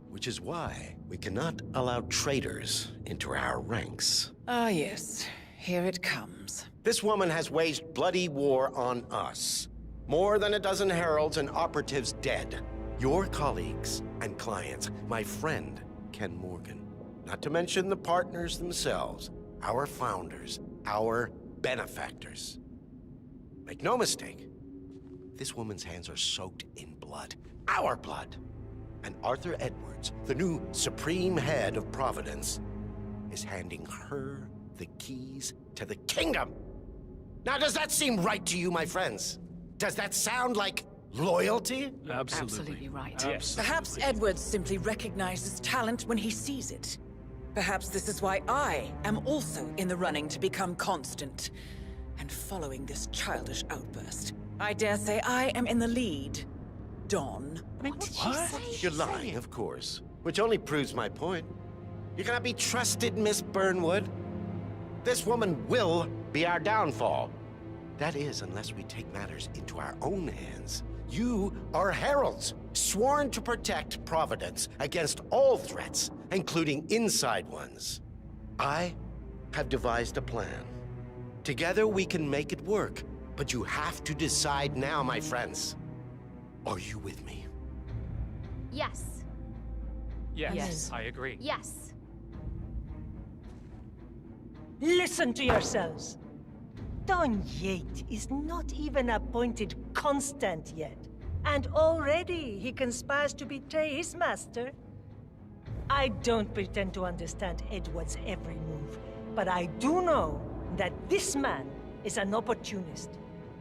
which is why we cannot allow traitors into our ranks. Ah, yes. Here it comes. This woman has waged bloody war on us. More than a dozen heralds and operatives dead. Your colleagues and clients, my friend, Ken Morgan. Not to mention the partners themselves, our founders, our benefactors. Make no mistake, this woman's hands are soaked in blood. Our blood. And Arthur Edwards, the new supreme head of Providence, is handing her the keys to the kingdom. Now, does that seem right to you, my friends? Does that sound like loyalty? Absolutely right. Absolutely. Perhaps Edwards simply recognizes talent when he sees it. Perhaps this is why I am also in the running to become constant. And following this childish outburst, I dare say I am in the lead. Dawn. What? You're lying, of course. Which only proves my point. You cannot be trusted, Miss Burnwood. This woman will be our downfall. That is, unless we take matters into our own hands. You are heralds, sworn to protect Providence against all threats, including inside ones. I have devised a plan. Together we can make it work, but you have to decide now, my friends. Are you with me? Yes. Yes. I agree. Yes. Listen to yourselves. Don Yates is not even appointed constant yet, and already he conspires to betray his master. I don't pretend to understand Edward's every move, but I do know that this man is an opportunist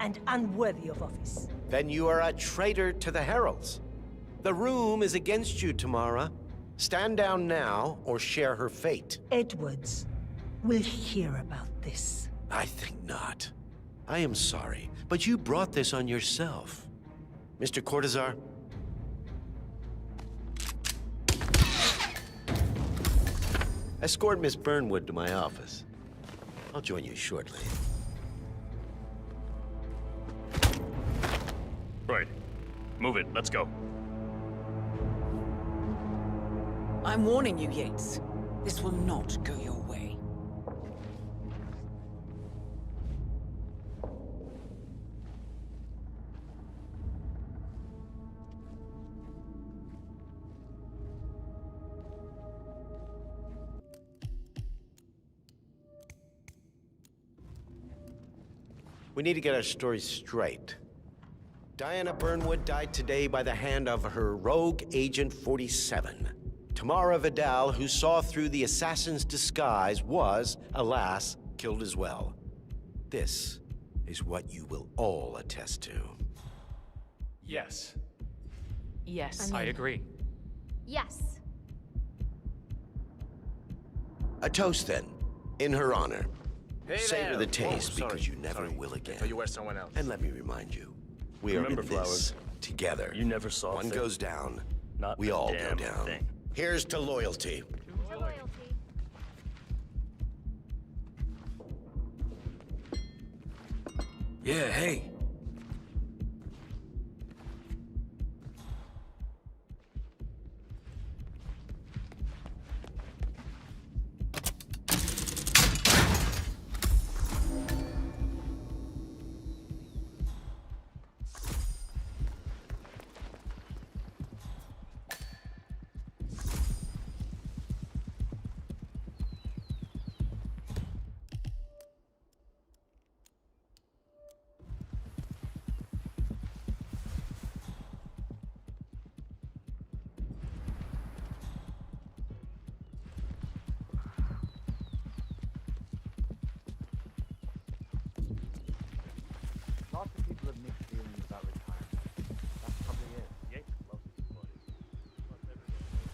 and unworthy of office. Then you are a traitor to the Heralds. The room is against you, Tamara. Stand down now or share her fate. Edwards will hear about this. I think not. I am sorry, but you brought this on yourself. Mr. Cortazar? Escort Miss Burnwood to my office. I'll join you shortly. Right. Move it. Let's go. I'm warning you, Yates. This will not go your way. We need to get our story straight. Diana Burnwood died today by the hand of her rogue Agent 47. Tamara Vidal, who saw through the assassin's disguise, was, alas, killed as well. This is what you will all attest to. Yes. Yes. I agree. Yes. A toast, then, in her honor. Hey Savor there. the taste Oh, sorry. because you never Sorry. will again. I thought you were someone else. And let me remind you, we Remember, are in this Flowers, together. you never saw One fit. goes down, Not we a all go damn down. thing. Here's to loyalty. To loyalty. Yeah, hey. Lots of people have mixed feelings about retirement. That's probably it. Yates loves his buddy. Plus everybody knows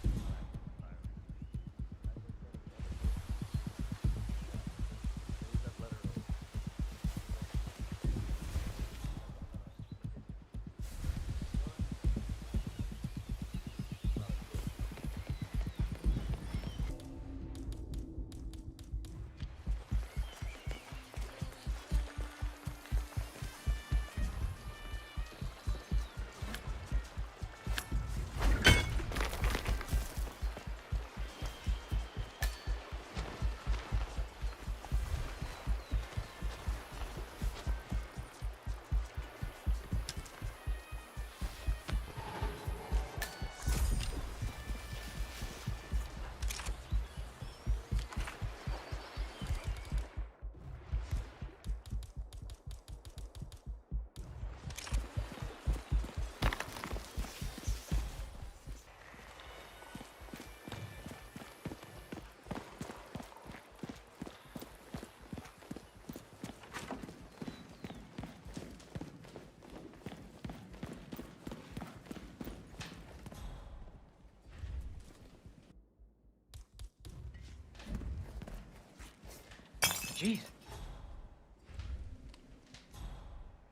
Jeez.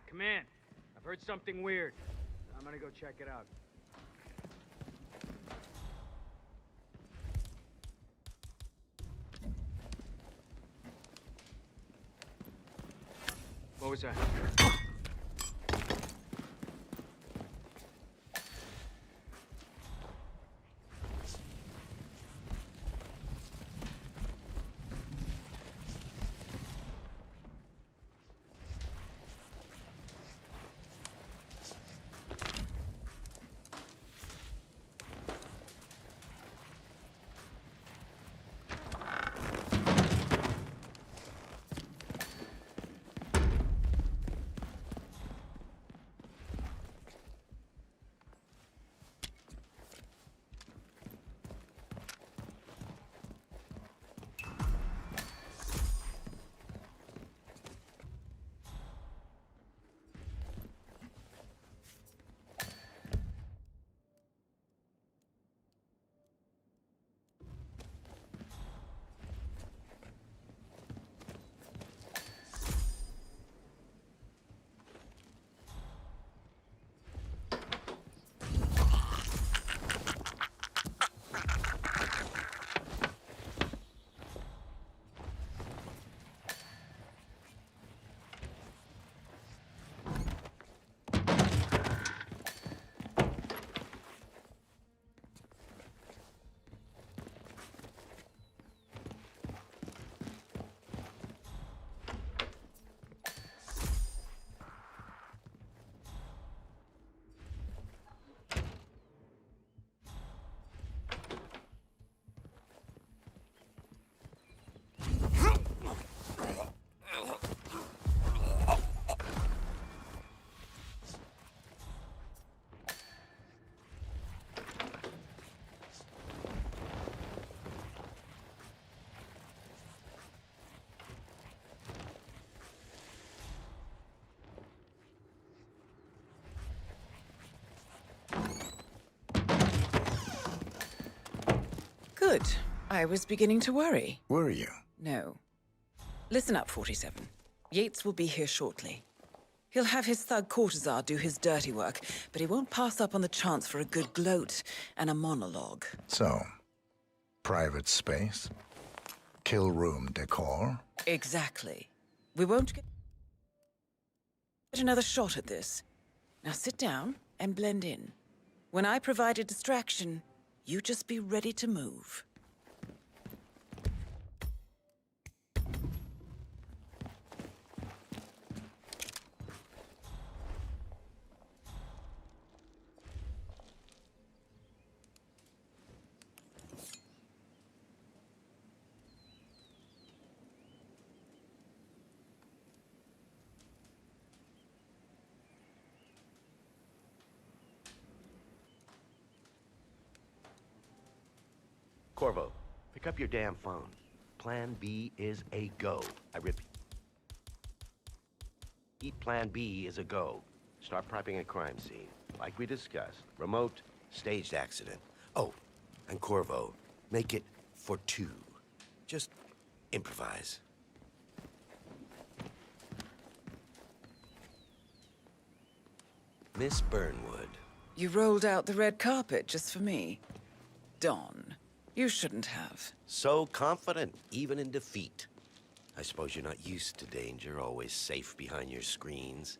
Come in. I've heard something weird. I'm gonna go check it out. What was that? Good. I was beginning to worry. Were you? No. Listen up, 47. Yates will be here shortly. He'll have his thug Cortazar do his dirty work, but he won't pass up on the chance for a good gloat and a monologue. So, private space? Kill room decor? Exactly. We won't get another shot at this. Now sit down and blend in. When I provide a distraction, you just be ready to move. Corvo, pick up your damn phone. Plan B is a go. I repeat. Plan B is a go. Start prepping a crime scene. Like we discussed. Remote, staged accident. Oh, and Corvo, make it for 2. Just improvise. Miss Burnwood. You rolled out the red carpet just for me. Don, you shouldn't have. So confident, even in defeat. I suppose you're not used to danger, always safe behind your screens.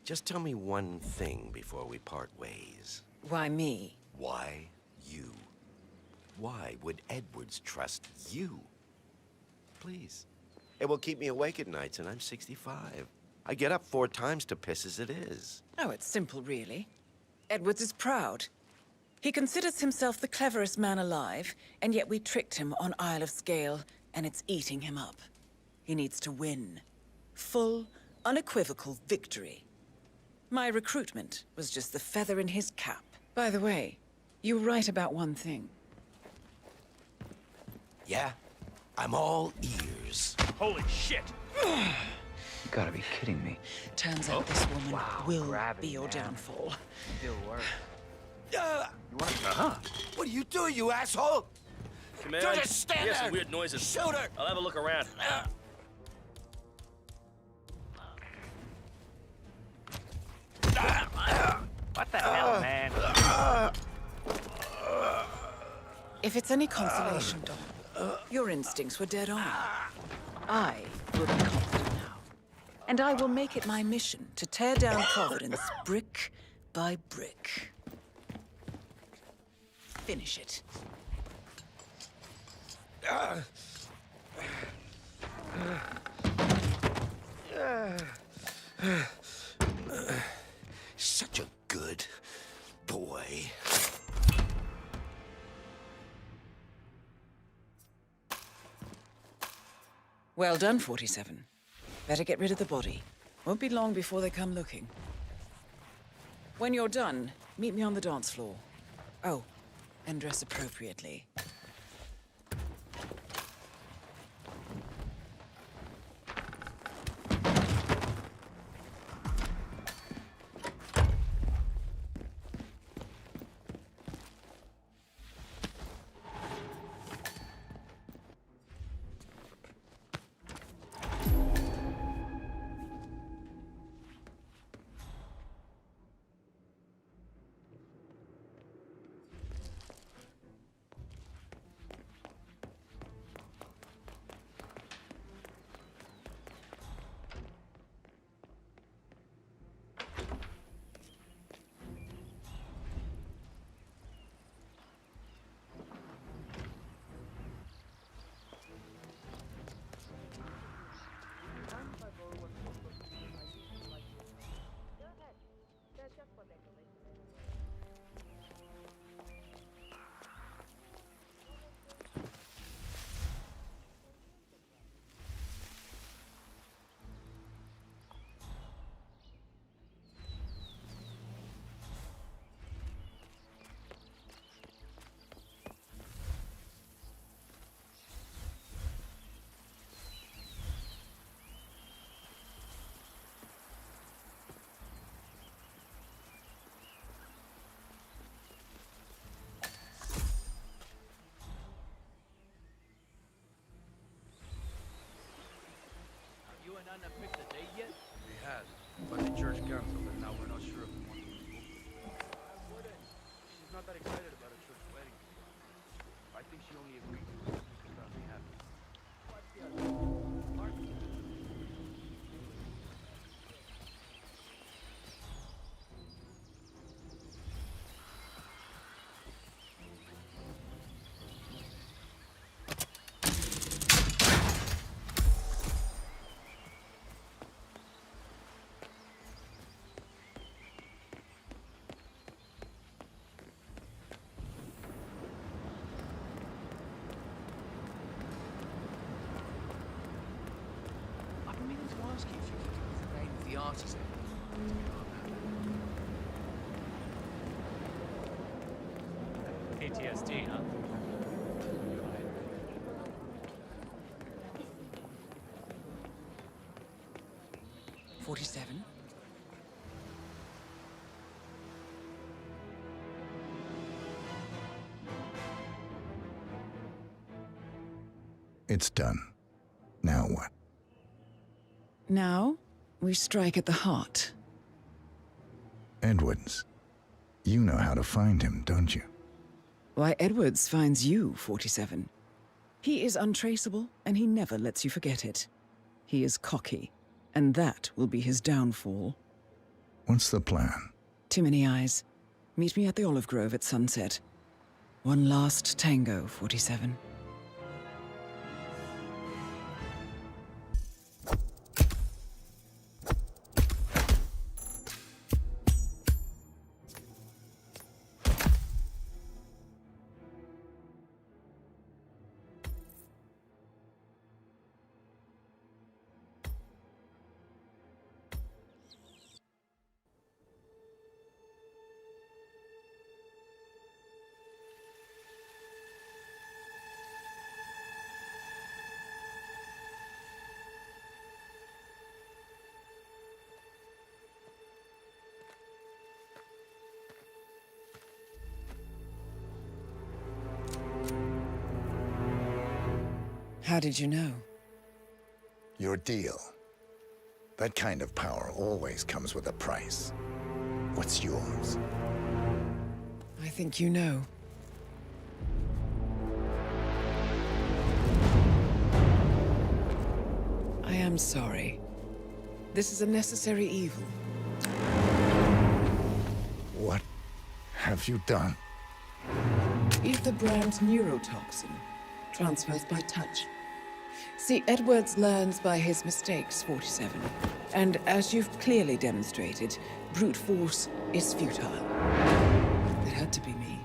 Just tell me one thing before we part ways. Why me? Why you? Why would Edwards trust you? Please. It will keep me awake at nights, and I'm 65. I get up 4 times to piss as it is. Oh, it's simple, really. Edwards is proud. He considers himself the cleverest man alive, and yet we tricked him on Isle of Scale, and it's eating him up. He needs to win. Full, unequivocal victory. My recruitment was just the feather in his cap. By the way, you were right about one thing. Yeah? I'm all ears. Holy shit! You gotta be kidding me. Turns out this woman will be your downfall. Still works. What are you doing, you asshole? Command, Don't just stand hear there. some weird noises. Shoot her! I'll have a look around. What the hell, man? If it's any consolation, Don, your instincts were dead on. I will be confident now. And I will make it my mission to tear down Providence brick by brick. Finish it. Such a good boy. Well done, 47. Better get rid of the body. Won't be long before they come looking. When you're done, meet me on the dance floor. Oh, and dress appropriately. that fixed the date yet? He has, but the church canceled, and now we're not sure if we want to remove it. I wouldn't. She's not that excited about a church wedding, to be honest. I think she only agreed to it because I'm happy. What's the other? Mark? I've been meaning to ask you if you could give us the name of the artisan. PTSD, huh? 47. It's done. Now what? Now, we strike at the heart. Edwards. You know how to find him, don't you? Why, Edwards finds you, 47. He is untraceable, and he never lets you forget it. He is cocky, and that will be his downfall. What's the plan? Too many eyes. Meet me at the olive grove at sunset. One last tango, 47. How did you know? Your deal. That kind of power always comes with a price. What's yours? I think you know. I am sorry. This is a necessary evil. What have you done? Ether brand neurotoxin transfers by touch. See, Edwards learns by his mistakes, 47. And as you've clearly demonstrated, brute force is futile. It had to be me.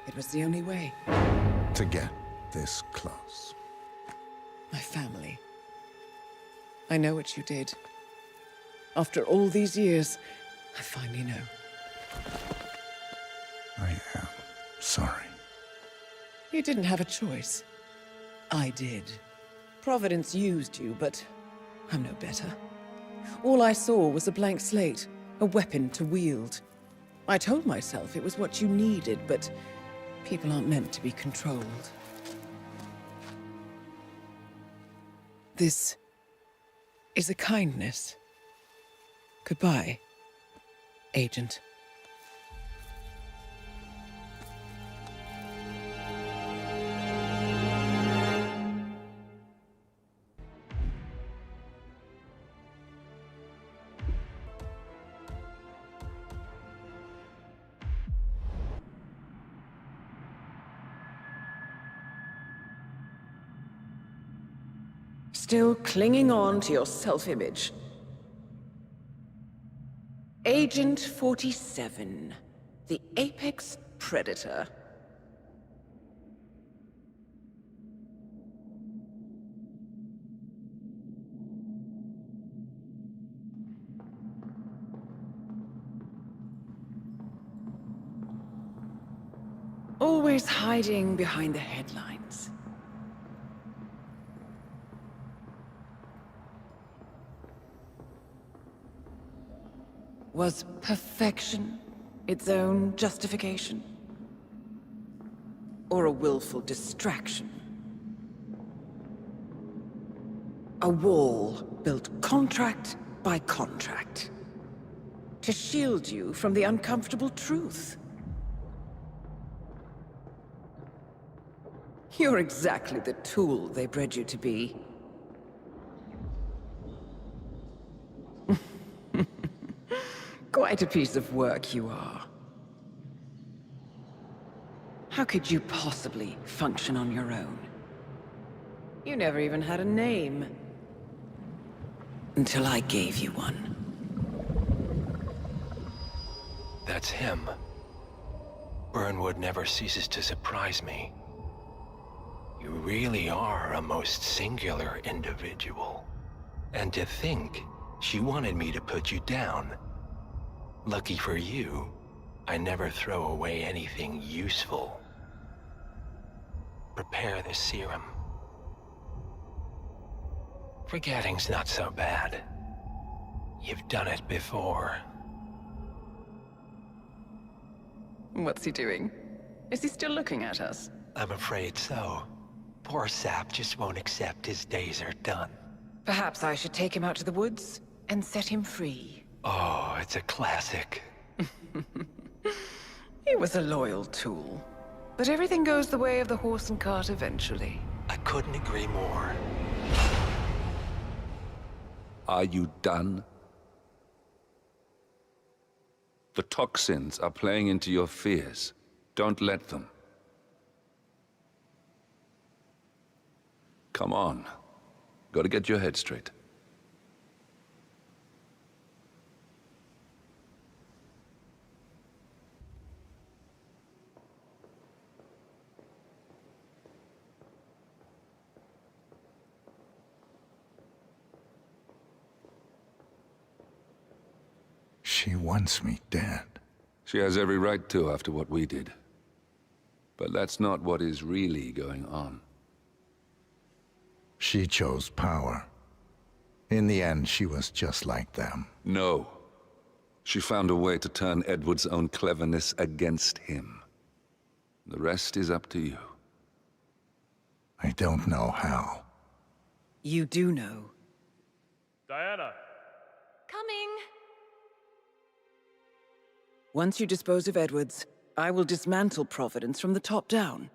It was the only way. To get this close. My family. I know what you did. After all these years, I finally know. I am sorry. You didn't have a choice. I did. Providence used you, but I'm no better. All I saw was a blank slate, a weapon to wield. I told myself it was what you needed, but people aren't meant to be controlled. This is a kindness. Goodbye, Agent. Still clinging on to your self-image. Agent 47, the apex predator. Always hiding behind the headlines. Was perfection its own justification? Or a willful distraction? A wall built contract by contract. To shield you from the uncomfortable truth. You're exactly the tool they bred you to be. Quite a piece of work you are. How could you possibly function on your own? You never even had a name. Until I gave you one. That's him. Burnwood never ceases to surprise me. You really are a most singular individual. And to think she wanted me to put you down. Lucky for you, I never throw away anything useful. Prepare the serum. Forgetting's not so bad. You've done it before. What's he doing? Is he still looking at us? I'm afraid so. Poor Sap just won't accept his days are done. Perhaps I should take him out to the woods and set him free. Oh, it's a classic. He was a loyal tool. But everything goes the way of the horse and cart eventually. I couldn't agree more. Are you done? The toxins are playing into your fears. Don't let them. Come on. Gotta get your head straight. She wants me dead. She has every right to after what we did. But that's not what is really going on. She chose power. In the end, she was just like them. No. She found a way to turn Edward's own cleverness against him. The rest is up to you. I don't know how. You do know. Diana! Coming! Once you dispose of Edwards, I will dismantle Providence from the top down.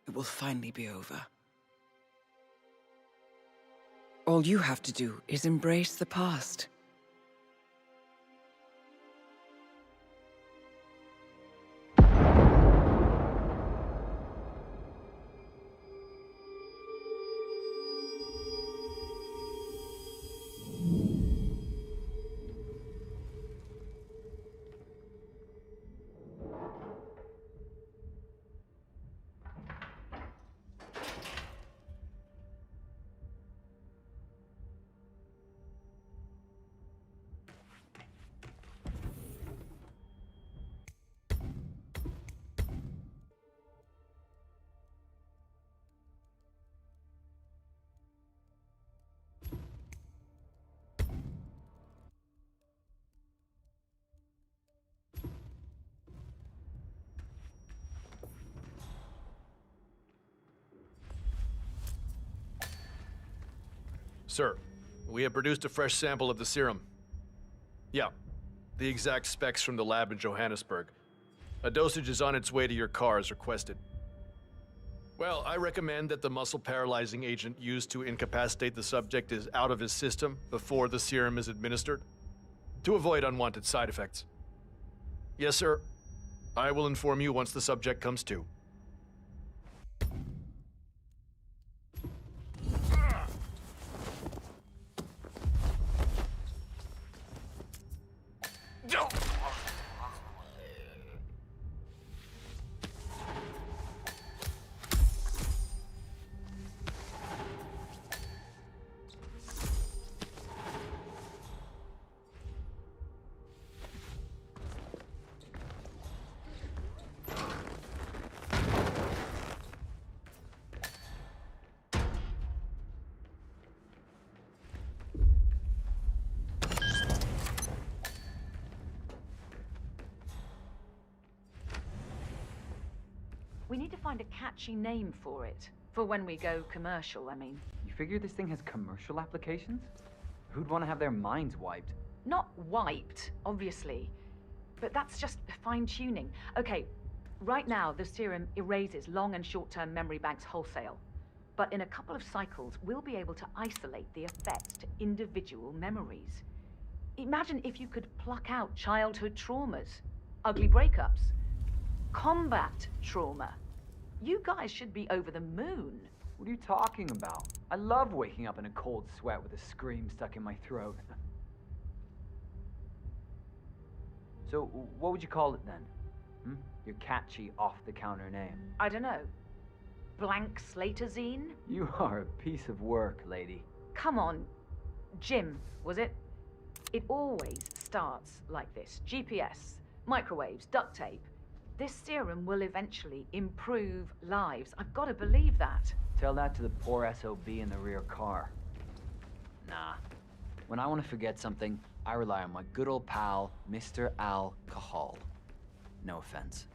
It will finally be over. All you have to do is embrace the past. Sir, we have produced a fresh sample of the serum. Yeah, the exact specs from the lab in Johannesburg. A dosage is on its way to your car as requested. Well, I recommend that the muscle-paralyzing agent used to incapacitate the subject is out of his system before the serum is administered, to avoid unwanted side effects. Yes, sir. I will inform you once the subject comes to. We need to find a catchy name for it. For when we go commercial, I mean. You figure this thing has commercial applications? Who'd want to have their minds wiped? Not wiped, obviously. But that's just fine-tuning. Okay, right now the serum erases long and short-term memory banks wholesale. But in a couple of cycles, we'll be able to isolate the effects to individual memories. Imagine if you could pluck out childhood traumas, ugly breakups, combat trauma. You guys should be over the moon. What are you talking about? I love waking up in a cold sweat with a scream stuck in my throat. So, what would you call it then? Your catchy, off-the-counter name. I don't know. Blank Slaterzine? You are a piece of work, lady. Come on. Jim, was it? It always starts like this. GPS, microwaves, duct tape. This serum will eventually improve lives. I've got to believe that. Tell that to the poor SOB in the rear car. Nah. When I want to forget something, I rely on my good old pal, Mr. Alcohol. No offense.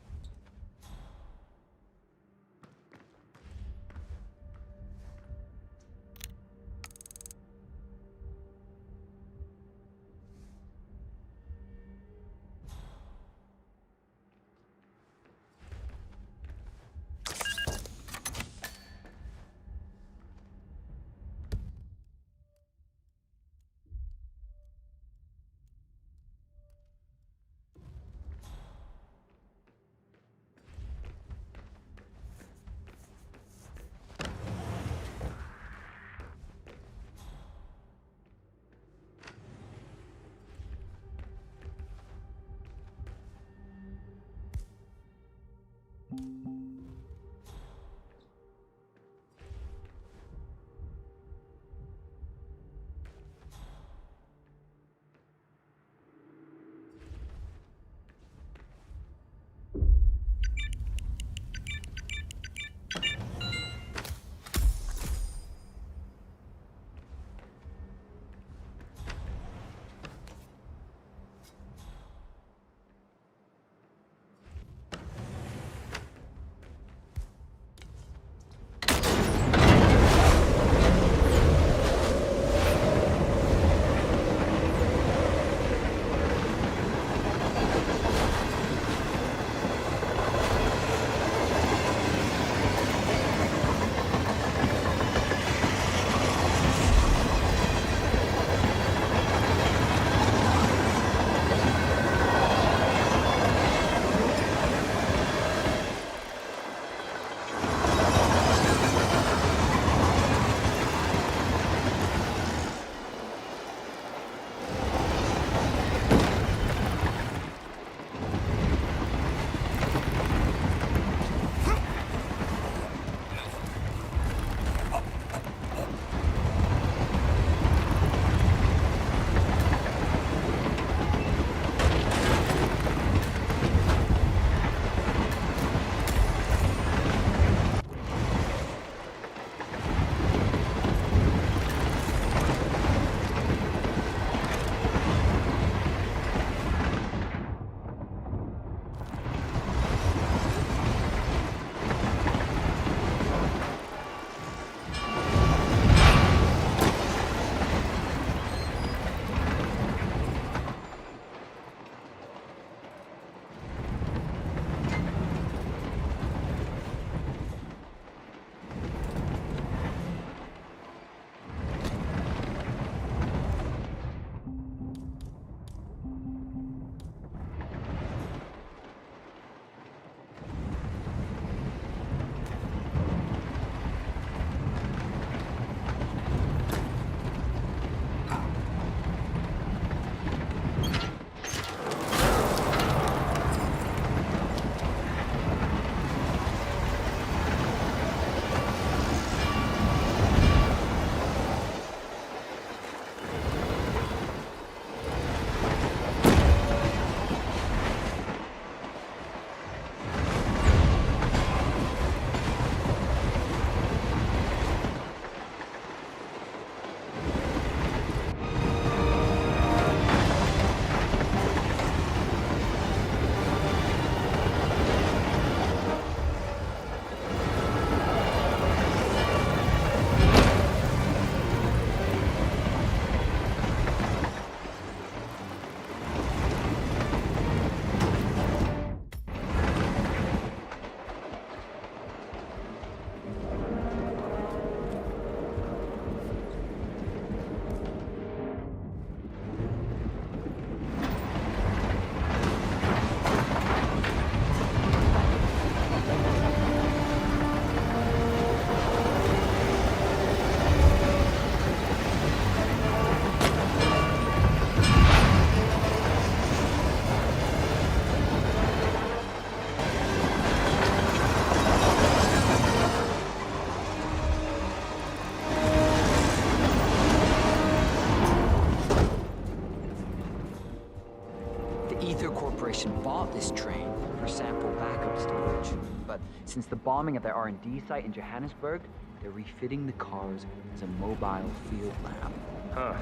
Federation bought this train for sample backup storage. But since the bombing of their R&D site in Johannesburg, they're refitting the cars as a mobile field lab. Huh.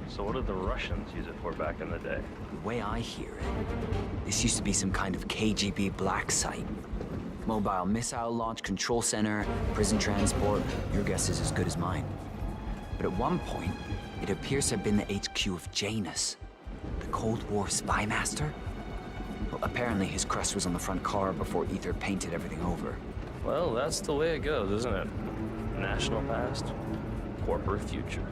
So what did the Russians use it for back in the day? The way I hear it, this used to be some kind of KGB black site. Mobile missile launch control center, prison transport, your guess is as good as mine. But at one point, it appears to have been the HQ of Janus, the Cold War spy master. Well, apparently his crest was on the front car before Ether painted everything over. Well, that's the way it goes, isn't it? National past, corporate future.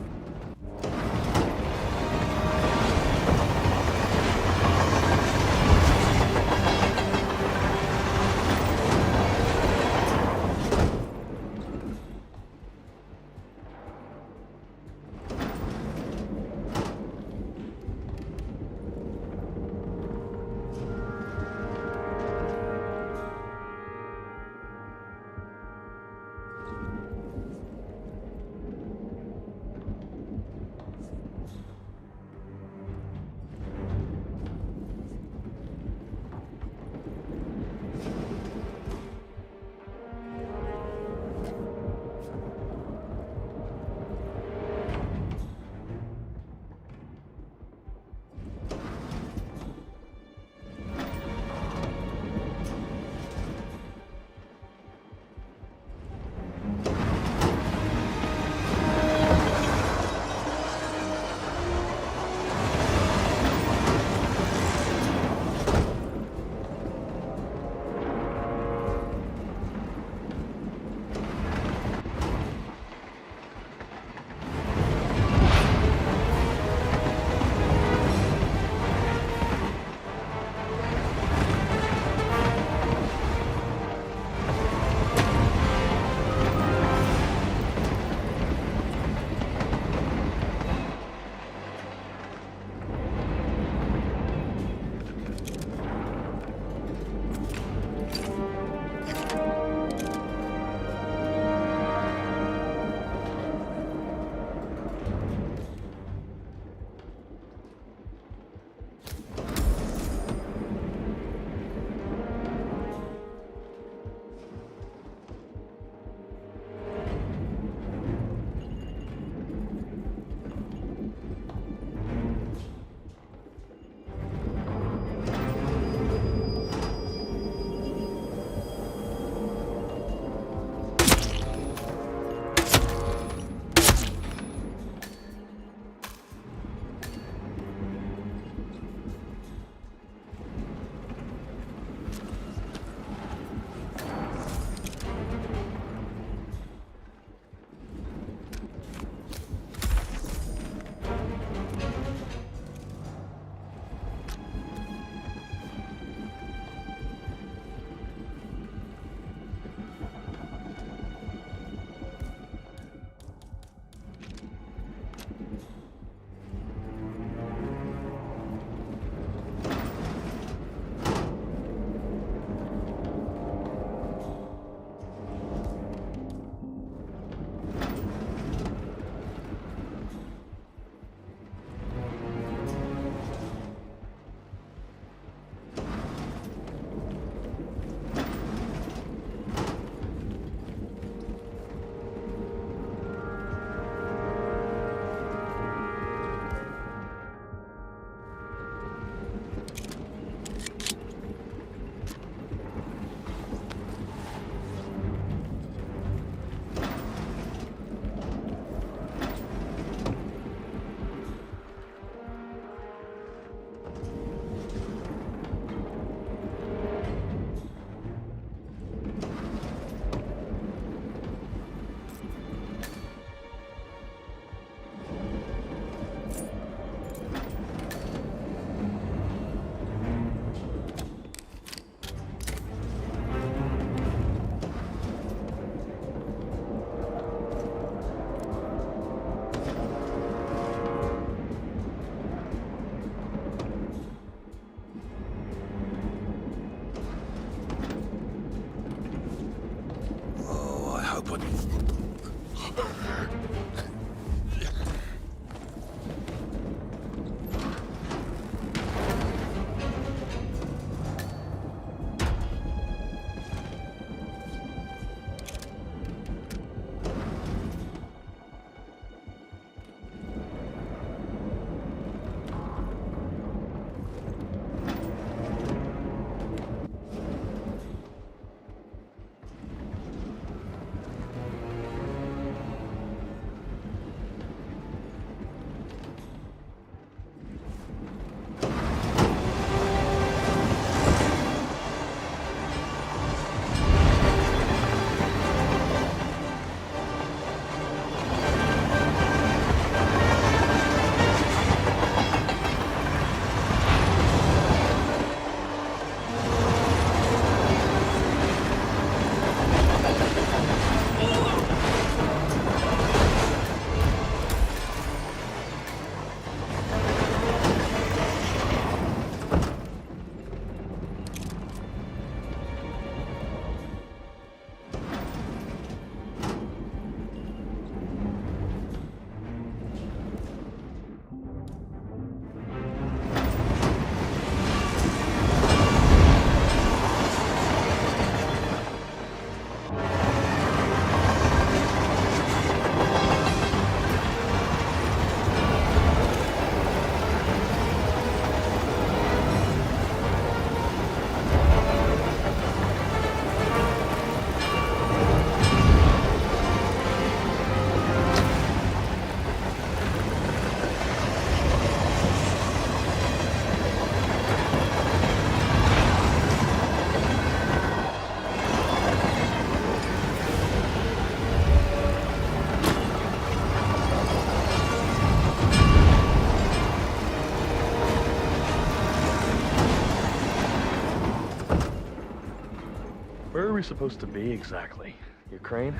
Where are we supposed to be exactly? Ukraine?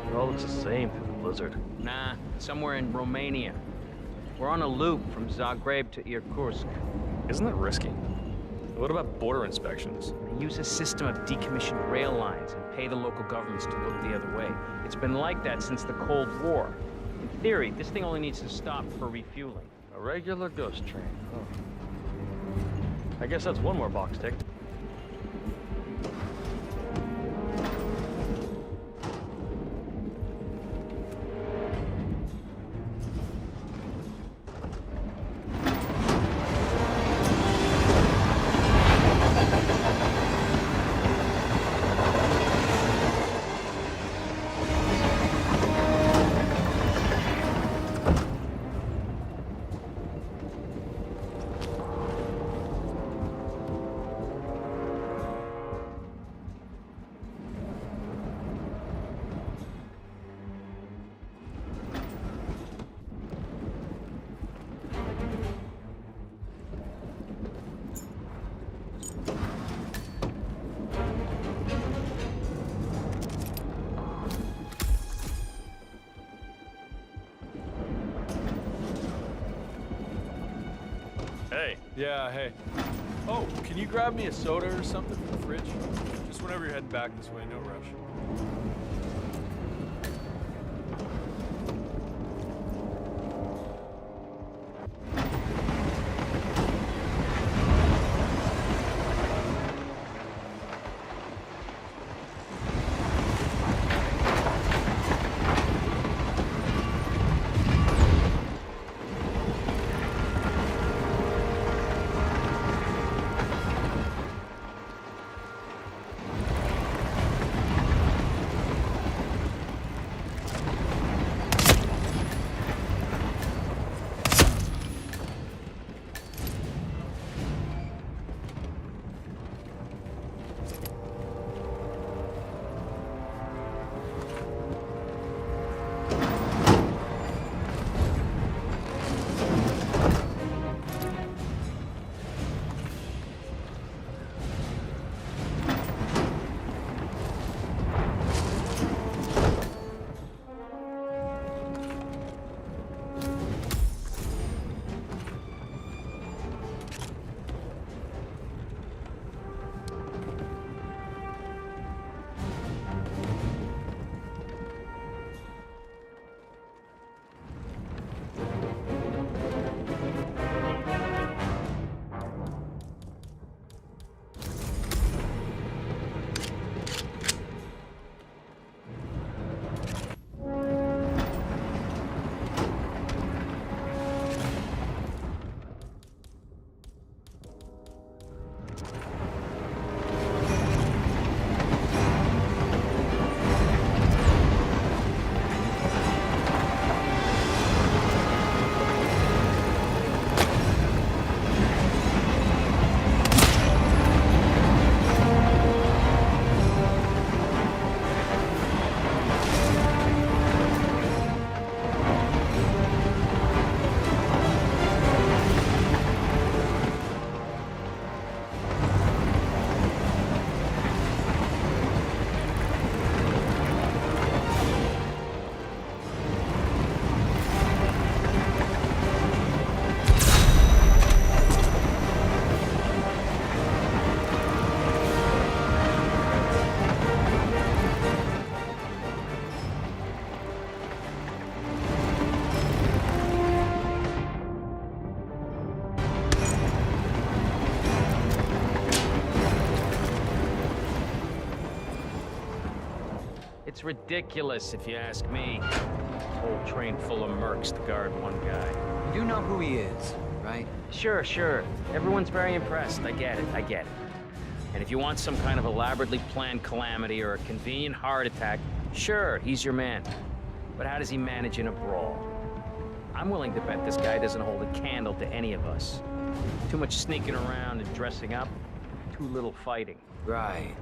It all looks the same through the blizzard. Nah, somewhere in Romania. We're on a loop from Zagreb to Irkutsk. Isn't that risky? What about border inspections? They use a system of decommissioned rail lines and pay the local governments to look the other way. It's been like that since the Cold War. In theory, this thing only needs to stop for refueling. A regular ghost train, huh? I guess that's one more box ticked. Hey. Yeah, hey. Oh, can you grab me a soda or something from the fridge? Just whenever you're heading back this way, no rush. It's ridiculous, if you ask me. Whole train full of mercs to guard one guy. You do know who he is, right? Sure, sure. Everyone's very impressed. I get it. And if you want some kind of elaborately planned calamity or a convenient heart attack, sure, he's your man. But how does he manage in a brawl? I'm willing to bet this guy doesn't hold a candle to any of us. Too much sneaking around and dressing up, too little fighting. Right.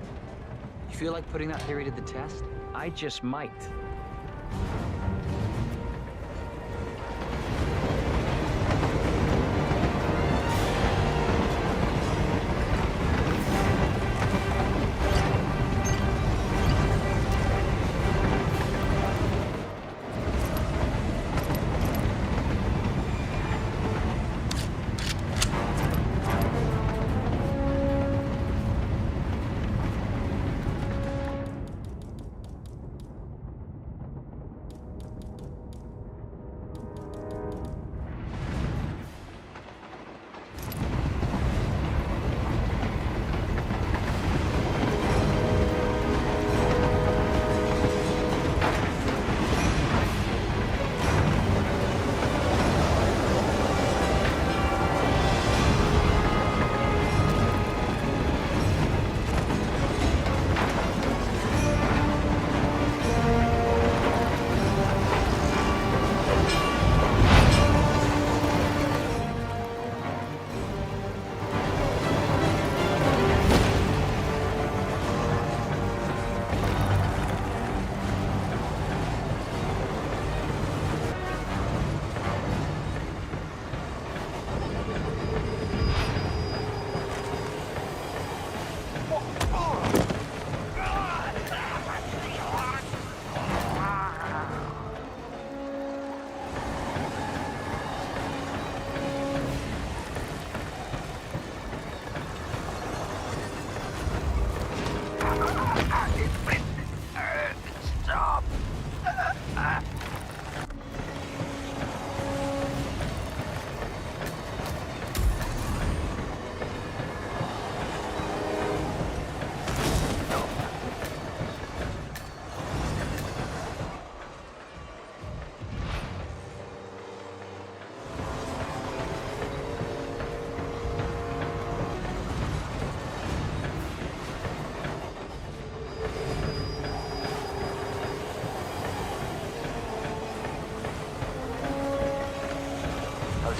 You feel like putting that theory to the test? I just might.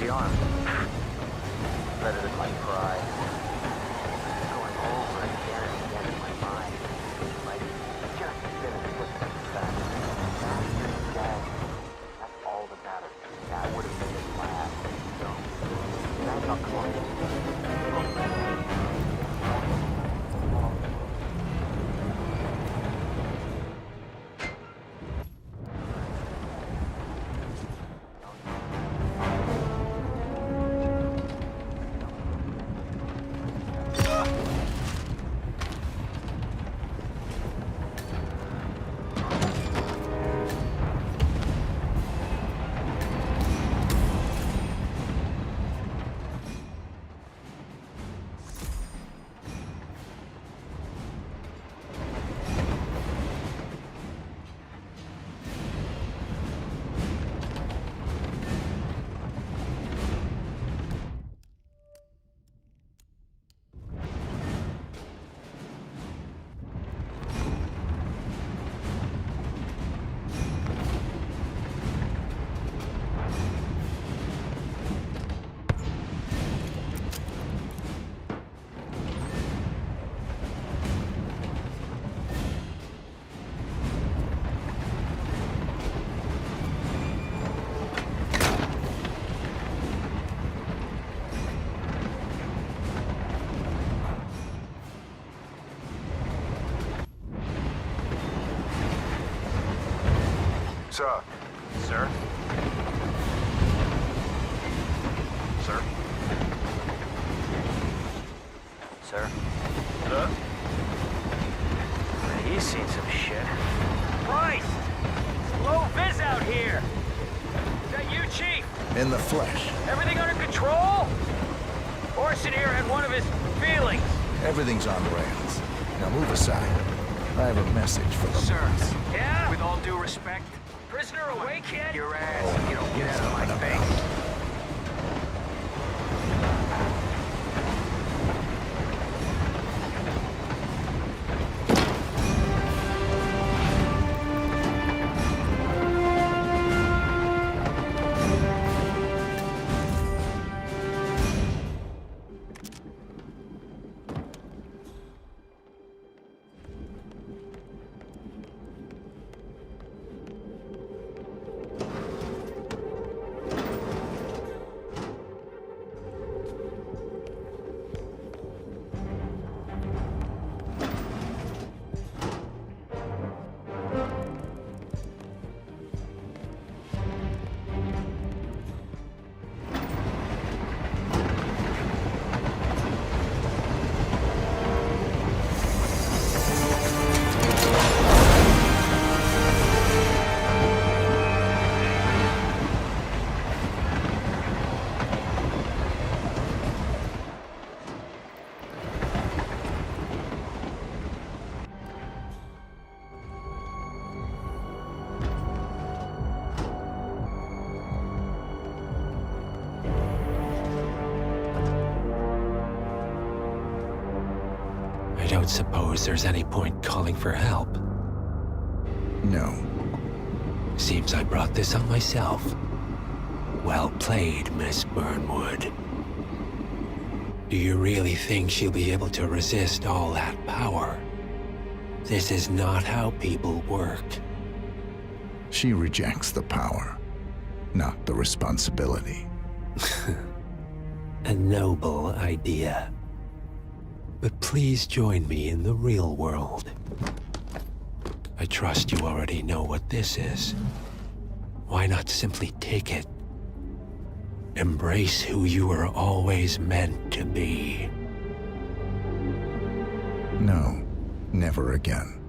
she on? Better than my pride. Going over and again and again in my mind. Like, just finish listening to that. Master's dead. That's all that matters. That would have been his last. So, that's not close. Sir. Sir? Sir? Sir? Sir? He's seen some shit. Christ! Low vis out here! Is that you, Chief? In the flesh. Everything under control? Orson here had one of his feelings. Everything's on rails. Now move aside. I have a message for the boss. Yeah? With all due respect. Prisoner awake yet? Your ass if you don't get out of my face. I don't suppose there's any point calling for help. No. Seems I brought this on myself. Well played, Miss Burnwood. Do you really think she'll be able to resist all that power? This is not how people work. She rejects the power, not the responsibility. A noble idea. But please join me in the real world. I trust you already know what this is. Why not simply take it? Embrace who you were always meant to be. No, never again.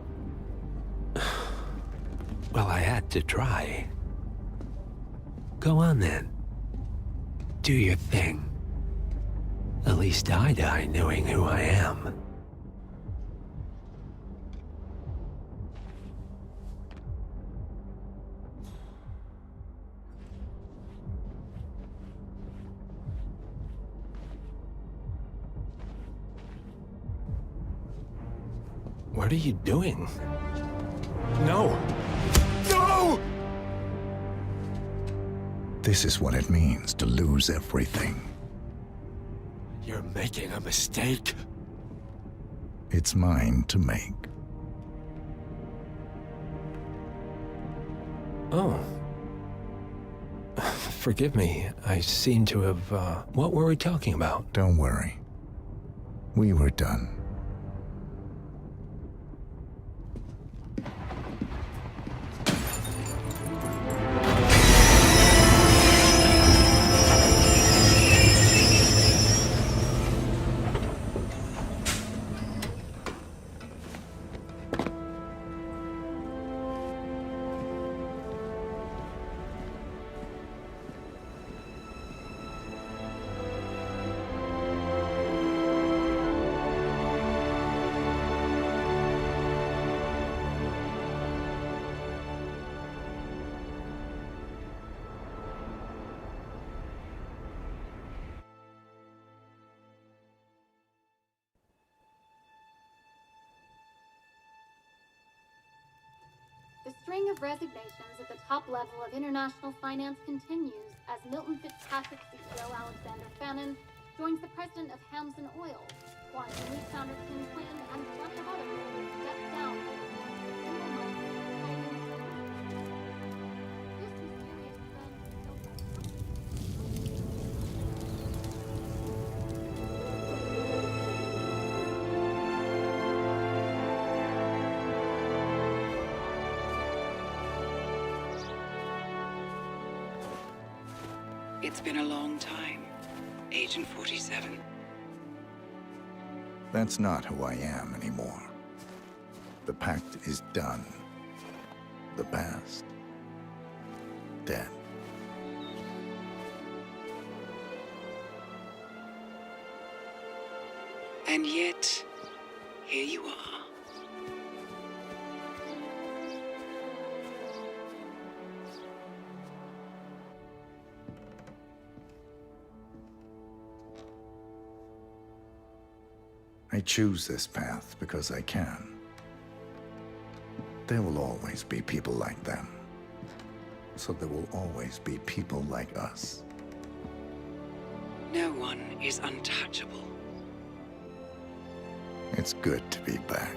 Well, I had to try. Go on then. Do your thing. At least I die knowing who I am. What are you doing? No! No! This is what it means to lose everything. You're making a mistake. It's mine to make. Oh. Forgive me. I seem to have, what were we talking about? Don't worry. We were done. The string of resignations at the top level of international finance continues as Milton Fitzpatrick CEO Alexander Fannin joins the president of Hamson Oil, Quantum Leap founder Tim Quinn, and plenty of others step down. It's been a long time, Agent 47. That's not who I am anymore. The pact is done. The past, dead. And yet, here you are. I choose this path because I can. There will always be people like them. So there will always be people like us. No one is untouchable. It's good to be back.